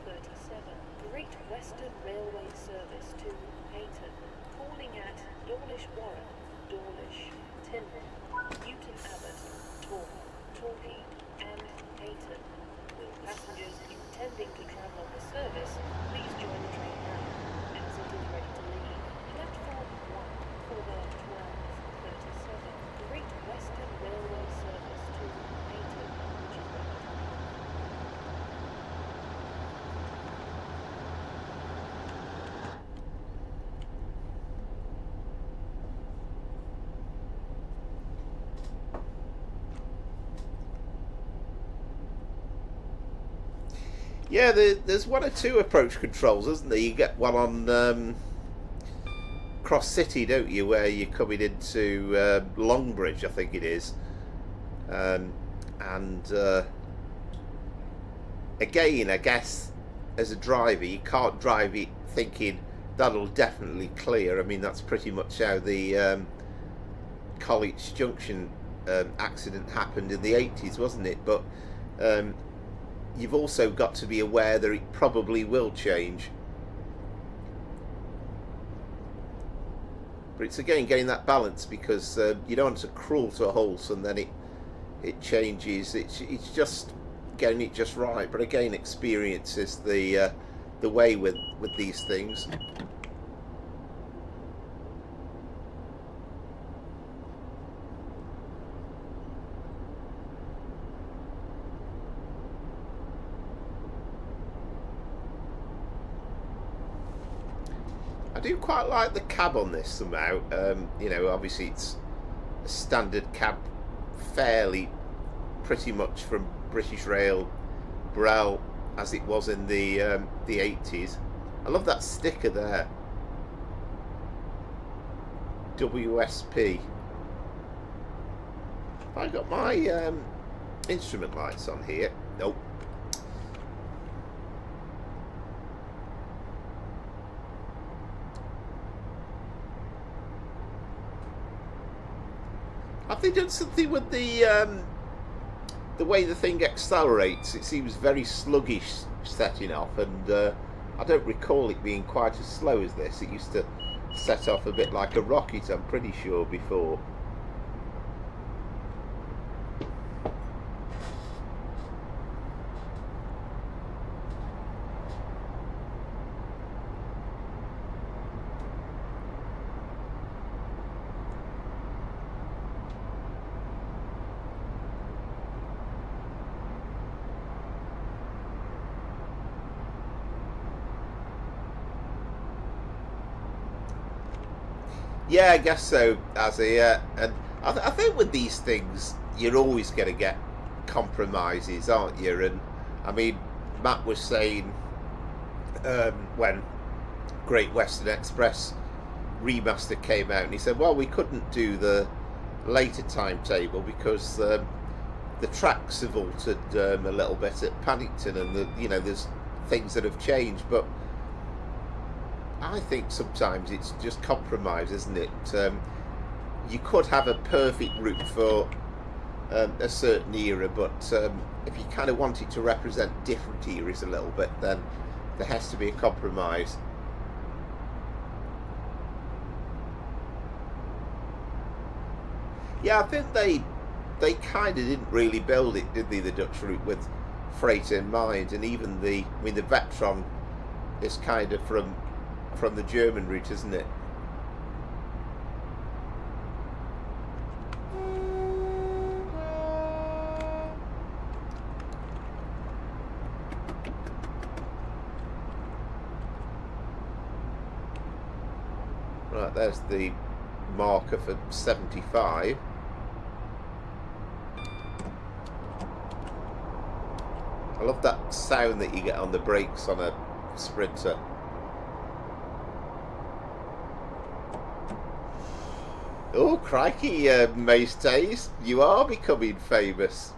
D: 12:37 Great Western Railway service to Paignton, calling at Dawlish Warren, Dawlish, Tinman, Newton Abbott, Torquay, and Paignton. Will passengers intending to travel on the service please join the train now, as it is ready to leave. Platform 1 for the 12:37 Great Western Railway service to Paignton, which is ready to leave.
A: Yeah, there's one or two approach controls, isn't there? You get one on Cross City, don't you, where you're coming into Longbridge, I think it is. And again, I guess, as a driver, you can't drive it thinking that'll definitely clear. I mean, that's pretty much how the College Junction accident happened in the 80s, wasn't it? But you've also got to be aware that it probably will change. But it's again getting that balance, because you don't want to crawl to a halt and then it changes. It's just getting it just right. But again, experience is the way with these things. I do quite like the cab on this somehow. You know, obviously it's a standard cab, fairly pretty much from British Rail Brel as it was in the 80s. I love that sticker there, WSP. I got my instrument lights on here. Nope. Have they done something with the way the thing accelerates? It seems very sluggish setting off, and I don't recall it being quite as slow as this. It used to set off a bit like a rocket, I'm pretty sure, before. Yeah, I guess so, Azzy. And I think with these things, you're always going to get compromises, aren't you? And I mean, Matt was saying when Great Western Express remaster came out, and he said, well, we couldn't do the later timetable because the tracks have altered a little bit at Paddington, and there's things that have changed. But I think sometimes it's just compromise, isn't it? You could have a perfect route for a certain era, but if you kind of want it to represent different eras a little bit, then there has to be a compromise. Yeah, I think they kind of didn't really build it, did they, the Dutch route, with freight in mind. And even the Vetron is kind of from the German route, isn't it? Right, there's the marker for 75. I love that sound that you get on the brakes on a Sprinter. Oh, crikey, Mace Taze, you are becoming famous.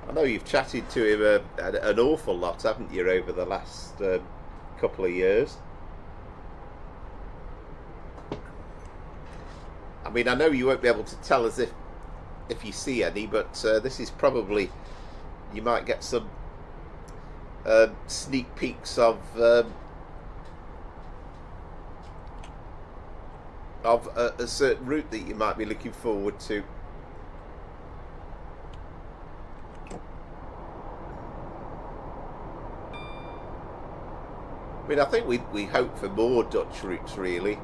A: I know you've chatted to him an awful lot, haven't you, over the last couple of years? I mean, I know you won't be able to tell us if you see any, but this is probably... You might get some sneak peeks of a certain route that you might be looking forward to. I mean, I think we hope for more Dutch routes, really.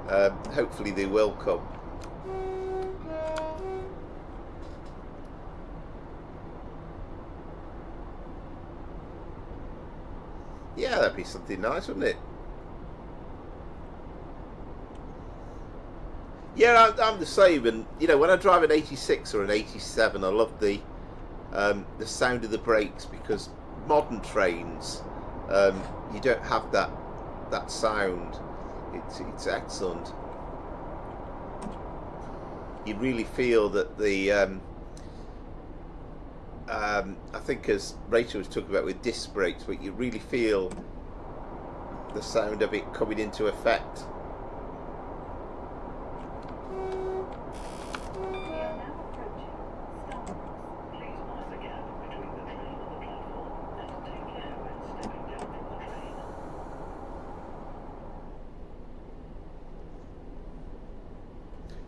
A: Hopefully they will come. Yeah, that'd be something nice, wouldn't it? Yeah, I'm the same, and when I drive an 86 or an 87, I love the sound of the brakes, because modern trains, you don't have that sound. It's excellent. You really feel that the I think, as Rachel was talking about with disc brakes, but you really feel the sound of it coming into effect.
B: We are now approaching Starbucks.
C: Please mind the gap between the train and the platform, and take care when stepping down from the train.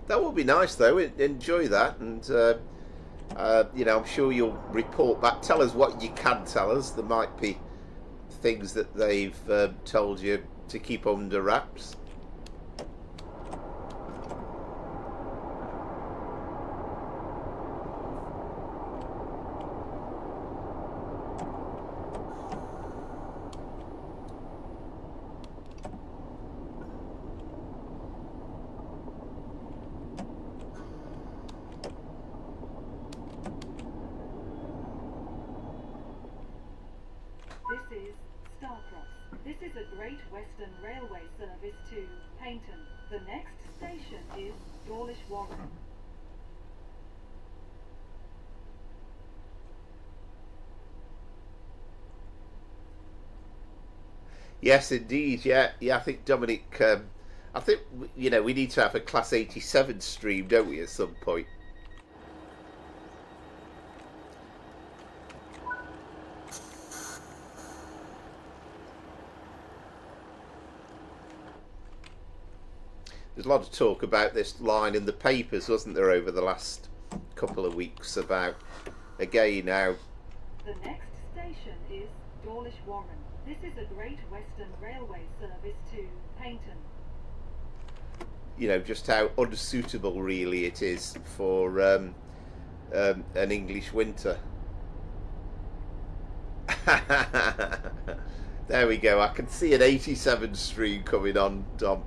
A: That will be nice, though. Enjoy that, and you know, I'm sure you'll report back. Tell us what you can tell us. There might be things that they've told you to keep under wraps.
B: This is Starcross. This is a Great Western Railway service to Paignton. The next station is Dawlish Warren.
A: Yes, indeed. Yeah. I think Dominic. I think, you know, we need to have a Class 87 stream, don't we, at some point? There's a lot of talk about this line in the papers, wasn't there, over the last couple of weeks about, again, how...
B: The next station is Dawlish Warren. This is a Great Western Railway service to Paignton.
A: You know, just how unsuitable really it is for an English winter. There we go. I can see an 87 stream coming on, Dom.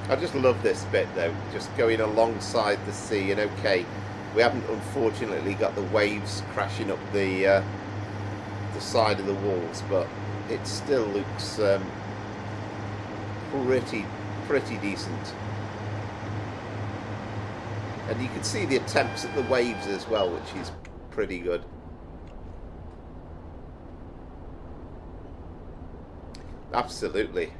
A: I just love this bit though, just going alongside the sea, and okay, we haven't unfortunately got the waves crashing up the side of the walls, but it still looks pretty decent. And you can see the attempts at the waves as well, which is pretty good. Absolutely.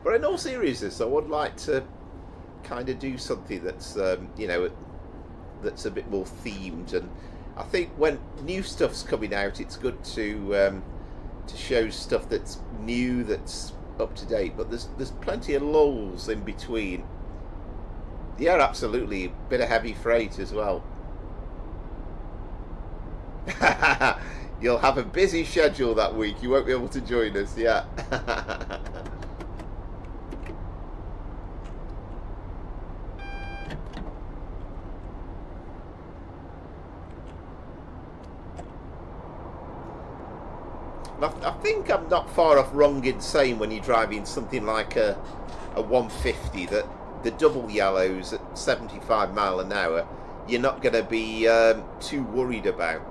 A: But in all seriousness, I would like to kind of do something that's, you know, that's a bit more themed. And I think when new stuff's coming out, it's good to show stuff that's new, that's up to date. But there's plenty of lulls in between. Yeah, absolutely, a bit of heavy freight as well. You'll have a busy schedule that week. You won't be able to join us. Yeah. I think I'm not far off wrong in saying when you're driving something like a 150 that the double yellows at 75 mile an hour you're not going to be too worried about,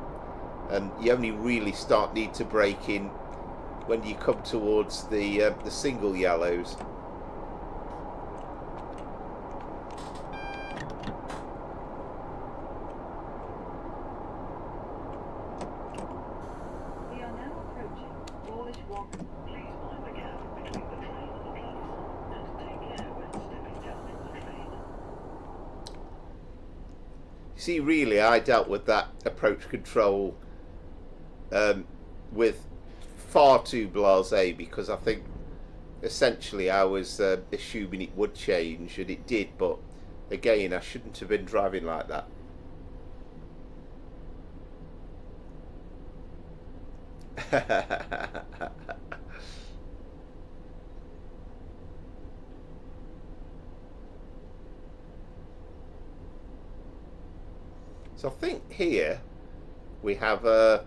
A: and you only really need to brake in when you come towards the single yellows. See, really, I dealt with that approach control with far too blasé, because I think essentially I was assuming it would change, and it did, but again, I shouldn't have been driving like that. So I think here we have a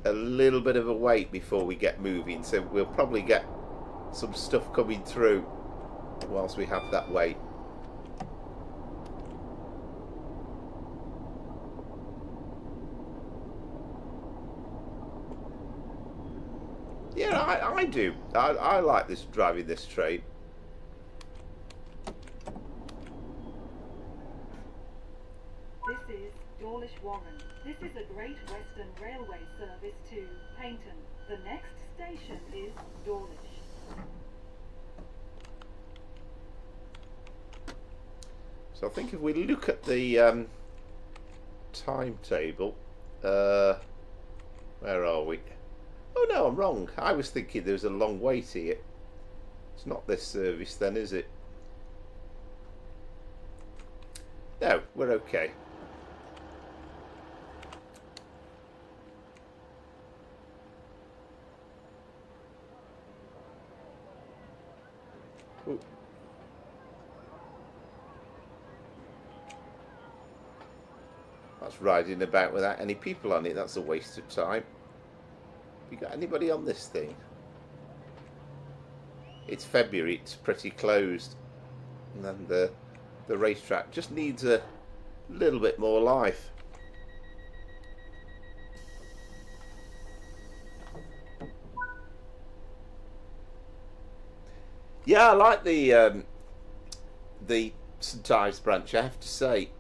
A: little bit of a wait before we get moving, so we'll probably get some stuff coming through whilst we have that wait. Yeah, I do. I like this, driving this train.
B: This is Dawlish Warren. This is a Great Western Railway service to Paignton. The next station is Dawlish.
A: So I think if we look at the timetable, where are we? Oh no, I'm wrong. I was thinking there was a long wait here. It's not this service then, is it? No, we're okay. Ooh. That's riding about without any people on it. That's a waste of time. You got anybody on this thing? It's February, it's pretty closed, and then the racetrack just needs a little bit more life. Yeah, I like the St Ives branch, I have to say.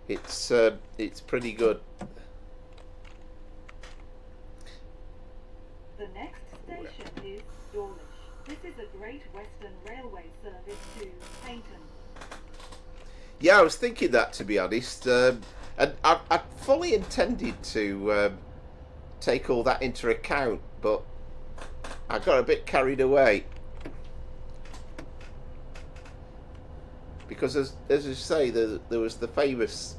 A: It's pretty good.
B: The next station is Dawlish. This is a Great Western Railway service to Paignton.
A: Yeah, I was thinking that, to be honest, and I fully intended to take all that into account, but I got a bit carried away. Because, as you say, there was the famous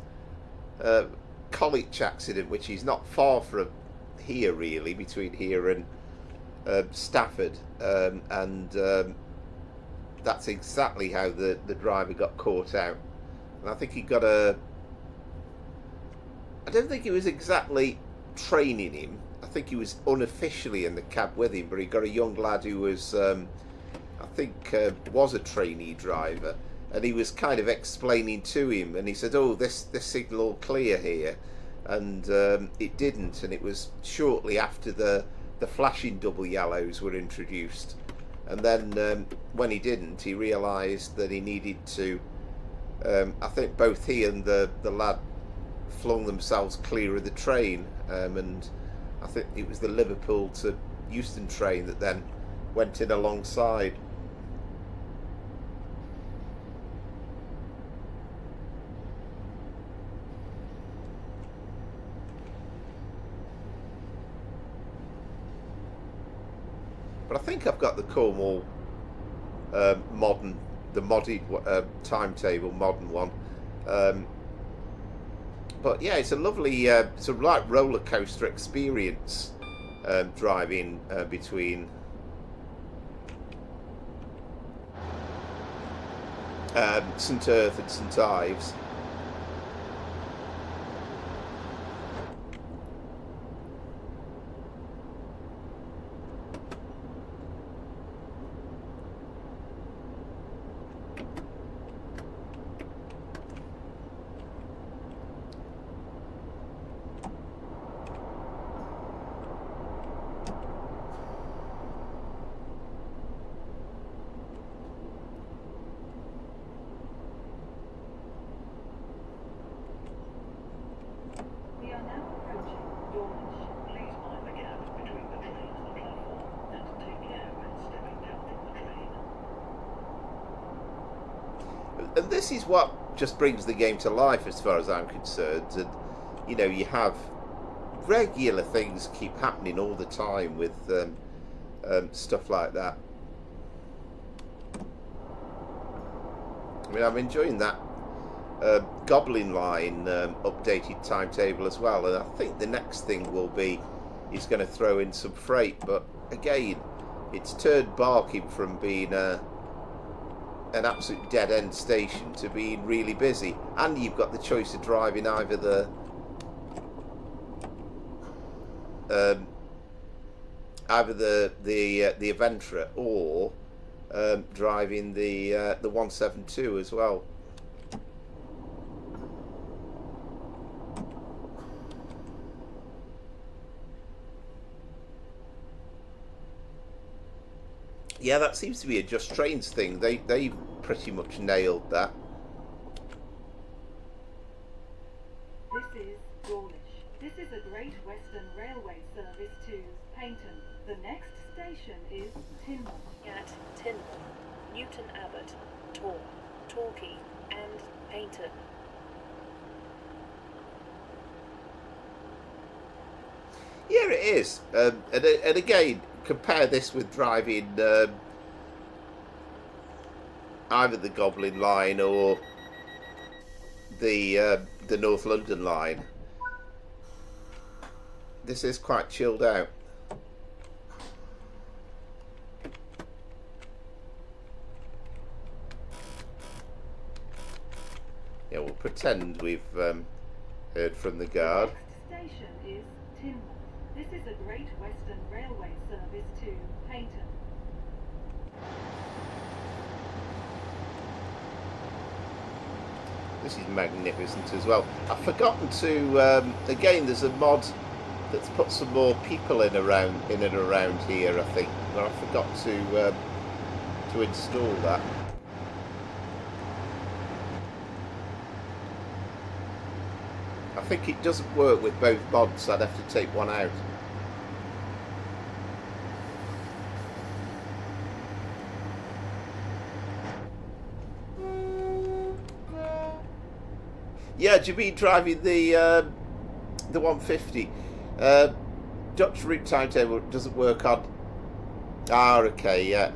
A: College accident, which is not far from here, really, between here and Stafford, and that's exactly how the driver got caught out. And I think he got I don't think he was exactly training him. I think he was unofficially in the cab with him, but he got a young lad who was, I think, was a trainee driver. And he was kind of explaining to him, and he said, "Oh, this signal all clear here," and it didn't. And it was shortly after the flashing double yellows were introduced. And then when he didn't, he realised that he needed to. I think both he and the lad flung themselves clear of the train, and I think it was the Liverpool to Euston train that then went in alongside. But I think I've got the Cornwall modded timetable, modern one. But yeah, it's a lovely sort of like roller coaster experience driving between St Earth and St Ives.
B: We are now approaching Dawlish.
C: Please mind the gap between the train and the platform, and take care when stepping down from the train.
A: And this is what just brings the game to life, as far as I'm concerned. And you know, you have regular things keep happening all the time with stuff like that. I mean, I'm enjoying that Goblin Line updated timetable as well, and I think the next thing will be he's going to throw in some freight. But again, it's turned Barking from being a an absolute dead end station to being really busy, and you've got the choice of driving either the Aventura or driving the 172 as well. Yeah, that seems to be a Just Trains thing. They pretty much nailed that.
B: This is Dawlish. This is a Great Western Railway service to Paignton. The next station is Tinmouth.
D: At Tinmouth, Newton Abbot, Torquay, and Paignton.
A: Yeah, it is. And again, compare this with driving either the Goblin line or the North London line. This is quite chilled out. Yeah, we'll pretend we've heard from the guard.
B: The next station is Tinmouth. This is a Great Western Railway service to Paignton.
A: This is magnificent as well. I've forgotten to again. There's a mod that's put some more people in and around here. I think, but I forgot to install that. I think it doesn't work with both mods. I'd have to take one out. Yeah, do you mean driving the 150? Dutch route timetable doesn't work on. Ah, okay, yeah.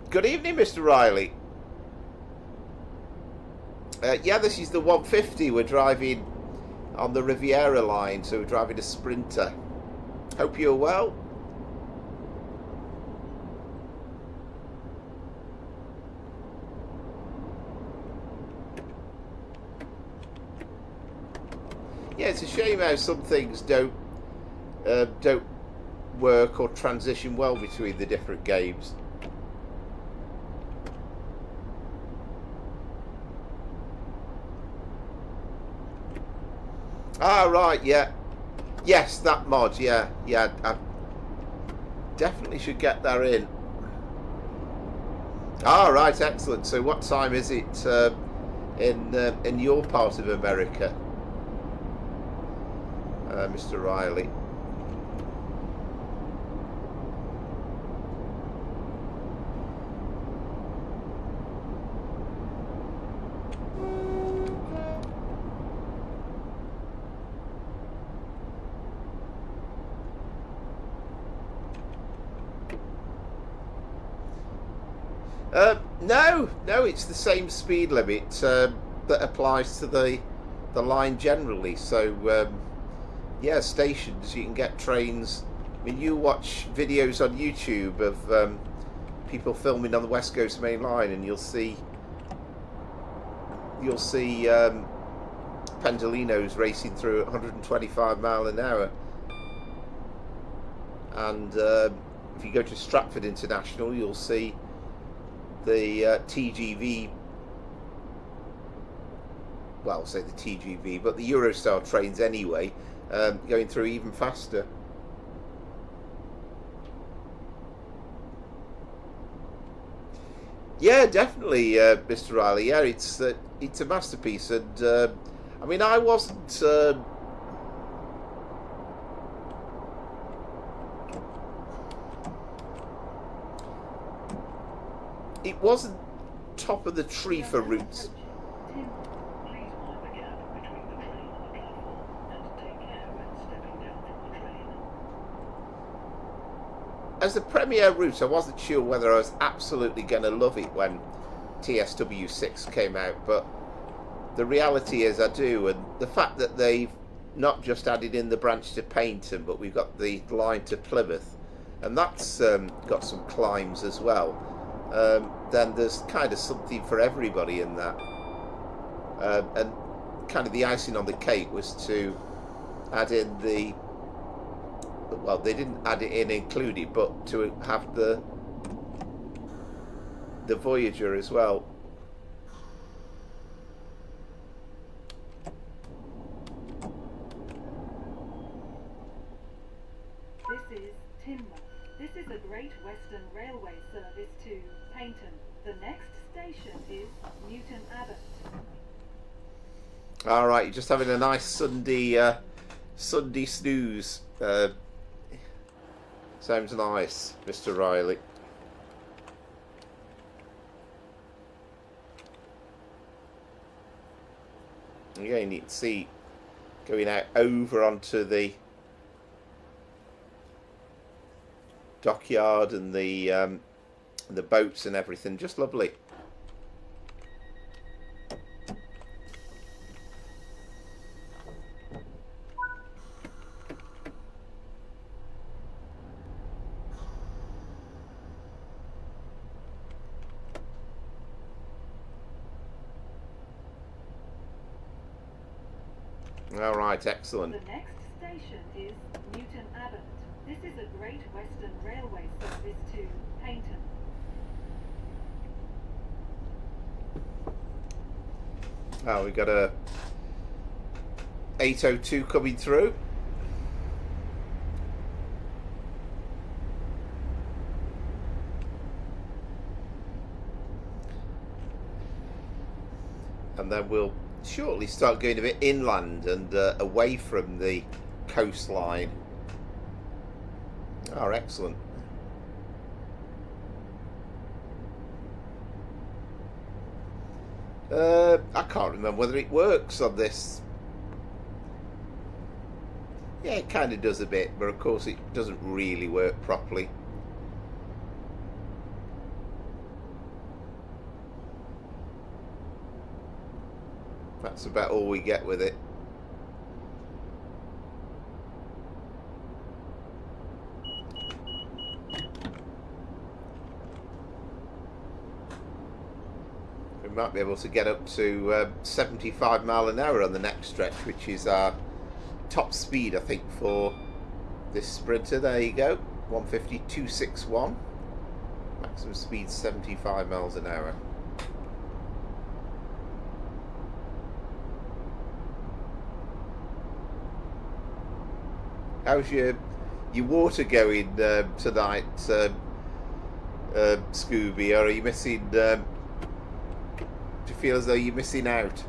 A: Good evening, Mr. Riley. Yeah, this is the 150. We're driving on the Riviera line, so we're driving a Sprinter. Hope you're well. Yeah, it's a shame how some things don't work or transition well between the different games. Ah, right, yeah. Yes, that mod, yeah. I definitely should get that in. Ah, right, excellent. So what time is it in your part of America, Mr. Riley? No, it's the same speed limit that applies to the line generally. So yeah, stations, you can get trains. I mean, you watch videos on YouTube of people filming on the West Coast Main Line, and you'll see Pendolinos racing through at 125 mile an hour. And if you go to Stratford International, you'll see the TGV, well, say the TGV, but the Eurostar trains anyway, going through even faster. Yeah, definitely, Mr. Riley. Yeah, it's a masterpiece, and I mean, I wasn't. It wasn't top of the tree for routes.
C: Please mind the gap between the train and the platform, and take care when stepping down from the train.
A: As the premier route, I wasn't sure whether I was absolutely going to love it when TSW6 came out, but the reality is I do, and the fact that they've not just added in the branch to Paignton, but we've got the line to Plymouth, and that's got some climbs as well. Then there's kind of something for everybody in that. And kind of the icing on the cake was to add in the, well, they didn't add it in included, but to have the Voyager as well.
B: This is Timber. This is a Great Western Railway service to Paignton. The next station is Newton Abbot.
A: All right, you're just having a nice Sunday snooze. Sounds nice, Mr. Riley. Again, you can see going out over onto the dockyard and the boats and everything. Just lovely. All right, excellent.
B: The next station is Newton Abbot. This is a Great Western Railway service to Paignton.
A: Oh, we got a 802 coming through. And then we'll shortly start going a bit inland and away from the coastline. Oh, excellent. I can't remember whether it works on this. Yeah, it kind of does a bit, but of course it doesn't really work properly. That's about all we get with it. We might be able to get up to 75 mile an hour on the next stretch, which is our top speed, I think, for this Sprinter. There you go, 150.261. Maximum speed 75 miles an hour. How's your water going tonight, Scooby? Or are you missing? Do you feel as though you're missing out?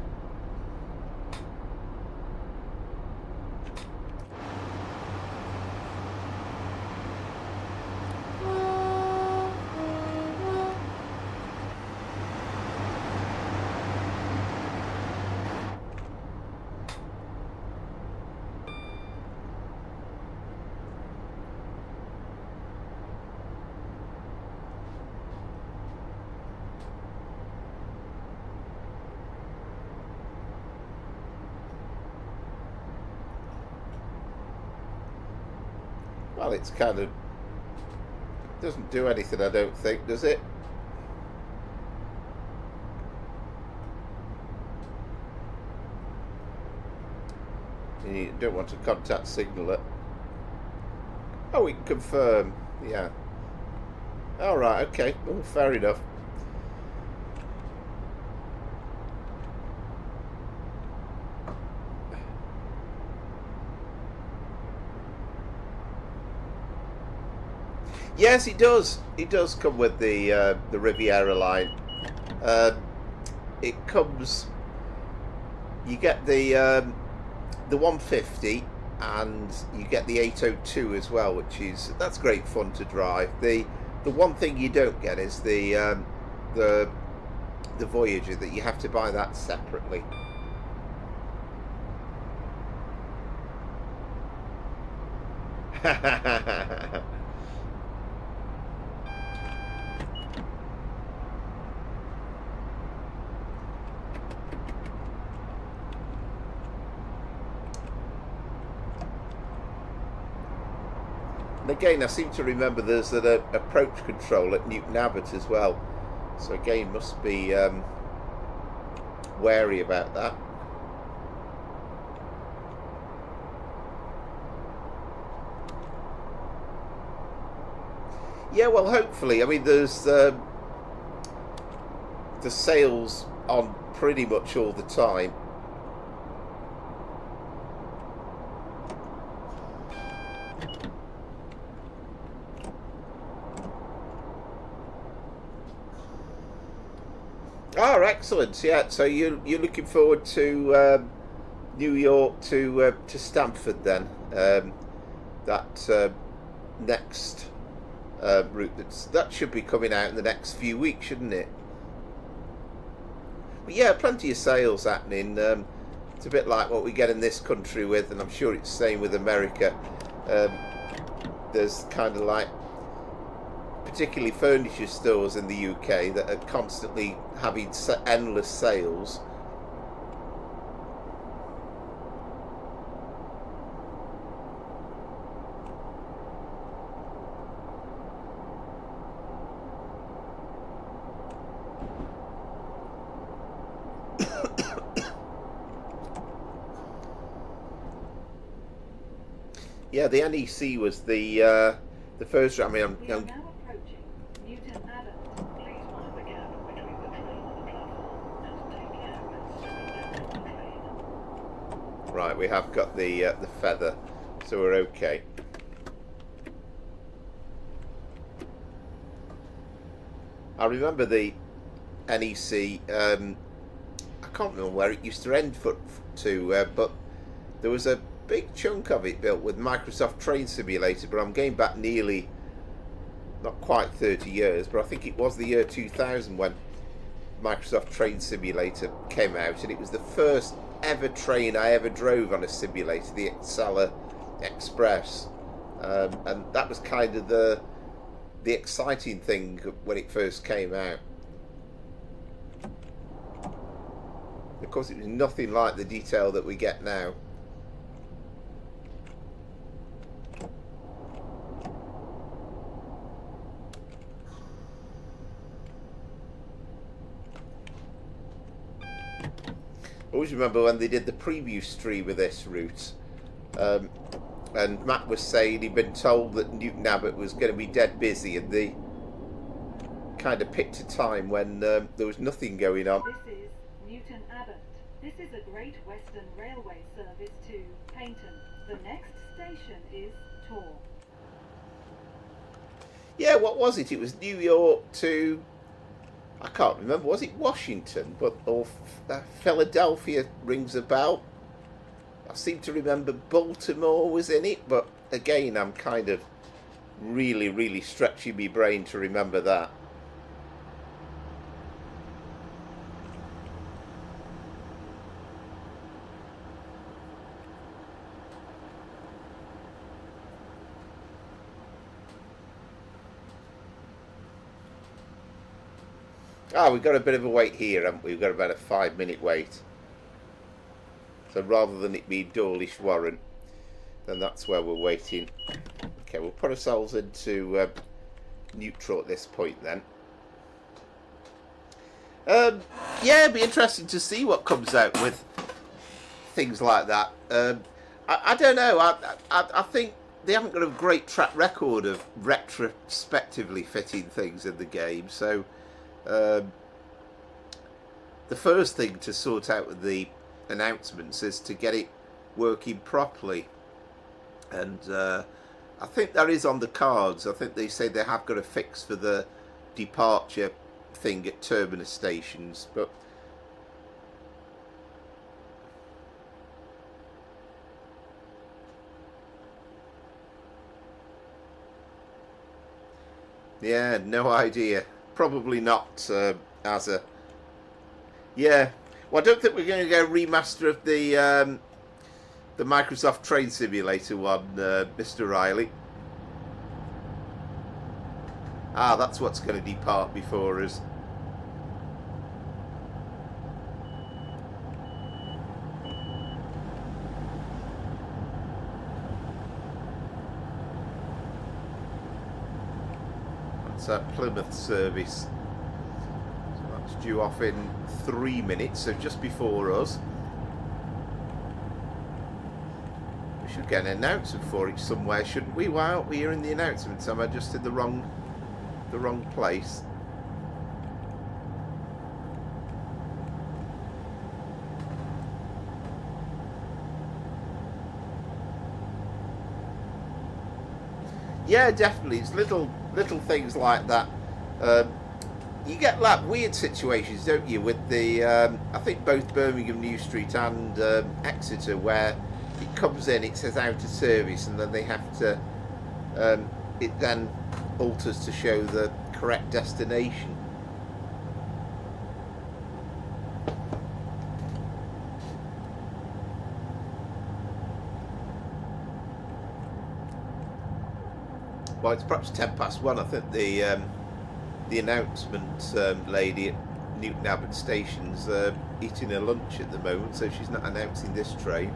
A: Well, it's kind of doesn't do anything, I don't think, does it? You don't want to contact signal it. Oh, we can confirm. Yeah. All right. Okay. Well, fair enough. Yes, it does. It does come with the Riviera line. It comes. You get the 150, and you get the 802 as well, that's great fun to drive. The one thing you don't get is the Voyager, that you have to buy that separately. And again, I seem to remember there's an approach control at Newton Abbot as well. So again, must be wary about that. Yeah, well, hopefully. I mean, there's the sales on pretty much all the time. Oh, excellent! Yeah, so you're looking forward to New York to Stamford then? That next route that should be coming out in the next few weeks, shouldn't it? But yeah, plenty of sales happening. It's a bit like what we get in this country with, and I'm sure it's the same with America. There's kind of like, particularly furniture stores in the UK that are constantly having endless sales. Yeah, the NEC was the first. I mean,
B: We are now approaching Newton Abbot.
C: Please mind the gap between the train and the platform, and take care when stepping down from the train.
A: right. We have got the feather, so we're okay. I remember the NEC. I can't remember where it used to end to, but there was a big chunk of it built with Microsoft Train Simulator, but I'm going back nearly, not quite 30 years, but I think it was the year 2000 when Microsoft Train Simulator came out, and it was the first ever train I ever drove on a simulator, the Exeter Express, and that was kind of the exciting thing when it first came out. Of course, it was nothing like the detail that we get now. I always remember when they did the preview stream of this route, and Matt was saying he'd been told that Newton Abbot was going to be dead busy, and they kind of picked a time when there was nothing going on.
B: This is Newton Abbot. This is a Great Western Railway service to Paignton. The next station is Tor.
A: Yeah, what was it? It was New York to, I can't remember, was it Washington? Or Philadelphia rings a bell. I seem to remember Baltimore was in it, but again, I'm kind of really stretching my brain to remember that. We've got a bit of a wait here, haven't we? We've got about a 5-minute wait. So rather than it be Dawlish Warren, then that's where we're waiting. Okay, we'll put ourselves into neutral at this point then. Yeah, it'd be interesting to see what comes out with things like that. I don't know. I think they haven't got a great track record of retrospectively fitting things in the game, so the first thing to sort out with the announcements is to get it working properly, and I think that is on the cards. I think they say they have got a fix for the departure thing at terminus stations, but yeah, no idea. Probably not as a... Yeah. Well, I don't think we're going to go remaster of the Microsoft Train Simulator one, Mr. Riley. That's what's going to depart before us. Plymouth service. So that's due off in 3 minutes, so just before us. We should get an announcement for it somewhere, shouldn't we? Why aren't we hearing the announcement? Am I just in the wrong place? Yeah, definitely. It's little things like that. You get like weird situations, don't you? With the I think both Birmingham New Street and Exeter, where it comes in, it says out of service, and then they have to. It then alters to show the correct destination. Well, it's perhaps 1:10. I think the announcement lady at Newton Abbot Station's eating her lunch at the moment, so she's not announcing this train.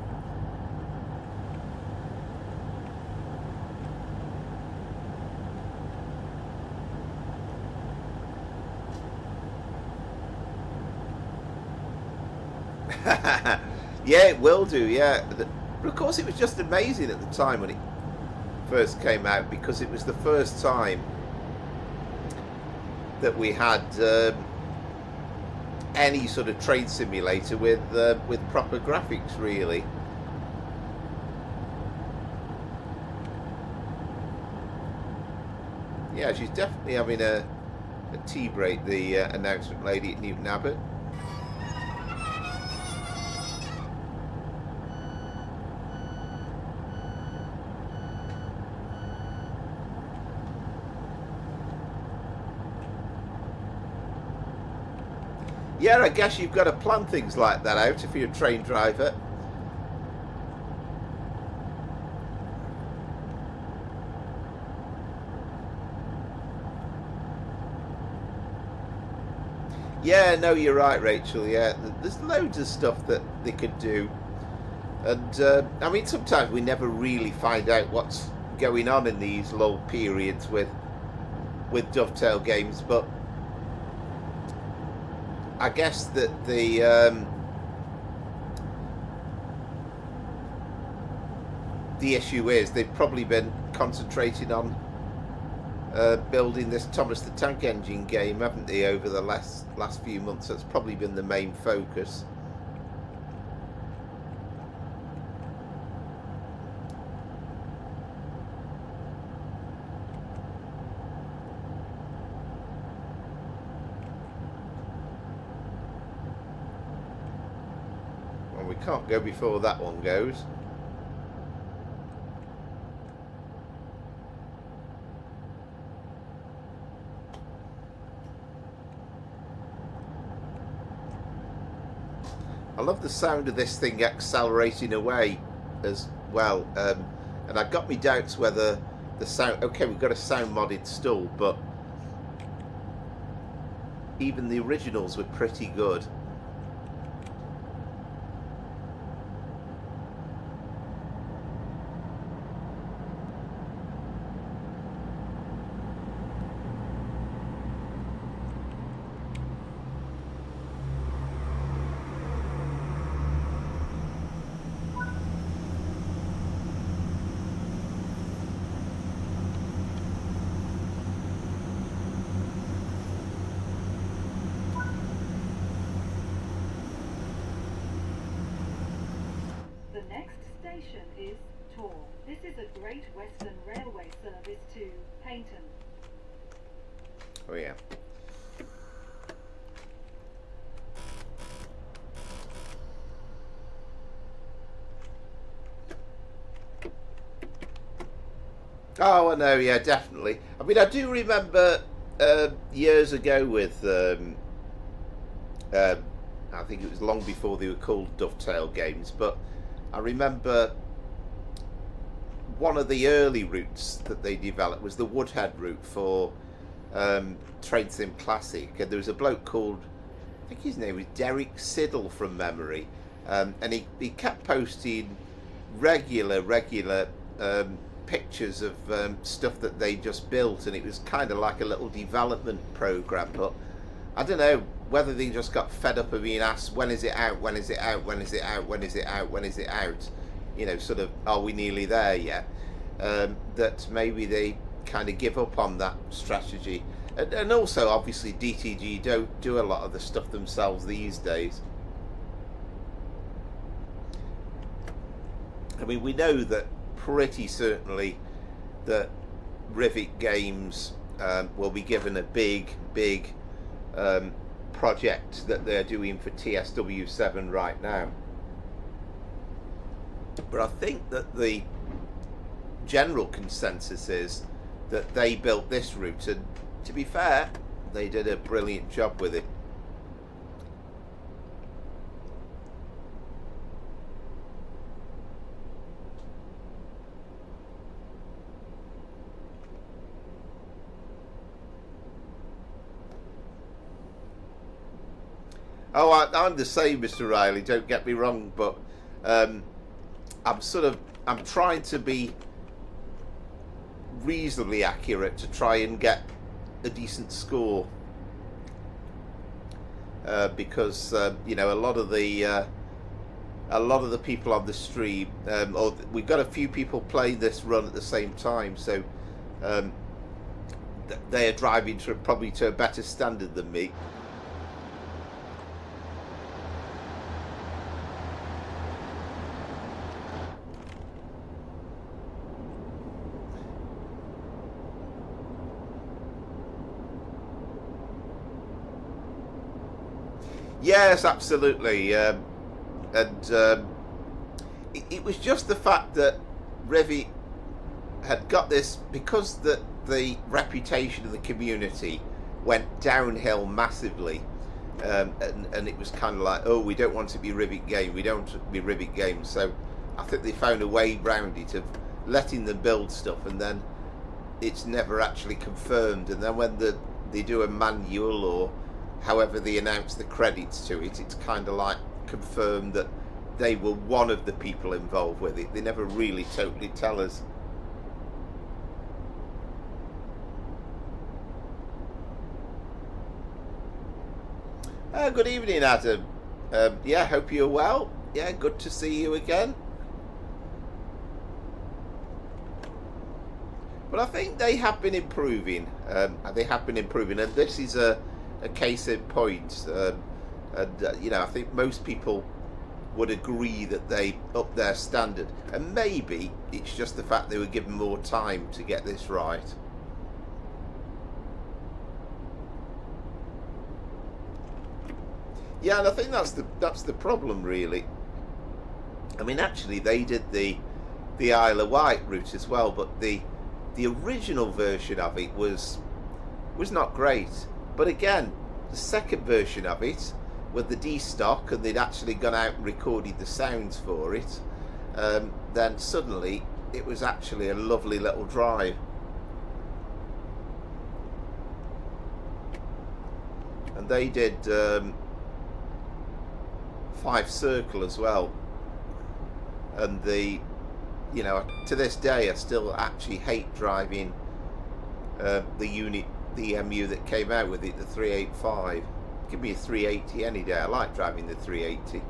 A: Yeah, it will do. Yeah, but of course it was just amazing at the time when it first came out, because it was the first time that we had any sort of train simulator with proper graphics, really. Yeah, she's definitely having a tea break, the announcement lady at Newton Abbot. Yeah, I guess you've got to plan things like that out if you're a train driver. Yeah, no, you're right, Rachel. Yeah, there's loads of stuff that they could do. And, I mean, sometimes we never really find out what's going on in these lull periods with dovetail games, but I guess that the issue is they've probably been concentrating on building this Thomas the Tank Engine game, haven't they, over the last few months? That's probably been the main focus. We can't go before that one goes. I love the sound of this thing accelerating away as well, and I got me doubts whether the sound. Okay, we've got a sound mod installed, but even the originals were pretty good.
B: The next station is Tor. This is a Great Western Railway service to Paignton.
A: Oh yeah. Oh, I know, yeah, definitely. I mean, I do remember years ago with, I think it was long before they were called dovetail games, but I remember one of the early routes that they developed was the Woodhead route for Train Sim Classic, and there was a bloke called, I think his name was Derek Siddle from memory, and he kept posting regular pictures of stuff that they just built, and it was kind of like a little development program. But I don't know whether they just got fed up of being asked, when is it out, when is it out, when is it out, when is it out, when is it out, you know, sort of, are we nearly there yet? That maybe they kind of give up on that strategy. And also, obviously, DTG don't do a lot of the stuff themselves these days. I mean, we know that pretty certainly that Rivet Games will be given a big project that they're doing for TSW7 right now. But I think that the general consensus is that they built this route, and to be fair, they did a brilliant job with it. Oh, I'm the same, Mr. Riley, don't get me wrong, but I'm trying to be reasonably accurate to try and get a decent score, because you know, a lot of the people on the stream, or we've got a few people playing this run at the same time, so they are driving probably to a better standard than me. Yes, absolutely, and it was just the fact that Rivet had got this, because the reputation of the community went downhill massively, and it was kind of like, oh, we don't want to be Rivet Game, we don't want to be Rivet Games. So I think they found a way round it of letting them build stuff, and then it's never actually confirmed, and then when they do a manual or however they announce the credits to it, it's kind of like confirmed that they were one of the people involved with it. They never really totally tell us. Good evening, Adam. Yeah, hope you're well. Yeah, good to see you again. But I think they have been improving. And this is a case in point, and you know, I think most people would agree that they upped their standard, and maybe it's just the fact they were given more time to get this right. Yeah, and I think that's the problem, really. I mean, actually, they did the Isle of Wight route as well, but the original version of it was not great. But again, the second version of it, with the D-stock, and they'd actually gone out and recorded the sounds for it, then suddenly it was actually a lovely little drive. And they did 5 Circle as well. And you know, to this day, I still actually hate driving the MU that came out with it, the 385. Give me a 380 any day. I like driving the 380.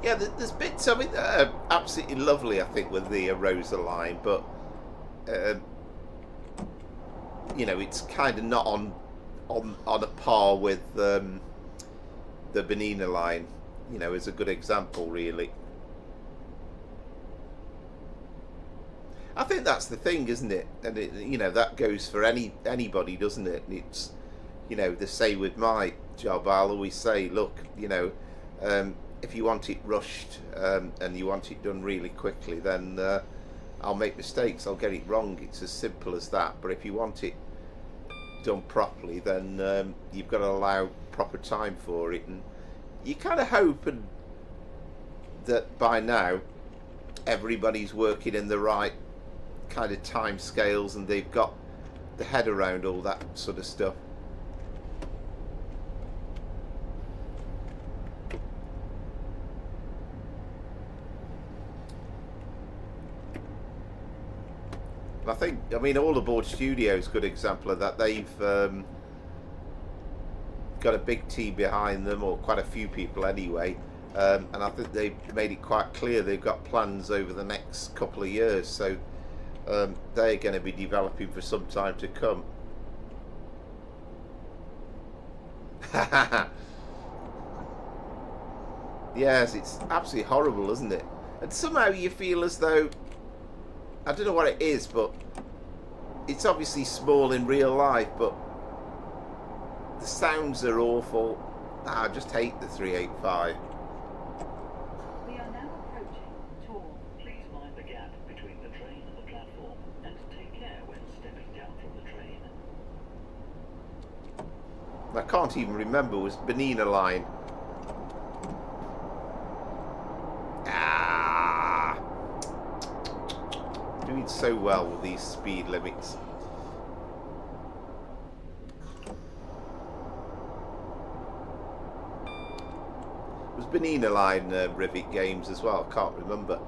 A: Yeah, there's bits of it that are absolutely lovely, I think, with the Rosa line, but you know, it's kind of not on a par with the Bernina line, you know, is a good example, really. I think that's the thing, isn't it? And it, you know, that goes for anybody, doesn't it? And it's, you know, the same with my job. I'll always say, look, you know, if you want it rushed and you want it done really quickly, then I'll make mistakes, I'll get it wrong. It's as simple as that. But if you want it done properly, then you've got to allow proper time for it, and you kind of hope and that by now everybody's working in the right kind of time scales and they've got the head around all that sort of stuff. I think, I mean, All Aboard Studios, good example of that. They've got a big team behind them, or quite a few people anyway, and I think they've made it quite clear they've got plans over the next couple of years, so they're going to be developing for some time to come. Yes, it's absolutely horrible, isn't it? And somehow you feel as though, I don't know what it is, but it's obviously small in real life, but the sounds are awful. I just hate the 385.
B: We are now approaching Tor.
C: Please mind the gap between the train and the platform, and take care when stepping down from the train.
A: I can't even remember, it was Riviera Line. Doing so well with these speed limits. It was Riviera Line Rivet games as well, I can't remember.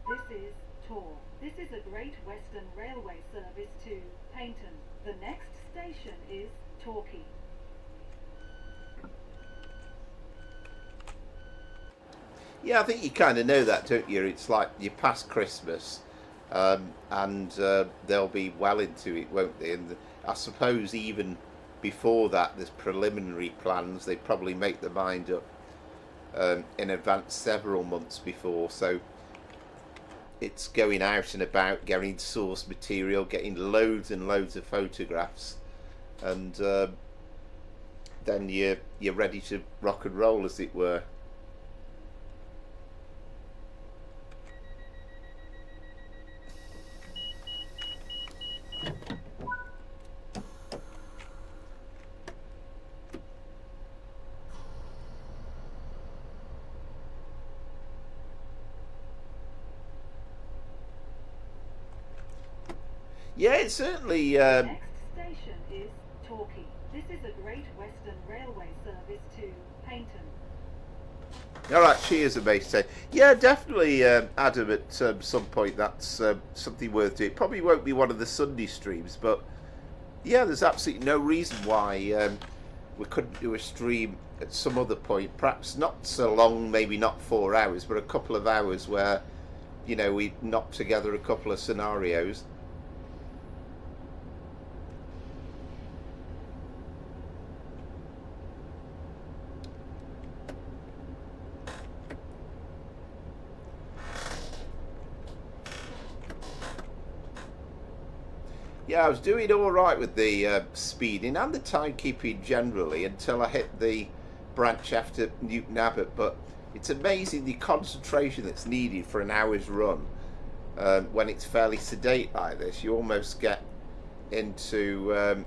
B: This is Tor. This is a Great Western Railway service to Paignton. The next station is Torquay.
A: Yeah, I think you kind of know that, don't you? It's like you're past Christmas, and they'll be well into it, won't they? And I suppose even before that, there's preliminary plans. They probably make their mind up in advance several months before, so it's going out and about, getting source material, getting loads and loads of photographs, and then you're ready to rock and roll, as it were. Yeah, it's certainly.
B: The next station is Torquay. This is a Great Western Railway service to Paignton.
A: All right, cheers, amazing. Yeah, definitely, Adam. At some point, that's something worth doing. Probably won't be one of the Sunday streams, but yeah, there's absolutely no reason why we couldn't do a stream at some other point. Perhaps not so long, maybe not 4 hours, but a couple of hours where, you know, we knock together a couple of scenarios. Yeah, I was doing all right with the speeding and the timekeeping generally until I hit the branch after Newton Abbot. But it's amazing the concentration that's needed for an hour's run when it's fairly sedate like this. You almost get into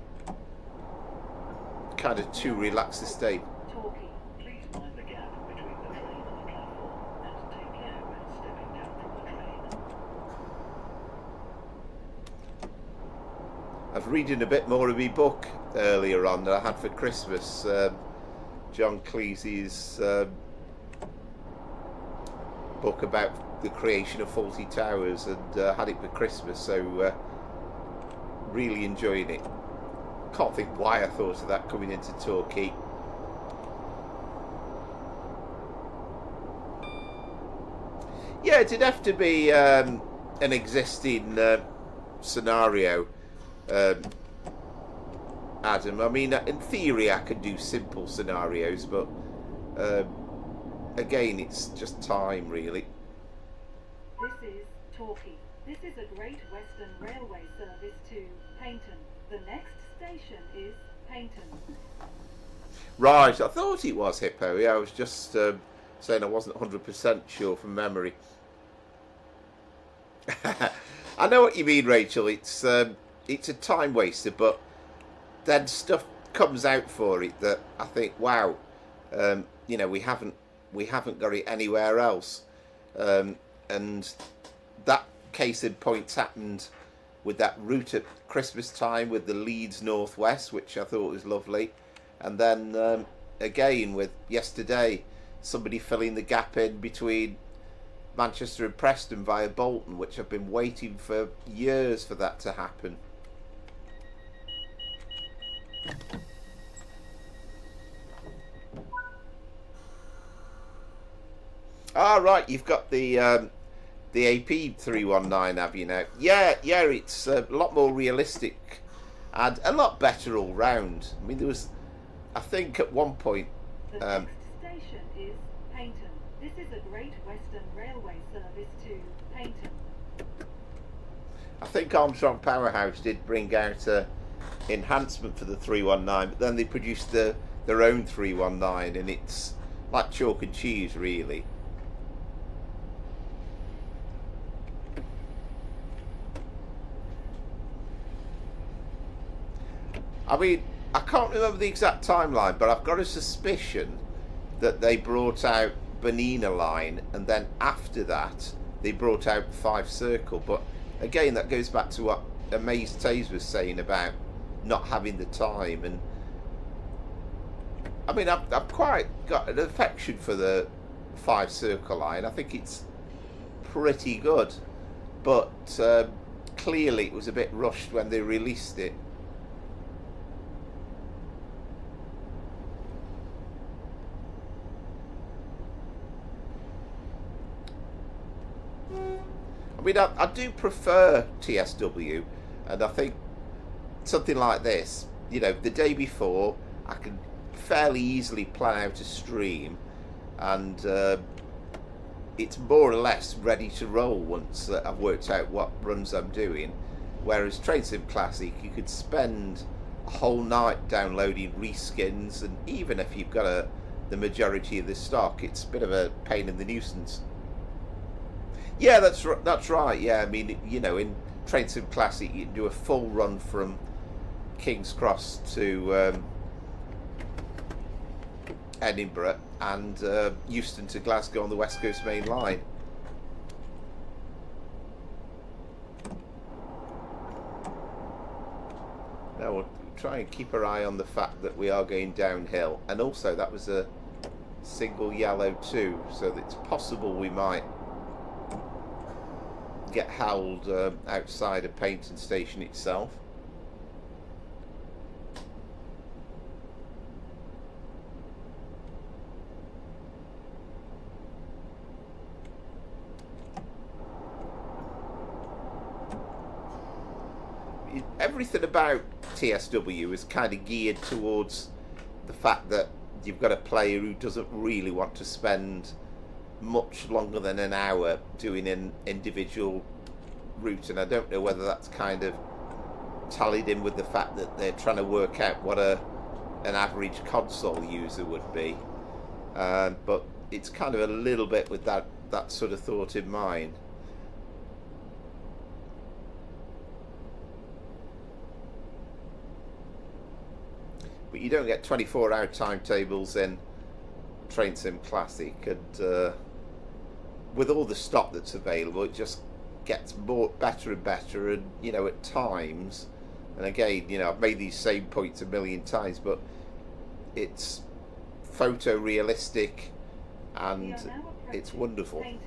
A: kind of too relaxed a state.
B: Torquay.
C: Please mind the gap between the train and the platform, and take care when stepping down from the train.
A: I was reading a bit more of my book earlier on that I had for Christmas, John Cleese's book about the creation of Fawlty Towers, and had it for Christmas, so really enjoying it. Can't think why I thought of that coming into Torquay. Yeah, it'd have to be an existing scenario, Adam. I mean, in theory I could do simple scenarios, but again, it's just time, really.
B: This is Torquay. This is a Great Western Railway service to Paignton. The next station is Paignton.
A: Right, I thought it was Hippo. Yeah, I was just saying I wasn't 100% sure from memory. I know what you mean, Rachel. It's a time waster, but then stuff comes out for it that I think, wow, we haven't got it anywhere else, and that case in points happened with that route at Christmas time with the Leeds Northwest, which I thought was lovely, and then again with yesterday, somebody filling the gap in between Manchester and Preston via Bolton, which I've been waiting for years for that to happen. Ah, right, you've got the AP 319, have you now? Yeah, it's a lot more realistic and a lot better all round. I mean, there was, I think at one point...
B: The next station is Paignton. This is a Great Western Railway service to Paignton.
A: I think Armstrong Powerhouse did bring out a enhancement for the 319, but then they produced their own 319, and it's like chalk and cheese, really. I mean, I can't remember the exact timeline, but I've got a suspicion that they brought out Bernina Line, and then after that they brought out 5 Circle. But again, that goes back to what Amazed Taze was saying about not having the time. And I mean, I've quite got an affection for the 5 Circle line. I think it's pretty good, but clearly it was a bit rushed when they released it. I mean, I do prefer TSW, and I think something like this, the day before, I can fairly easily plan out a stream, and it's more or less ready to roll once I've worked out what runs I'm doing. Whereas Train Sim Classic, you could spend a whole night downloading reskins, and even if you've got the majority of the stock, it's a bit of a pain in the nuisance. Yeah, that's right. Yeah, I mean, in Train Sim Classic, you can do a full run from King's Cross to Edinburgh and Euston to Glasgow on the West Coast Main Line. Now we'll try and keep our eye on the fact that we are going downhill, and also that was a single yellow too, so that it's possible we might get held outside of Paignton station itself. Everything about TSW is kind of geared towards the fact that you've got a player who doesn't really want to spend much longer than an hour doing an individual route, and I don't know whether that's kind of tallied in with the fact that they're trying to work out what an average console user would be, but it's kind of a little bit with that sort of thought in mind. But you don't get 24-hour timetables in Train Sim Classic, and with all the stock that's available, it just gets better and better. And at times, and again, I've made these same points a million times, but it's photorealistic and it's wonderful.
C: Please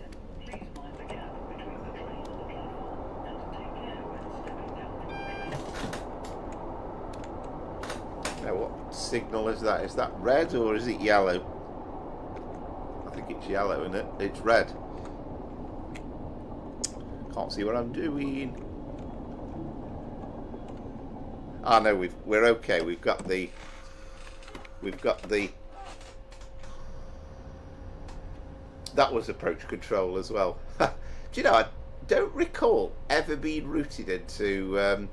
C: mind the gap between the train and the platform, and take care when stepping down from the train.
A: Now, what signal is that? Is that red or is it yellow? I think it's yellow, isn't it? It's red. Can't see what I'm doing. Ah, no, we're okay. We've got the. That was approach control as well. Do you know? I don't recall ever being routed into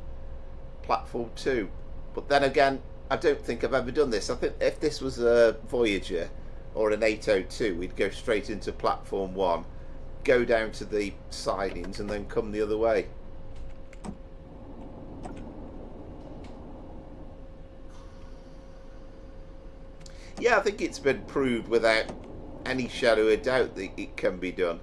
A: platform 2, but then again, I don't think I've ever done this. I think if this was a Voyager or an 802, we'd go straight into platform 1 go down to the sidings and then come the other way. Yeah, I think it's been proved without any shadow of doubt that it can be done.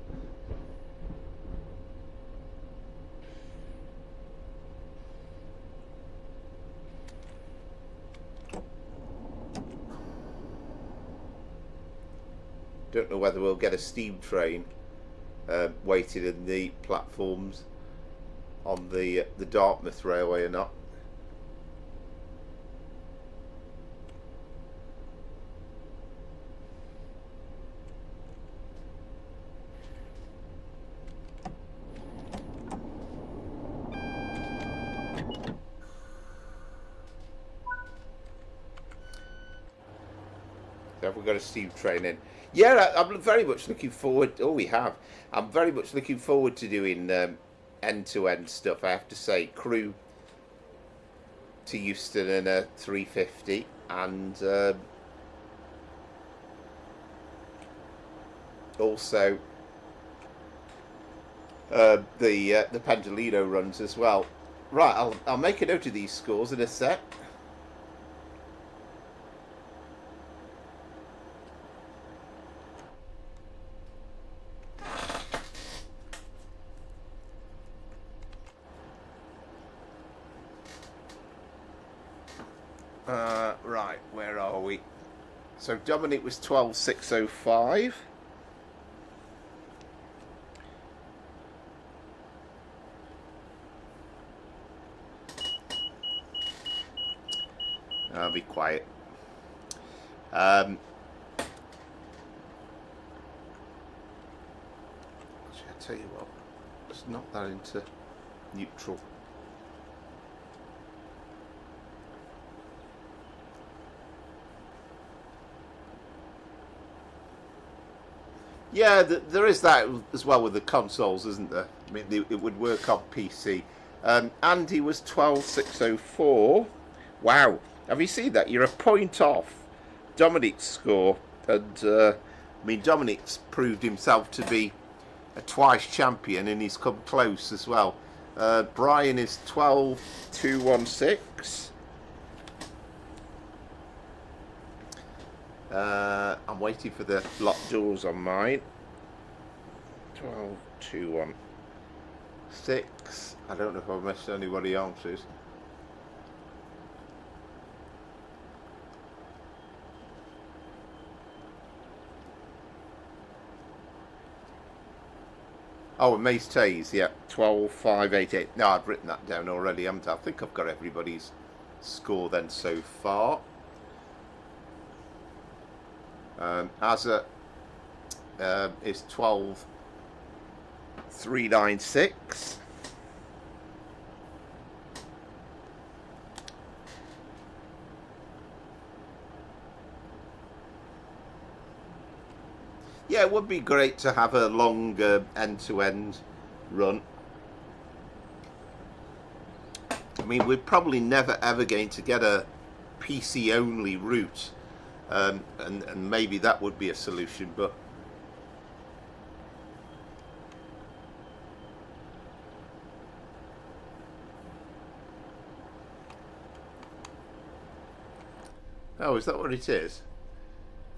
A: Don't know whether we'll get a steam train waiting in the platforms on the Dartmouth Railway or not. So have we got a steam train in? Yeah, I'm very much looking forward. Oh, we have. I'm very much looking forward to doing end-to-end stuff. I have to say, Crewe to Euston in a 350, and also the Pendolino runs as well. Right, I'll make a note of these scores in a sec. Right, where are we? So Dominic was 12.605. I'll be quiet. Actually, I tell you what, let's knock that into neutral. Yeah, there is that as well with the consoles, isn't there? I mean, it would work on PC. Andy was 12.604. Wow, have you seen that? You're a point off Dominic's score, and I mean, Dominic's proved himself to be a twice champion, and he's come close as well. Brian is 12.216. I'm waiting for the locked doors on mine. 12.216. I don't know if I've missed anybody else's. Oh, and Mace Tays, yeah, 12.588. No, I've written that down already, haven't I? I think I've got everybody's score then so far. Asa is 12.396. Yeah, it would be great to have a long end-to-end run. I mean, we're probably never ever going to get a PC-only route. And maybe that would be a solution, but oh, is that what it is?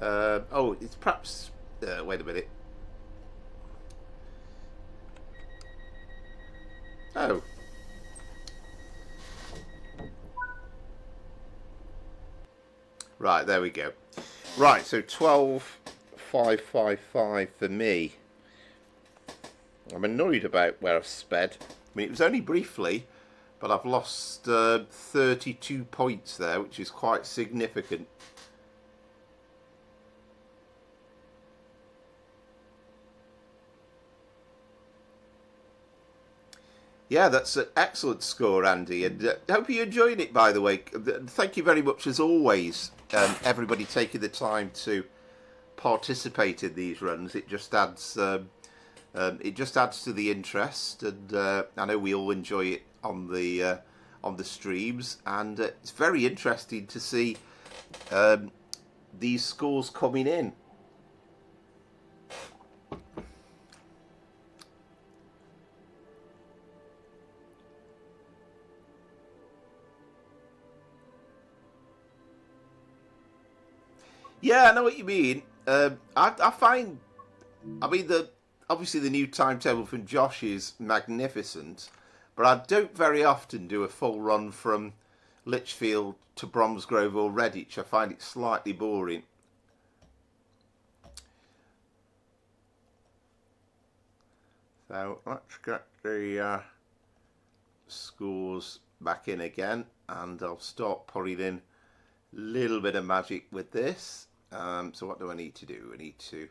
A: Oh, it's perhaps wait a minute. Oh, right, there we go. Right, so 12.555 for me. I'm annoyed about where I've sped. I mean, it was only briefly, but I've lost 32 points there, which is quite significant. Yeah, that's an excellent score, Andy, and I hope you're enjoying it, by the way. Thank you very much, as always, everybody taking the time to participate in these runs. It just adds to the interest, and I know we all enjoy it on the streams, and it's very interesting to see these scores coming in. Yeah, I know what you mean. I find, I mean, obviously the new timetable from Josh is magnificent, but I don't very often do a full run from Lichfield to Bromsgrove or Redditch. I find it slightly boring. So let's get the scores back in again, and I'll start putting in a little bit of magic with this. So what do I need to do? I need to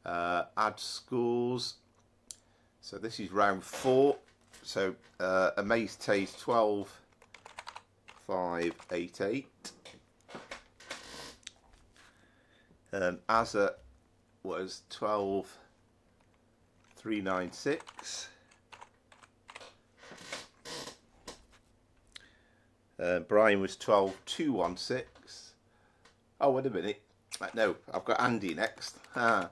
A: add scores. So this is round 4. So Amaze Tays 12, 5, 8, 8. Azza was 12, 3, 9, 6. Brian was 12, 2, 1, 6. Oh, wait a minute. No, I've got Andy next. My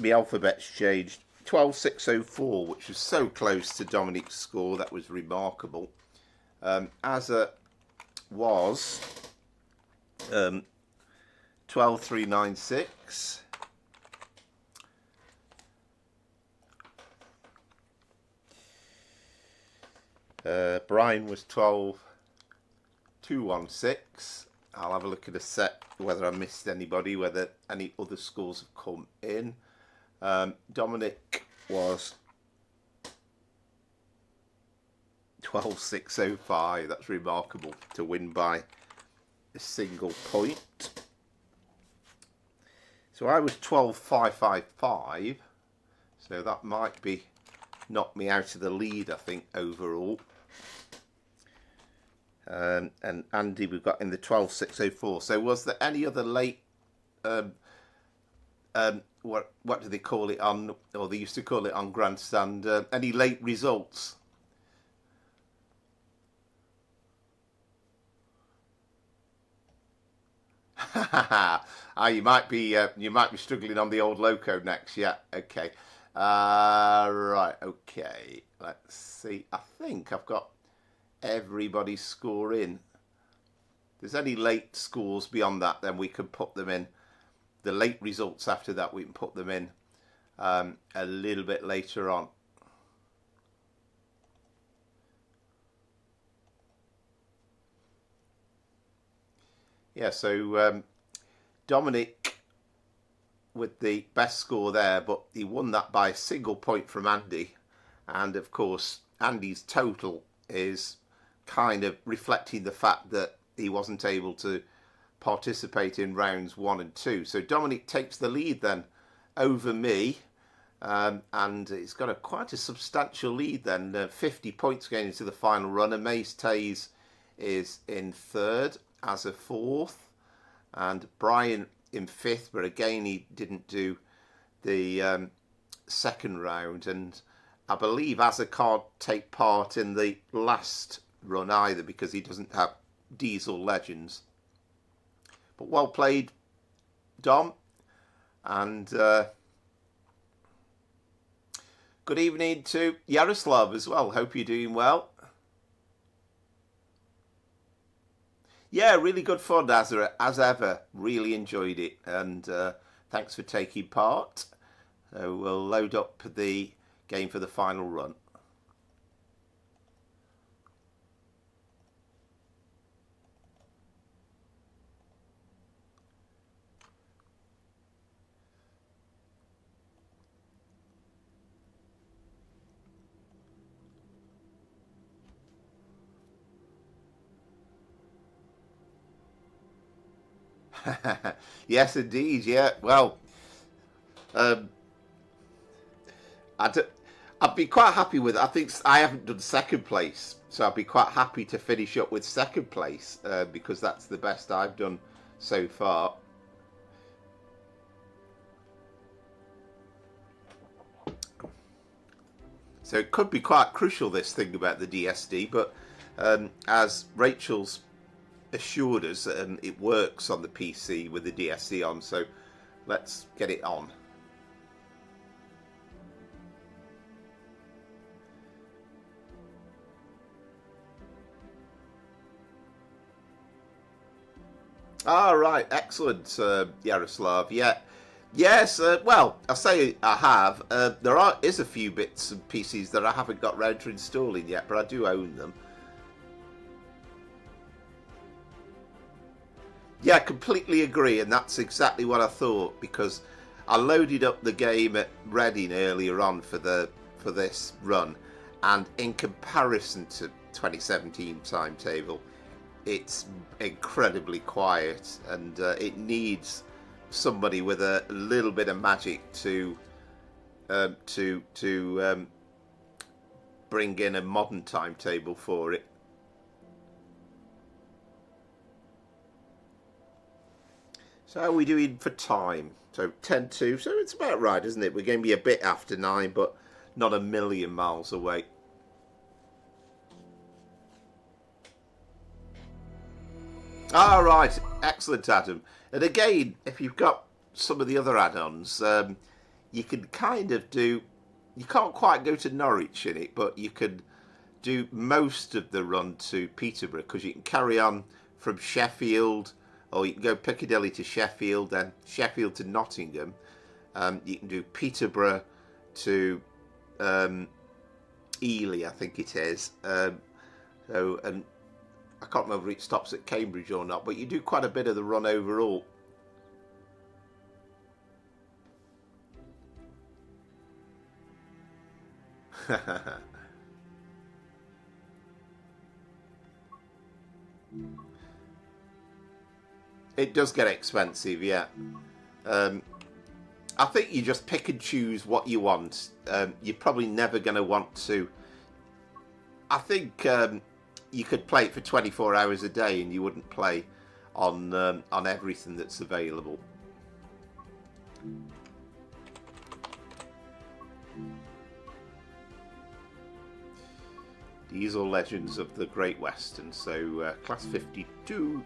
A: alphabet's changed. 12, 6, 0, 4, which was so close to Dominic's score. That was remarkable. Azza was 12, 3, 9, 6. Brian was 12, 2, 1, 6. I'll have a look at a set, whether I missed anybody, whether any other scores have come in. Dominic was 12, 6, 0, 5. That's remarkable to win by a single point. So I was 12, 5, 5, 5. So that might be knocked me out of the lead, I think, overall. And Andy, we've got in the 12, 6, 0, 4. So was there any other late, what do they call it on, or they used to call it on Grandstand, any late results? You might be struggling on the old loco next. Yeah, okay. Right, okay. Let's see. I think I've got everybody's score in. If there's any late scores beyond that, then we can put them in. The late results after that, we can put them in a little bit later on. Yeah, so Dominic with the best score there, but he won that by a single point from Andy. And of course, Andy's total is kind of reflecting the fact that he wasn't able to participate in rounds 1 and 2. So Dominic takes the lead then over me, and he's got quite a substantial lead then, 50 points going into the final run. Amaze Tays is in 3rd as a 4th, and Brian in 5th, but again he didn't do the second round, and I believe Azza can't take part in the last run either because he doesn't have Diesel Legends. But well played, Dom, and good evening to Yaroslav as well. Hope you're doing well. Yeah, really good fun, Azza, as ever. Really enjoyed it, and thanks for taking part. So we'll load up the game for the final run. Yes, indeed. Yeah. Well, I'd be quite happy with it. I think I haven't done second place, so I'd be quite happy to finish up with second place because that's the best I've done so far. So it could be quite crucial, this thing about the DSD, but as Rachel's assured us, it works on the PC with the DSD on, so let's get it on. Ah, right, excellent, Yaroslav. Yeah, yes. Well, I say I have. Is a few bits and pieces that I haven't got round to installing yet, but I do own them. Yeah, completely agree, and that's exactly what I thought, because I loaded up the game at Reading earlier on for this run, and in comparison to 2017 Timetable, it's incredibly quiet, and it needs somebody with a little bit of magic to bring in a modern timetable for it. So how are we doing for time? So 10:02, so it's about right, isn't it? We're going to be a bit after 9, but not a million miles away. All right, excellent, Adam. And again, if you've got some of the other add-ons, you can kind of do. You can't quite go to Norwich in it, but you can do most of the run to Peterborough, because you can carry on from Sheffield, or you can go Piccadilly to Sheffield, then Sheffield to Nottingham. You can do Peterborough to Ely, I think it is. And I can't remember if it stops at Cambridge or not, but you do quite a bit of the run overall. It does get expensive, yeah. I think you just pick and choose what you want. You're probably never going to want to. I think you could play it for 24 hours a day, and you wouldn't play on everything that's available. Diesel Legends of the Great Western. So class 52.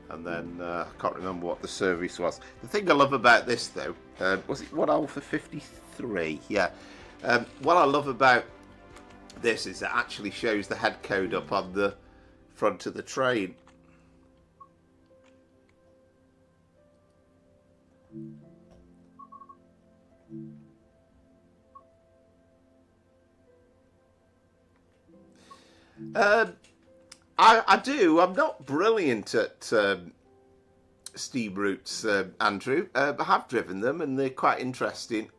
A: And then I can't remember what the service was. The thing I love about this, though, was it 1 Alpha 53? Yeah. What I love about this is it actually shows the head code up on the front of the train. I do. I'm not brilliant at steam routes, Andrew. I have driven them, and they're quite interesting.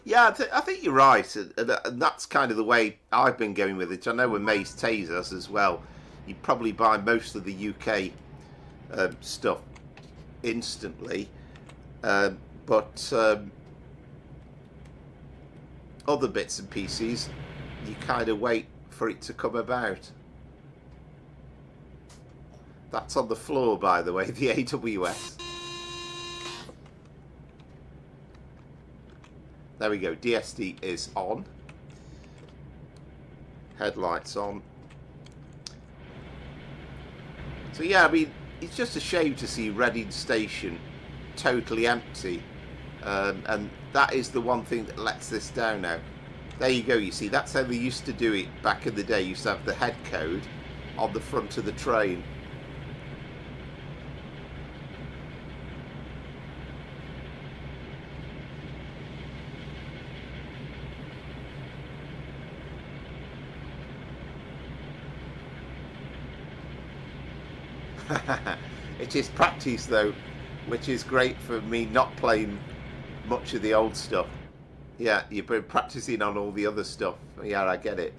A: Yeah, I think you're right, and that's kind of the way I've been going with it. I know with Maze Tasers as well, you probably buy most of the UK stuff instantly. But other bits and pieces, you kind of wait for it to come about. That's on the floor, by the way, the AWS. There we go, DSD is on. Headlights on. So yeah, I mean, it's just a shame to see Reading Station totally empty, and that is the one thing that lets this down now. There you go, you see, that's how they used to do it back in the day. You used to have the head code on the front of the train. It is practice though, which is great for me not playing much of the old stuff. Yeah, you've been practicing on all the other stuff. Yeah, I get it.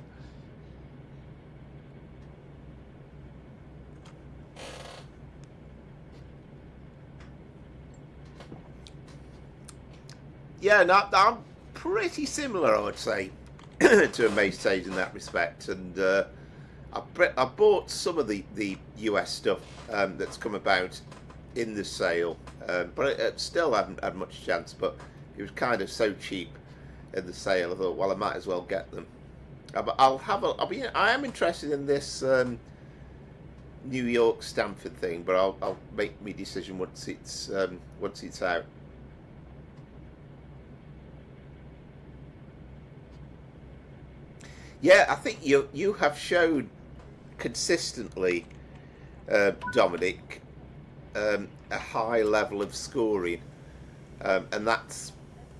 A: Yeah, no, I'm pretty similar, I would say, to a Maze Stage in that respect. And I bought some of the US stuff that's come about in the sale, but it still hadn't had much chance. But it was kind of so cheap in the sale, I thought, well, I might as well get them. I am interested in this New York Stamford thing, but I'll make my decision once it's out. Yeah, I think you have shown consistently, Dominic, a high level of scoring, and that's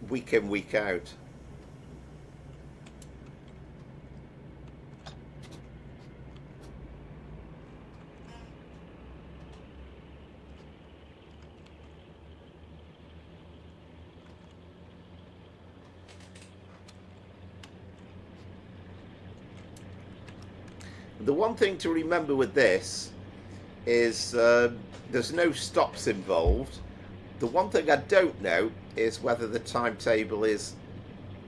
A: week in, week out. The one thing to remember with this is there's no stops involved. The one thing I don't know is whether the timetable is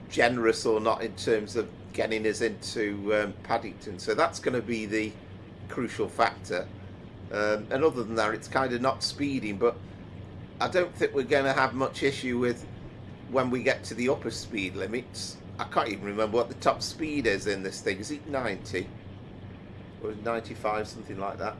A: generous or not in terms of getting us into Paddington. So that's going to be the crucial factor. And other than that, it's kind of not speeding, but I don't think we're going to have much issue with when we get to the upper speed limits. I can't even remember what the top speed is in this thing. Is it 90? Or 95, something like that.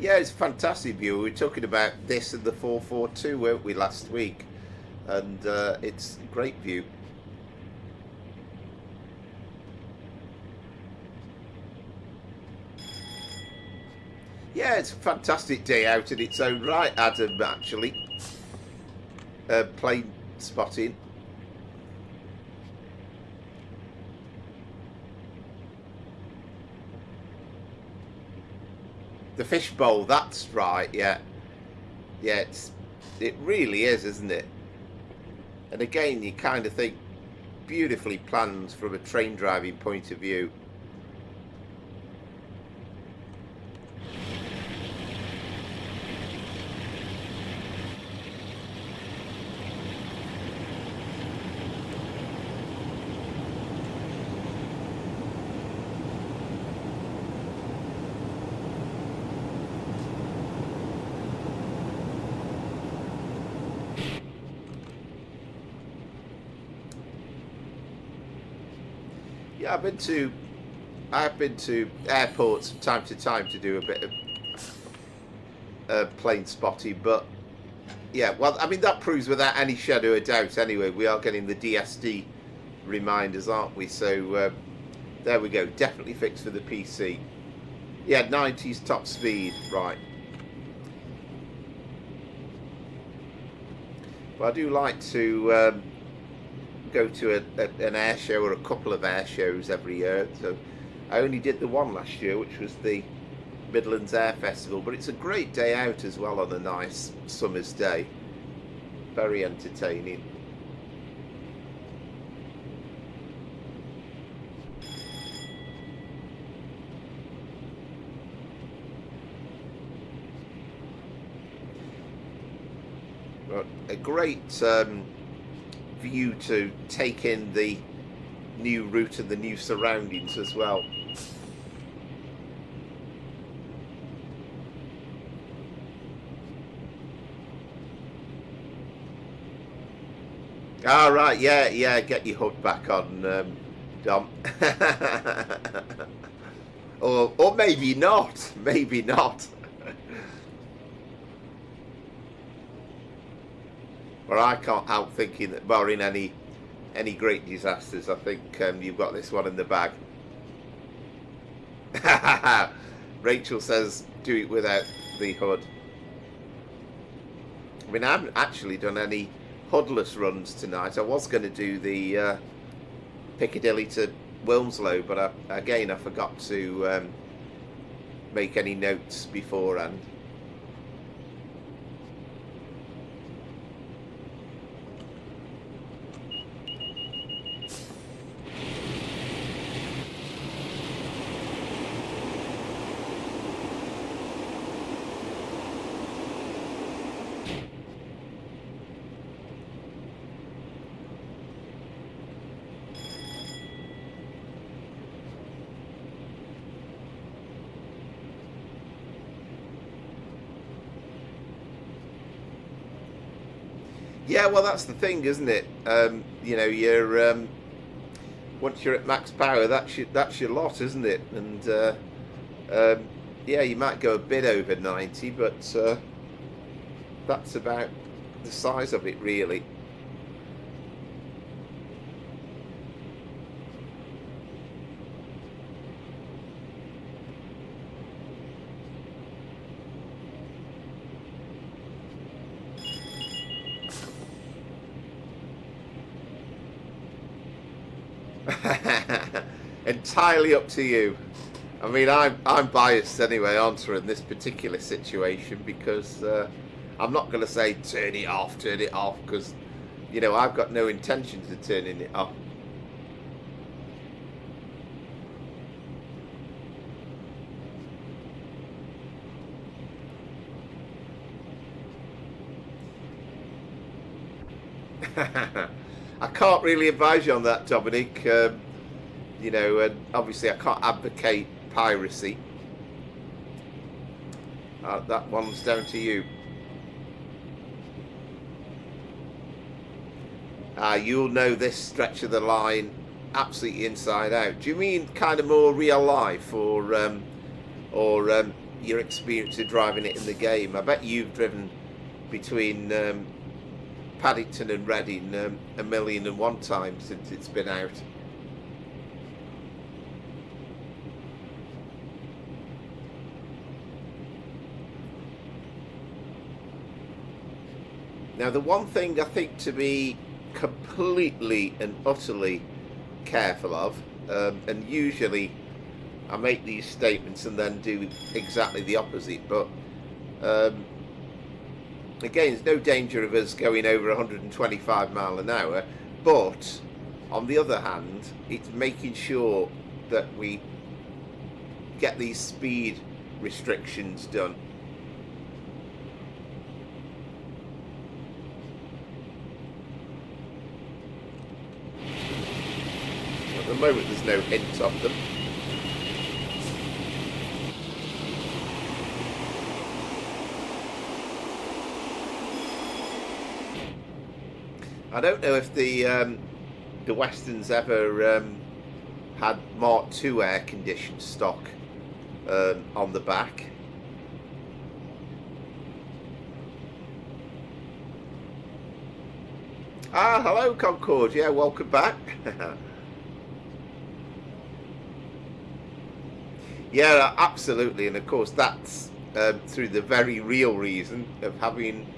A: Yeah, it's a fantastic view. We were talking about this and the 442, weren't we, last week? And it's a great view. Yeah, it's a fantastic day out in its own right, Adam, actually. Plane spotting. The fishbowl, that's right, yeah. Yeah, it really is, isn't it? And again, you kind of think beautifully planned from a train driving point of view. Yeah, I've been to airports from time to time to do a bit of plane spotting, but yeah, well, I mean, that proves without any shadow of doubt anyway, we are getting the DSD reminders, aren't we? So there we go, definitely fixed for the PC. Yeah, 90s top speed, right. Well, I do like to go to an air show or a couple of air shows every year. So I only did the one last year, which was the Midlands Air Festival, but it's a great day out as well on a nice summer's day. Very entertaining. But a great view to take in the new route and the new surroundings as well. All right, yeah, get your hood back on, Dom. or maybe not, maybe not. But I can't help thinking that, barring any great disasters, I think you've got this one in the bag. Rachel says, do it without the hood. I mean, I haven't actually done any hoodless runs tonight. I was going to do the Piccadilly to Wilmslow, but I forgot to make any notes beforehand. Yeah, well, that's the thing, isn't it? You know, once you're at max power, that's your lot, isn't it? And yeah, you might go a bit over 90, but that's about the size of it, really. Entirely up to you. I mean, I'm biased anyway answering this particular situation, because I'm not going to say turn it off, because you know I've got no intentions of turning it off. I can't really advise you on that, Dominic. You know, and obviously I can't advocate piracy. That one's down to you. You'll know this stretch of the line absolutely inside out. Do you mean kind of more real life, or your experience of driving it in the game? I bet you've driven between Paddington and Reading 1,000,001 times since it's been out. Now, the one thing I think to be completely and utterly careful of, and usually I make these statements and then do exactly the opposite, but again, there's no danger of us going over 125 mile an hour, but on the other hand, it's making sure that we get these speed restrictions done. At the moment, there's no hint of them. I don't know if the Westerns ever had Mark II air conditioned stock on the back. Hello Concord, yeah, welcome back. Yeah, absolutely, and of course that's through the very real reason of having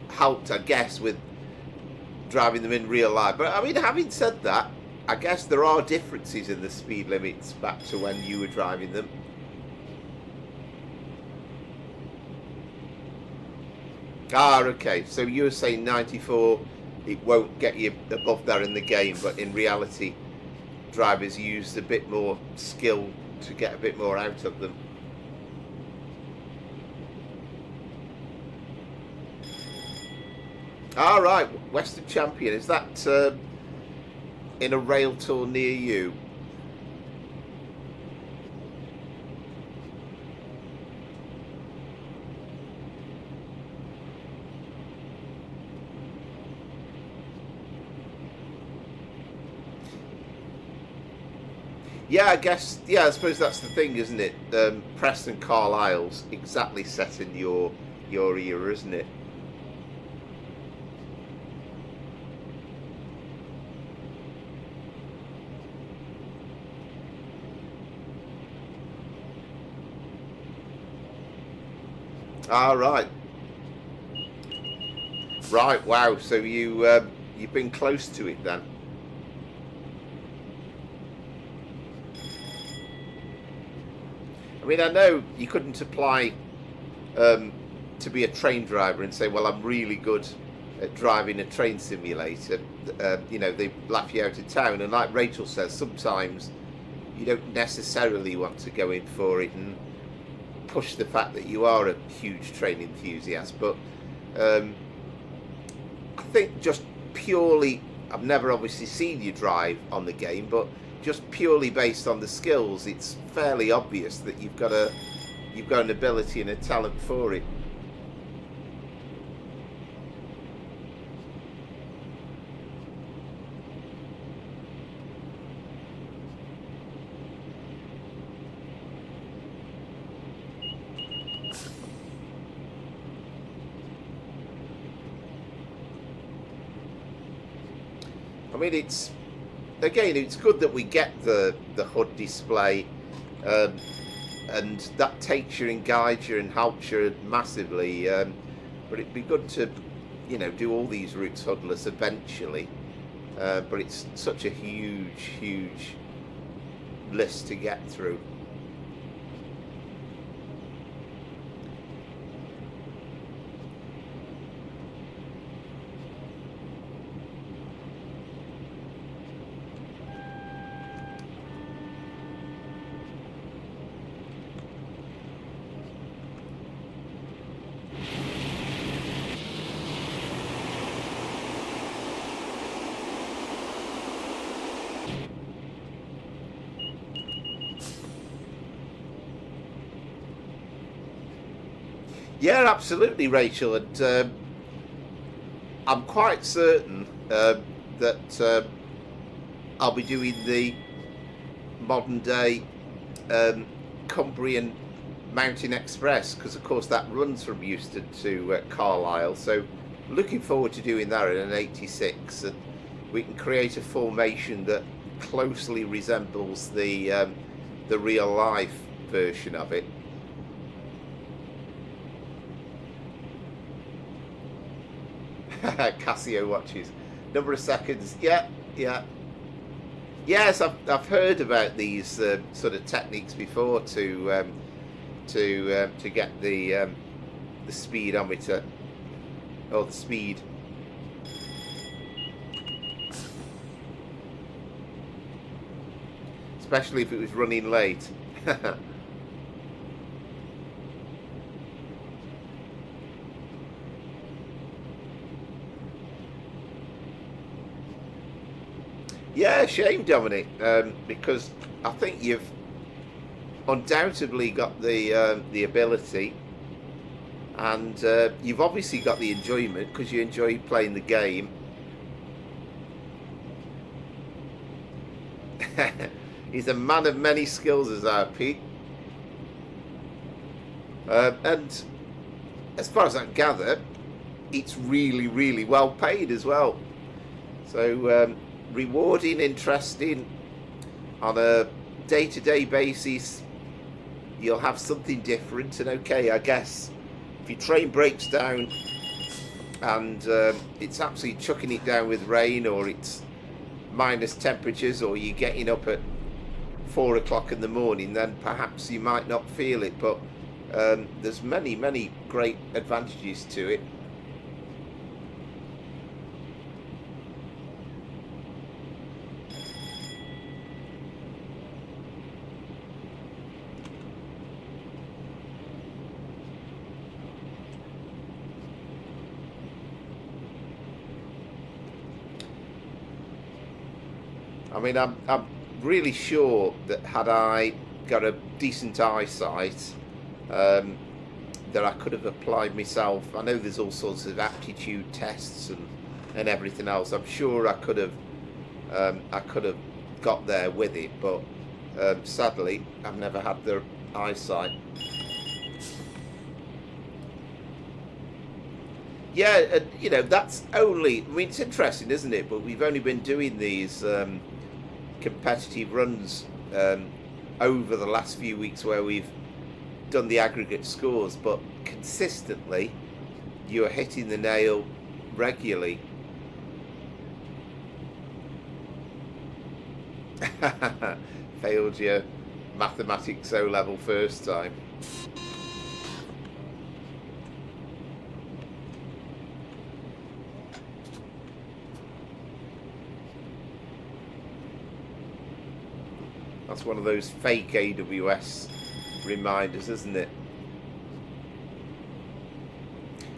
A: helped, I guess, with driving them in real life. But I mean, having said that, I guess there are differences in the speed limits back to when you were driving them. Okay, so you were saying 94, it won't get you above that in the game, but in reality drivers use a bit more skill to get a bit more out of them. All right, Western Champion, is that in a rail tour near you? Yeah, I guess, yeah, I suppose that's the thing, isn't it? Preston Carlisle's exactly set in your era, isn't it? Right. Right, wow, so you've been close to it then. I mean, I know you couldn't apply to be a train driver and say, well, I'm really good at driving a train simulator. You know, they laugh you out of town, and like Rachel says, sometimes you don't necessarily want to go in for it and push the fact that you are a huge train enthusiast. But I think just purely, I've never obviously seen you drive on the game, but just purely based on the skills, it's fairly obvious that you've got an ability and a talent for it. I mean, it's good that we get the HUD display, and that takes you and guides you and helps you massively. But it'd be good to, do all these routes HUDless eventually. But it's such a huge list to get through. Yeah, absolutely, Rachel, and I'm quite certain that I'll be doing the modern day Cumbrian Mountain Express, because of course that runs from Euston to Carlisle, so looking forward to doing that in an 86, and we can create a formation that closely resembles the real life version of it. Casio watches, number of seconds. Yes, I've heard about these sort of techniques before to get the speedometer or the speed. Especially if it was running late. Yeah, shame, Dominic, because I think you've undoubtedly got the ability, and you've obviously got the enjoyment because you enjoy playing the game. He's a man of many skills, as our Pete, and as far as I can gather, it's really well paid as well. So. Rewarding, interesting, on a day-to-day basis. You'll have something different, and okay, I guess if your train breaks down and it's absolutely chucking it down with rain, or it's minus temperatures, or you're getting up at 4 o'clock in the morning, then perhaps you might not feel it, but there's many great advantages to it. I mean, I'm really sure that had I got a decent eyesight, that I could have applied myself. I know there's all sorts of aptitude tests and everything else. I'm sure I could have got there with it, but sadly, I've never had the eyesight. Yeah, that's only. I mean, it's interesting, isn't it? But we've only been doing these competitive runs over the last few weeks where we've done the aggregate scores, but consistently you are hitting the nail regularly. Failed your mathematics O level first time. That's one of those fake AWS reminders, isn't it?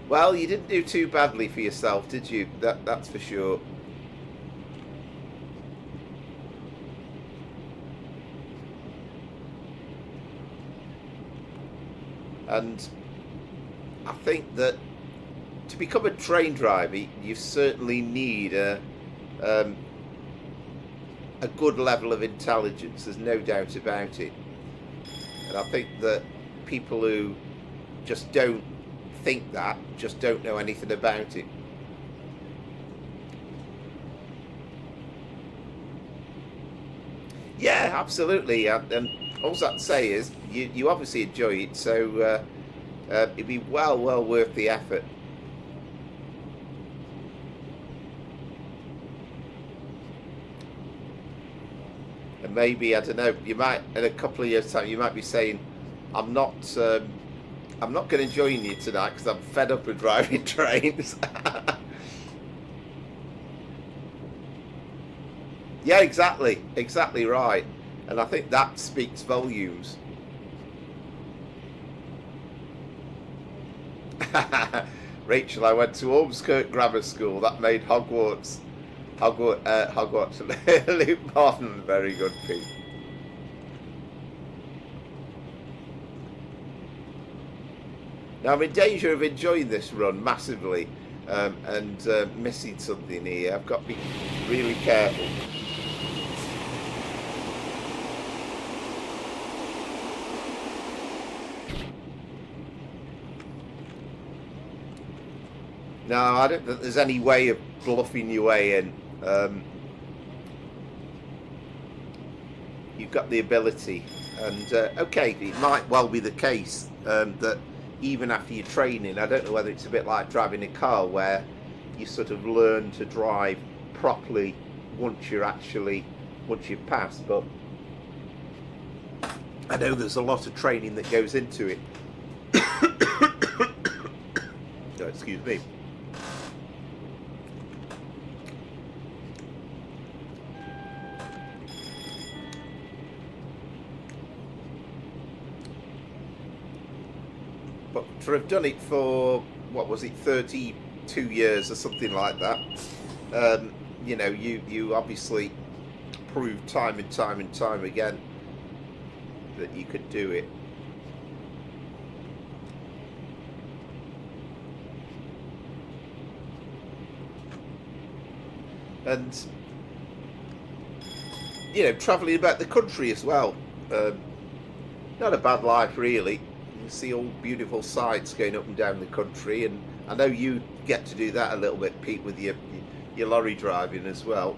A: Well, you didn't do too badly for yourself, did you? That's for sure. And I think that to become a train driver, you certainly need a good level of intelligence. There's no doubt about it. And I think that people who just don't think that just don't know anything about it. Yeah, absolutely. And all I can say is you obviously enjoy it, so it'd be well worth the effort. And maybe, I don't know, you might, in a couple of years' time, you might be saying, I'm not going to join you tonight because I'm fed up with driving trains. Yeah, exactly right. And I think that speaks volumes. Rachel, I went to Ormskirk Grammar School. That made Hogwarts Luke Martin. Very good, Pete. Now I'm in danger of enjoying this run massively and missing something here. I've got to be really careful. No, I don't think there's any way of bluffing your way in. You've got the ability, and okay, it might well be the case that even after your training, I don't know whether it's a bit like driving a car where you sort of learn to drive properly once you've passed, but I know there's a lot of training that goes into it. Oh, excuse me. But to have done it for, what was it, 32 years or something like that, you know, you obviously proved time and time again that you could do it. And, you know, travelling about the country as well. Not a bad life, really. You see all beautiful sights going up and down the country, and I know you get to do that a little bit, Pete, with your lorry driving as well.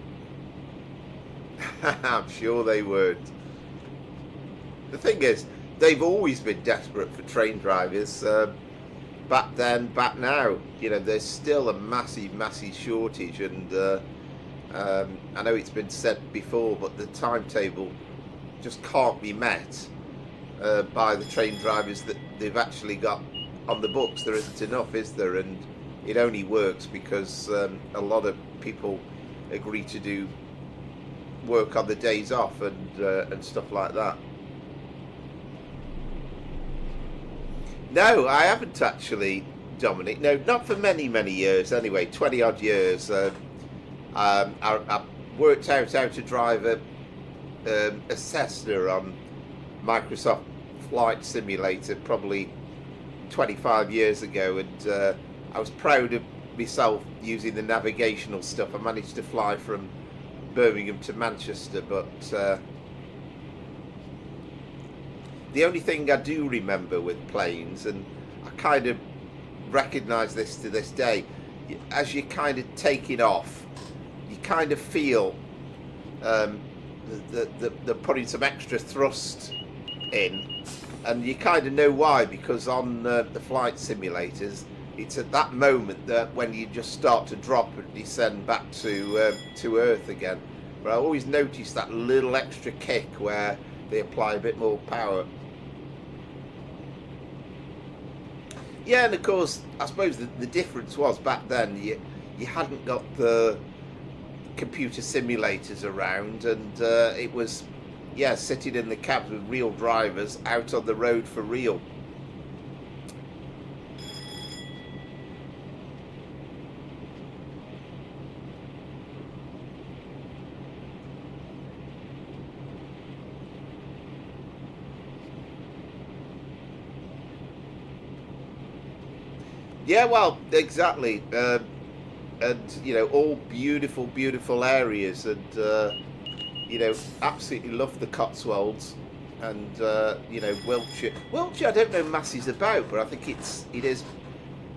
A: I'm sure they would. The thing is, they've always been desperate for train drivers. Back then, back now, you know, there's still a massive shortage, and I know it's been said before, but the timetable just can't be met by the train drivers that they've actually got on the books. There isn't enough, is there? And it only works because a lot of people agree to do work on the days off and stuff like that. No, I haven't actually, Dominic. No, not for many years anyway. 20 odd years. I worked out how to drive a Cessna on Microsoft Flight Simulator probably 25 years ago, and I was proud of myself using the navigational stuff. I managed to fly from Birmingham to Manchester, but the only thing I do remember with planes, and I kind of recognise this to this day, as you're kind of taking off, you kind of feel they're putting some extra thrust in, and you kind of know why, because on the flight simulators, it's at that moment that when you just start to drop and descend back to Earth again. But I always notice that little extra kick where they apply a bit more power. Yeah, and of course, I suppose the difference was back then you hadn't got the computer simulators around, and it was, yeah, sitting in the cabs with real drivers out on the road for real. Yeah, well, exactly, and you know, all beautiful areas, and you know, absolutely love the Cotswolds, and you know, Wiltshire. I don't know masses about, but I think it is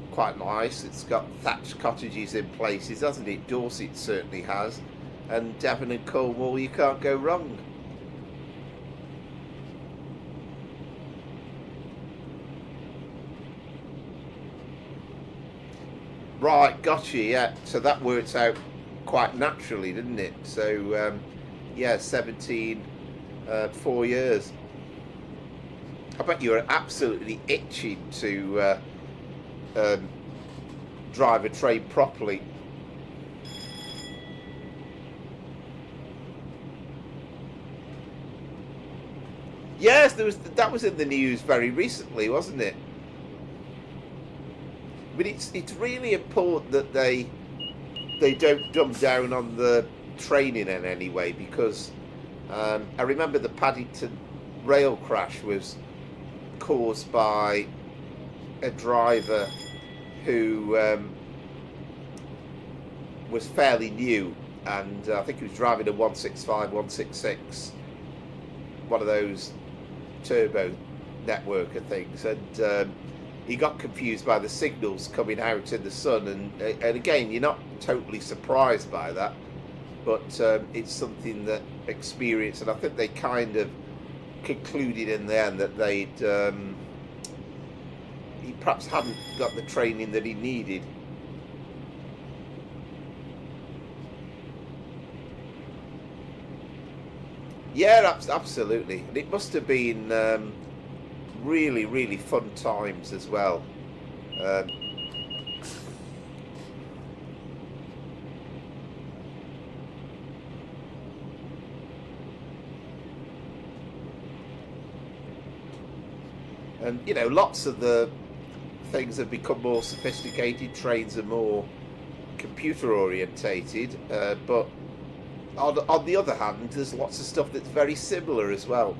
A: quite nice. It's got thatched cottages in places, hasn't it? Dorset certainly has, and Devon and Cornwall, you can't go wrong. Right, gotcha, yeah. So that worked out quite naturally, didn't it? So, yeah, 17, 4 years. I bet you were absolutely itching to drive a train properly. Yes, that was in the news very recently, wasn't it? But it's really important that they don't dumb down on the training in any way, because I remember the Paddington rail crash was caused by a driver who was fairly new, and I think he was driving a 165, 166, one of those turbo networker things, and he got confused by the signals coming out in the sun, and again, you're not totally surprised by that, but it's something that experience, and I think they kind of concluded in the end that he perhaps hadn't got the training that he needed. Yeah, absolutely, and it must have been really, really fun times as well. And you know, lots of the things have become more sophisticated. Trains are more computer orientated, but on the other hand, there's lots of stuff that's very similar as well.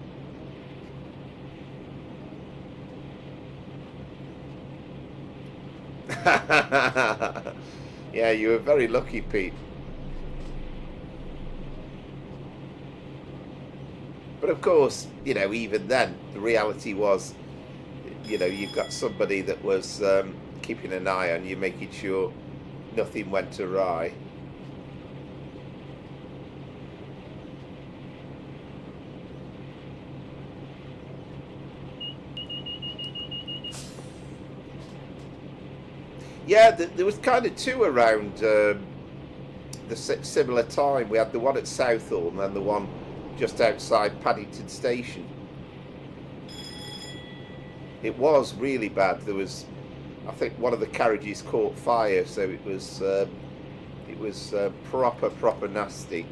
A: Yeah, you were very lucky, Pete. But of course, you know, even then, the reality was, you know, you've got somebody that was keeping an eye on you, making sure nothing went awry. Yeah, there was kind of two around the similar time. We had the one at Southall and then the one just outside Paddington Station. It was really bad. There was, I think, one of the carriages caught fire, so it was proper nasty.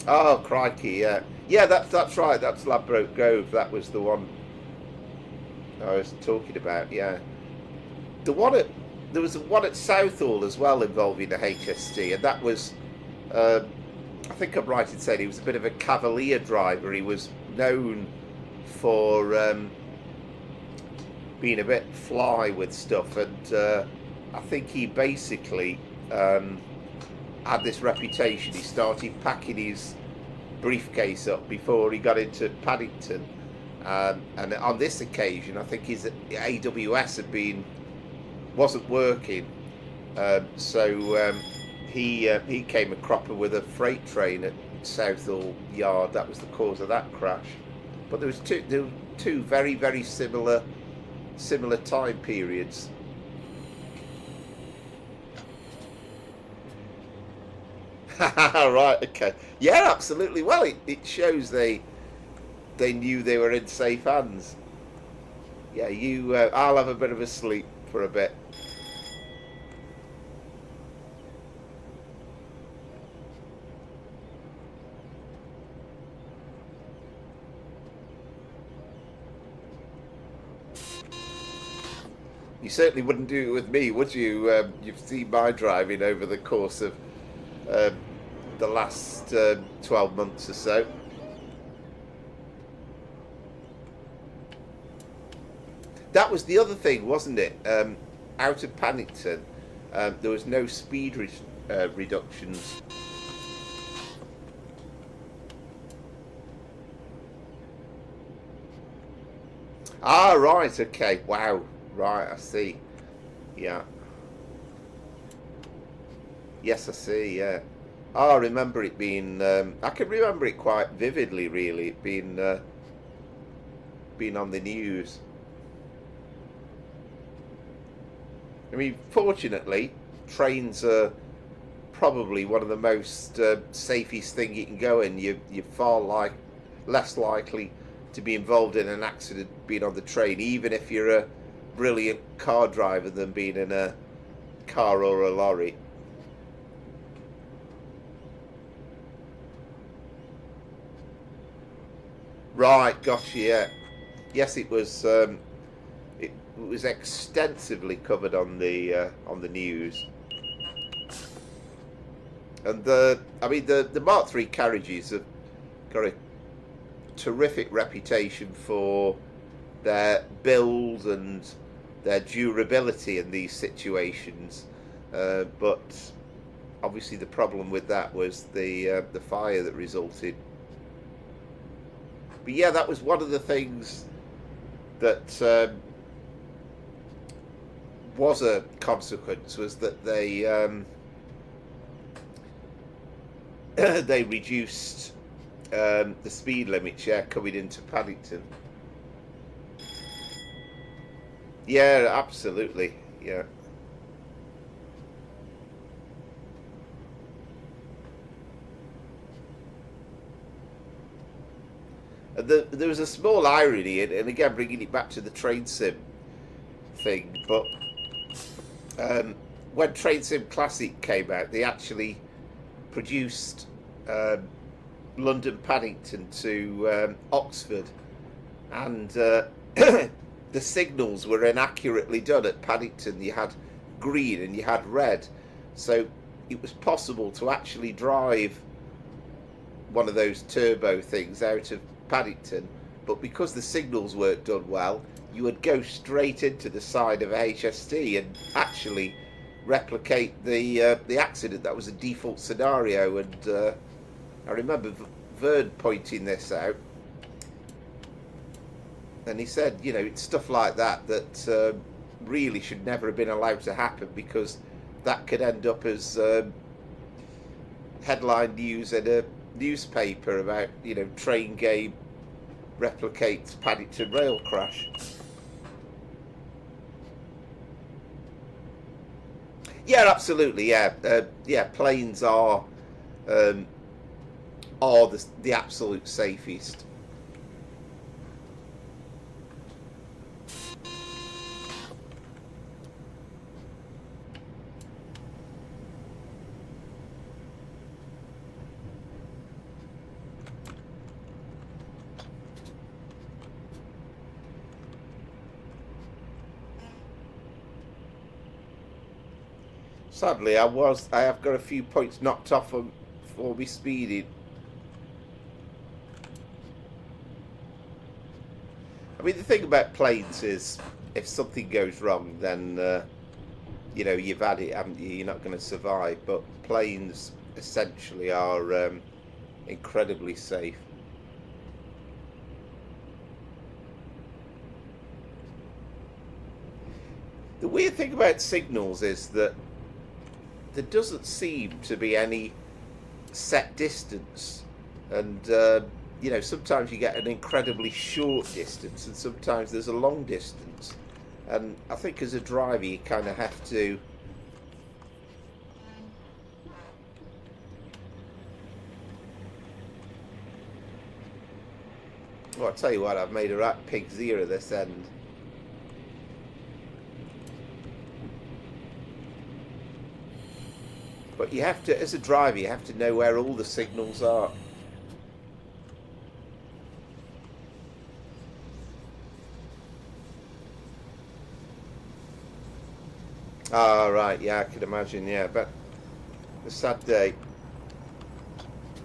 A: Oh crikey, yeah, yeah, that's right. That's Ladbroke Grove. That was the one I was talking about. Yeah, there was one at Southall as well involving a HST, and that was. I think I'm right in saying he was a bit of a cavalier driver. He was known for being a bit fly with stuff, and I think he basically had this reputation. He started packing his briefcase up before he got into Paddington, and on this occasion, I think his AWS wasn't working, so. He came a cropper with a freight train at Southall Yard. That was the cause of that crash. But there were two very, very similar time periods. Right, okay. Yeah, absolutely. Well, it shows they knew they were in safe hands. Yeah, I'll have a bit of a sleep for a bit. You certainly wouldn't do it with me, would you? You've seen my driving over the course of the last 12 months or so. That was the other thing, wasn't it? Out of Paddington, there was no speed reductions. Ah, right, okay, wow. Right, I see. Yeah. Yes, I see, yeah. Oh, I remember it being... I can remember it quite vividly, really. It being on the news. I mean, fortunately, trains are probably one of the most safest thing you can go in. You're far less likely to be involved in an accident being on the train, even if you're a brilliant car driver, than being in a car or a lorry. Right, gotcha. Yeah, yes, it was. It was extensively covered on the news, and I mean, the Mark III carriages have got a terrific reputation for their build and their durability in these situations, but obviously the problem with that was the fire that resulted. But yeah, that was one of the things that was a consequence, was that they they reduced the speed limit, coming into Paddington. Yeah, absolutely, yeah. And there was a small irony, and again bringing it back to the train sim thing, but when Train Sim Classic came out, they actually produced London Paddington to Oxford, and the signals were inaccurately done at Paddington. You had green and you had red, so it was possible to actually drive one of those turbo things out of Paddington, but because the signals weren't done well, you would go straight into the side of a HST and actually replicate the accident. That was a default scenario, and I remember Vern pointing this out, and he said, you know, it's stuff like that that really should never have been allowed to happen, because that could end up as headline news in a newspaper about, you know, train game replicates Paddington rail crash. Yeah, absolutely. Yeah, yeah. Planes are the absolute safest. Sadly, I have got a few points knocked off for me speeding. I mean, the thing about planes is, if something goes wrong, then you know, you've had it, haven't you? You're not going to survive. But planes essentially are incredibly safe. The weird thing about signals is that there doesn't seem to be any set distance, and you know, sometimes you get an incredibly short distance and sometimes there's a long distance, and I think as a driver you kind of have to well, I'll tell you what, I've made a right pig's ear at this end. But you have to, as a driver, you have to know where all the signals are. Ah, right, yeah, I can imagine, yeah, but a sad day.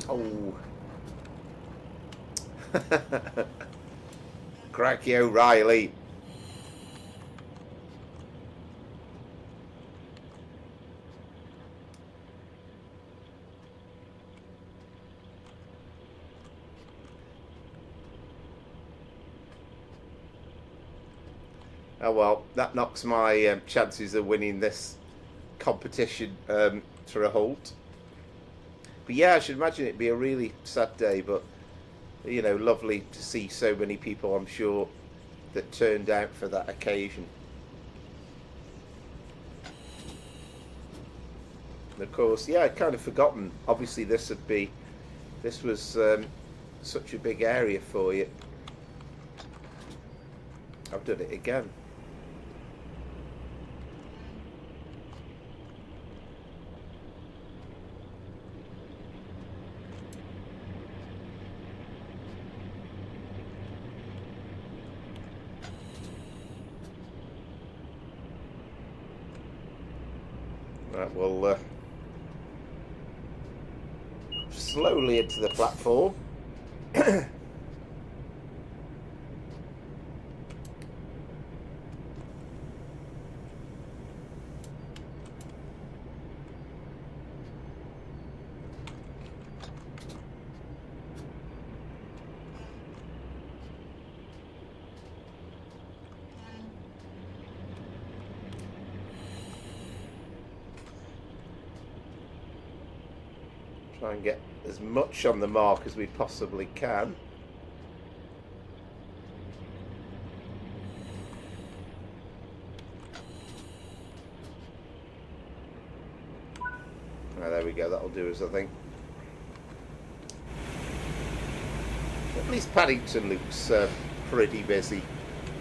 A: Oh. Cracky O'Reilly. Oh well, that knocks my chances of winning this competition to a halt. But yeah, I should imagine it'd be a really sad day, but you know, lovely to see so many people, I'm sure, that turned out for that occasion. Of course, yeah, I'd kind of forgotten. Obviously, this was such a big area for you. I've done it again. Right, we'll slowly into the platform. Try and get as much on the mark as we possibly can. Oh, there we go, that'll do us, I think. At least Paddington looks pretty busy.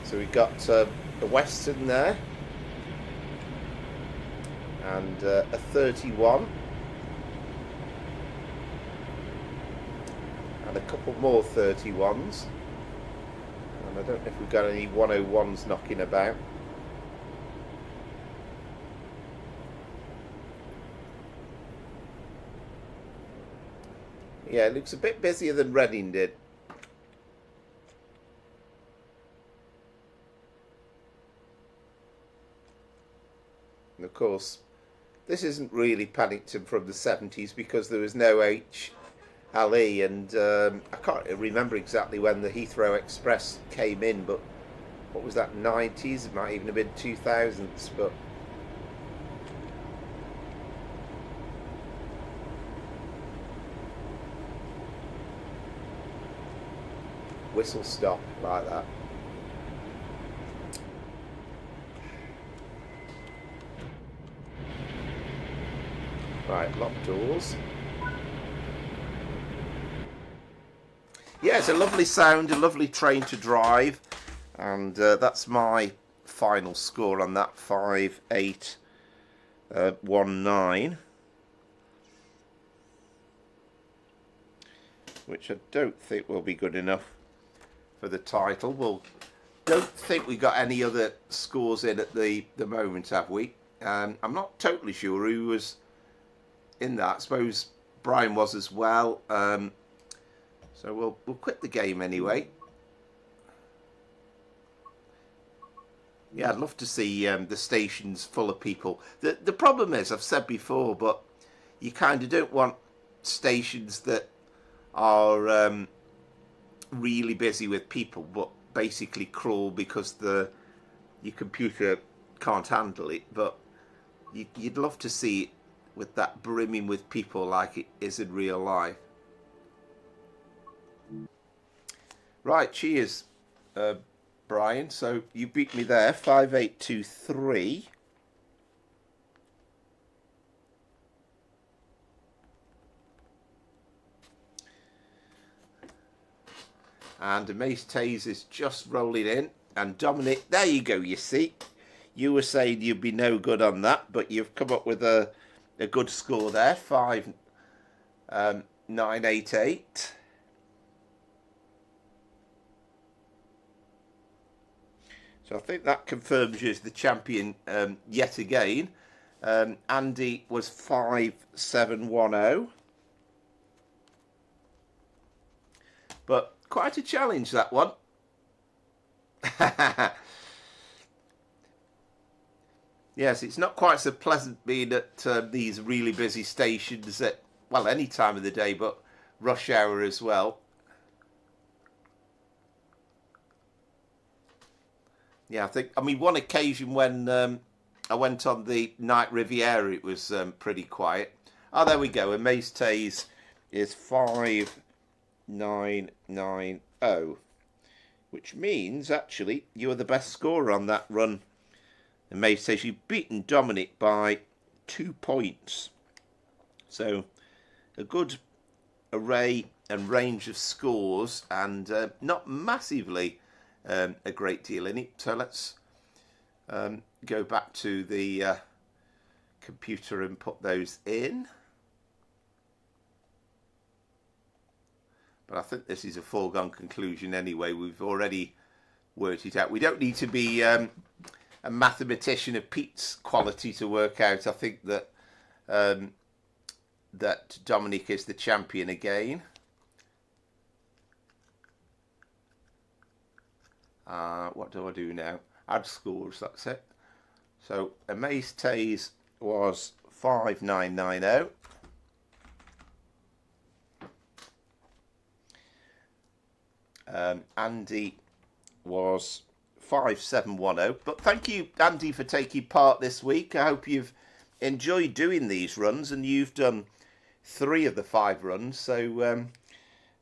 A: So we've got the Western there, and a 31. And a couple more 31s, and I don't know if we've got any 101s knocking about. Yeah, it looks a bit busier than Reading did. And of course, this isn't really Paddington from the 70s because there was no HLE, and I can't remember exactly when the Heathrow Express came in, but what was that, 90s? It might even have been 2000s, but whistle stop like that. Right, locked doors. Yeah, it's a lovely sound, a lovely train to drive, and that's my final score on that, 5819, which I don't think will be good enough for the title. Well, don't think we got any other scores in at the moment, have we? I'm not totally sure who was in that. I suppose Brian was as well. So we'll quit the game anyway. Yeah, I'd love to see the stations full of people. The problem is, I've said before, but you kind of don't want stations that are really busy with people, but basically crawl because your computer can't handle it. But you'd love to see it with that brimming with people like it is in real life. Right, cheers, Brian. So you beat me there, 5823. And Escapades is just rolling in. And Dominic, there you go, you see. You were saying you'd be no good on that, but you've come up with a good score there, 5988. So I think that confirms you as the champion yet again. Andy was 5710. But quite a challenge, that one. Yes, it's not quite so pleasant being at these really busy stations at, well, any time of the day, but rush hour as well. Yeah, I mean, one occasion when I went on the night Riviera, it was pretty quiet. Oh, there we go. Escapades is 5990, which means, actually, you are the best scorer on that run. Escapades, you've beaten Dominic by 2 points. So a good array and range of scores, and not massively a great deal in it. So let's go back to the computer and put those in. But I think this is a foregone conclusion anyway. We've already worked it out. We don't need to be a mathematician of Pete's quality to work out. I think that that Dominic is the champion again. What do I do now? Add scores, that's it. So Amaze Taze was 5990. Andy was 5710. But thank you, Andy, for taking part this week. I hope you've enjoyed doing these runs, and you've done 3 of the 5 runs. So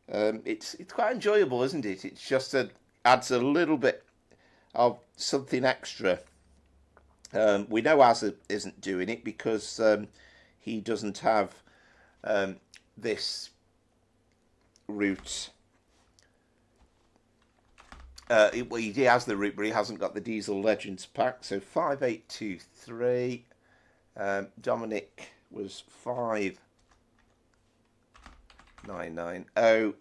A: it's quite enjoyable, isn't it? It's just adds a little bit of something extra. We know Azza isn't doing it because he doesn't have this route. He has the route, but he hasn't got the Diesel Legends pack. So 5823. Dominic was 5990.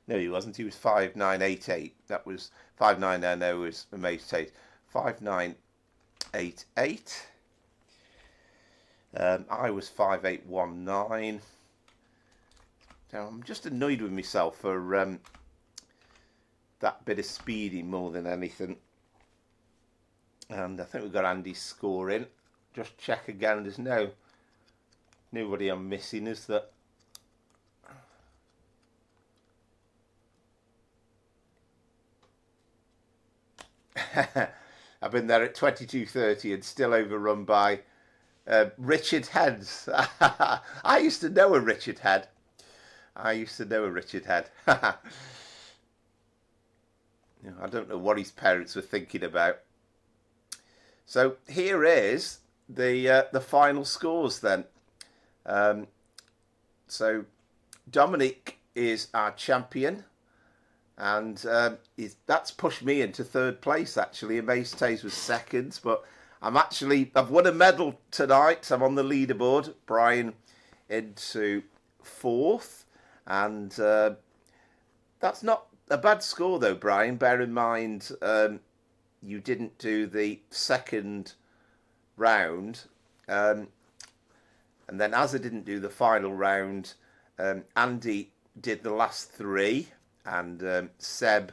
A: No, he wasn't. He was 5988. That was 5990 was Amaze Taste. 5988. I was 5819. So I'm just annoyed with myself for that bit of speeding more than anything. And I think we've got Andy's score in. Just check again. There's nobody I'm missing, is there? I've been there at 22:30 and still overrun by Richard Heads. I used to know a Richard Head. I don't know what his parents were thinking about. So here is the final scores then. So Dominic is our champion, and that's pushed me into 3rd place actually. Amaze Taze was 2nd, but I've won a medal tonight. I'm on the leaderboard. Brian into 4th, and that's not a bad score though, Brian. Bear in mind you didn't do the 2nd round, and then as I didn't do the final round, Andy did the last 3, and Seb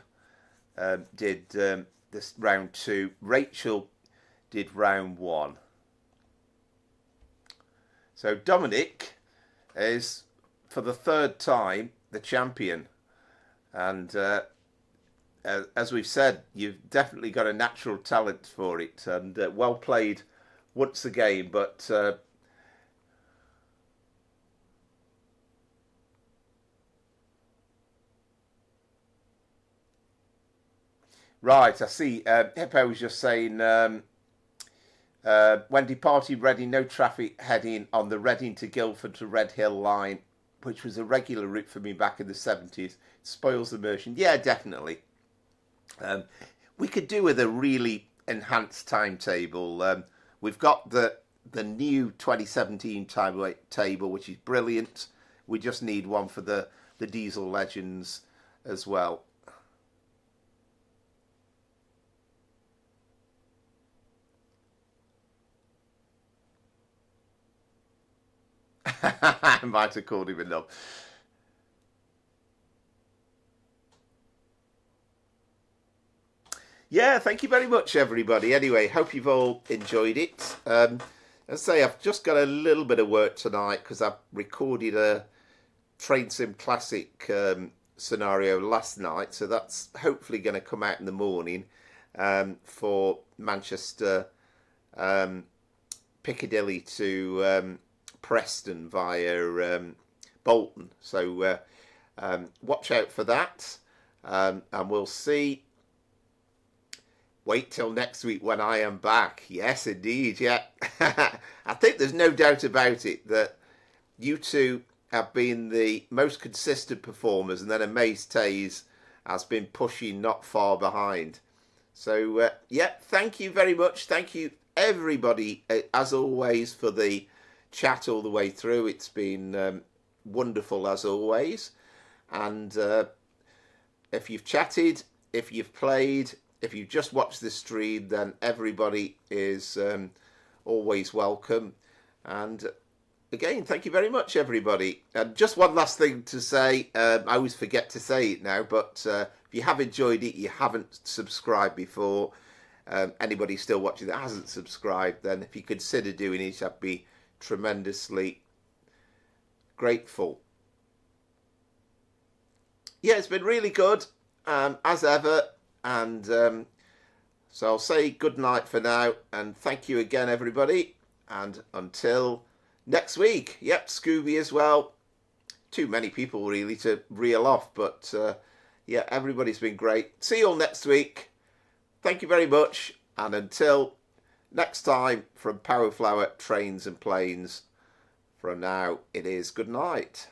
A: did this round 2. Rachel did round 1. So Dominic is, for the 3rd time, the champion. And as we've said, you've definitely got a natural talent for it, and well played once again. But right, I see. Hippo was just saying, when departing Reading, no traffic heading on the Reading to Guildford to Red Hill line, which was a regular route for me back in the 70s. Spoils the immersion. Yeah, definitely. We could do with a really enhanced timetable. We've got the new 2017 timetable, which is brilliant. We just need one for the Diesel Legends as well. I might have called him enough. Yeah, thank you very much, everybody. Anyway, hope you've all enjoyed it. As I say, I've just got a little bit of work tonight because I've recorded a Train Sim Classic scenario last night, so that's hopefully going to come out in the morning for Manchester Piccadilly to Preston via Bolton. So watch out for that, and we'll see wait till next week when I am back. Yes, indeed, yeah. I think there's no doubt about it that you two have been the most consistent performers, and then Amaze Taze has been pushing not far behind. So, yeah, thank you very much. Thank you, everybody, as always, for the chat all the way through. It's been wonderful, as always. And if you've chatted, if you've played, if you've just watched the stream, then everybody is always welcome. And again, thank you very much, everybody. And just one last thing to say. I always forget to say it now, but if you have enjoyed it, you haven't subscribed before, anybody still watching that hasn't subscribed, then if you consider doing it, I'd be tremendously grateful. Yeah, it's been really good, as ever. And so I'll say good night for now. And thank you again, everybody. And until next week. Yep, Scooby as well. Too many people really to reel off, but yeah, everybody's been great. See you all next week. Thank you very much, and until next time from Powerflower Trains and Planes, from now it is good night.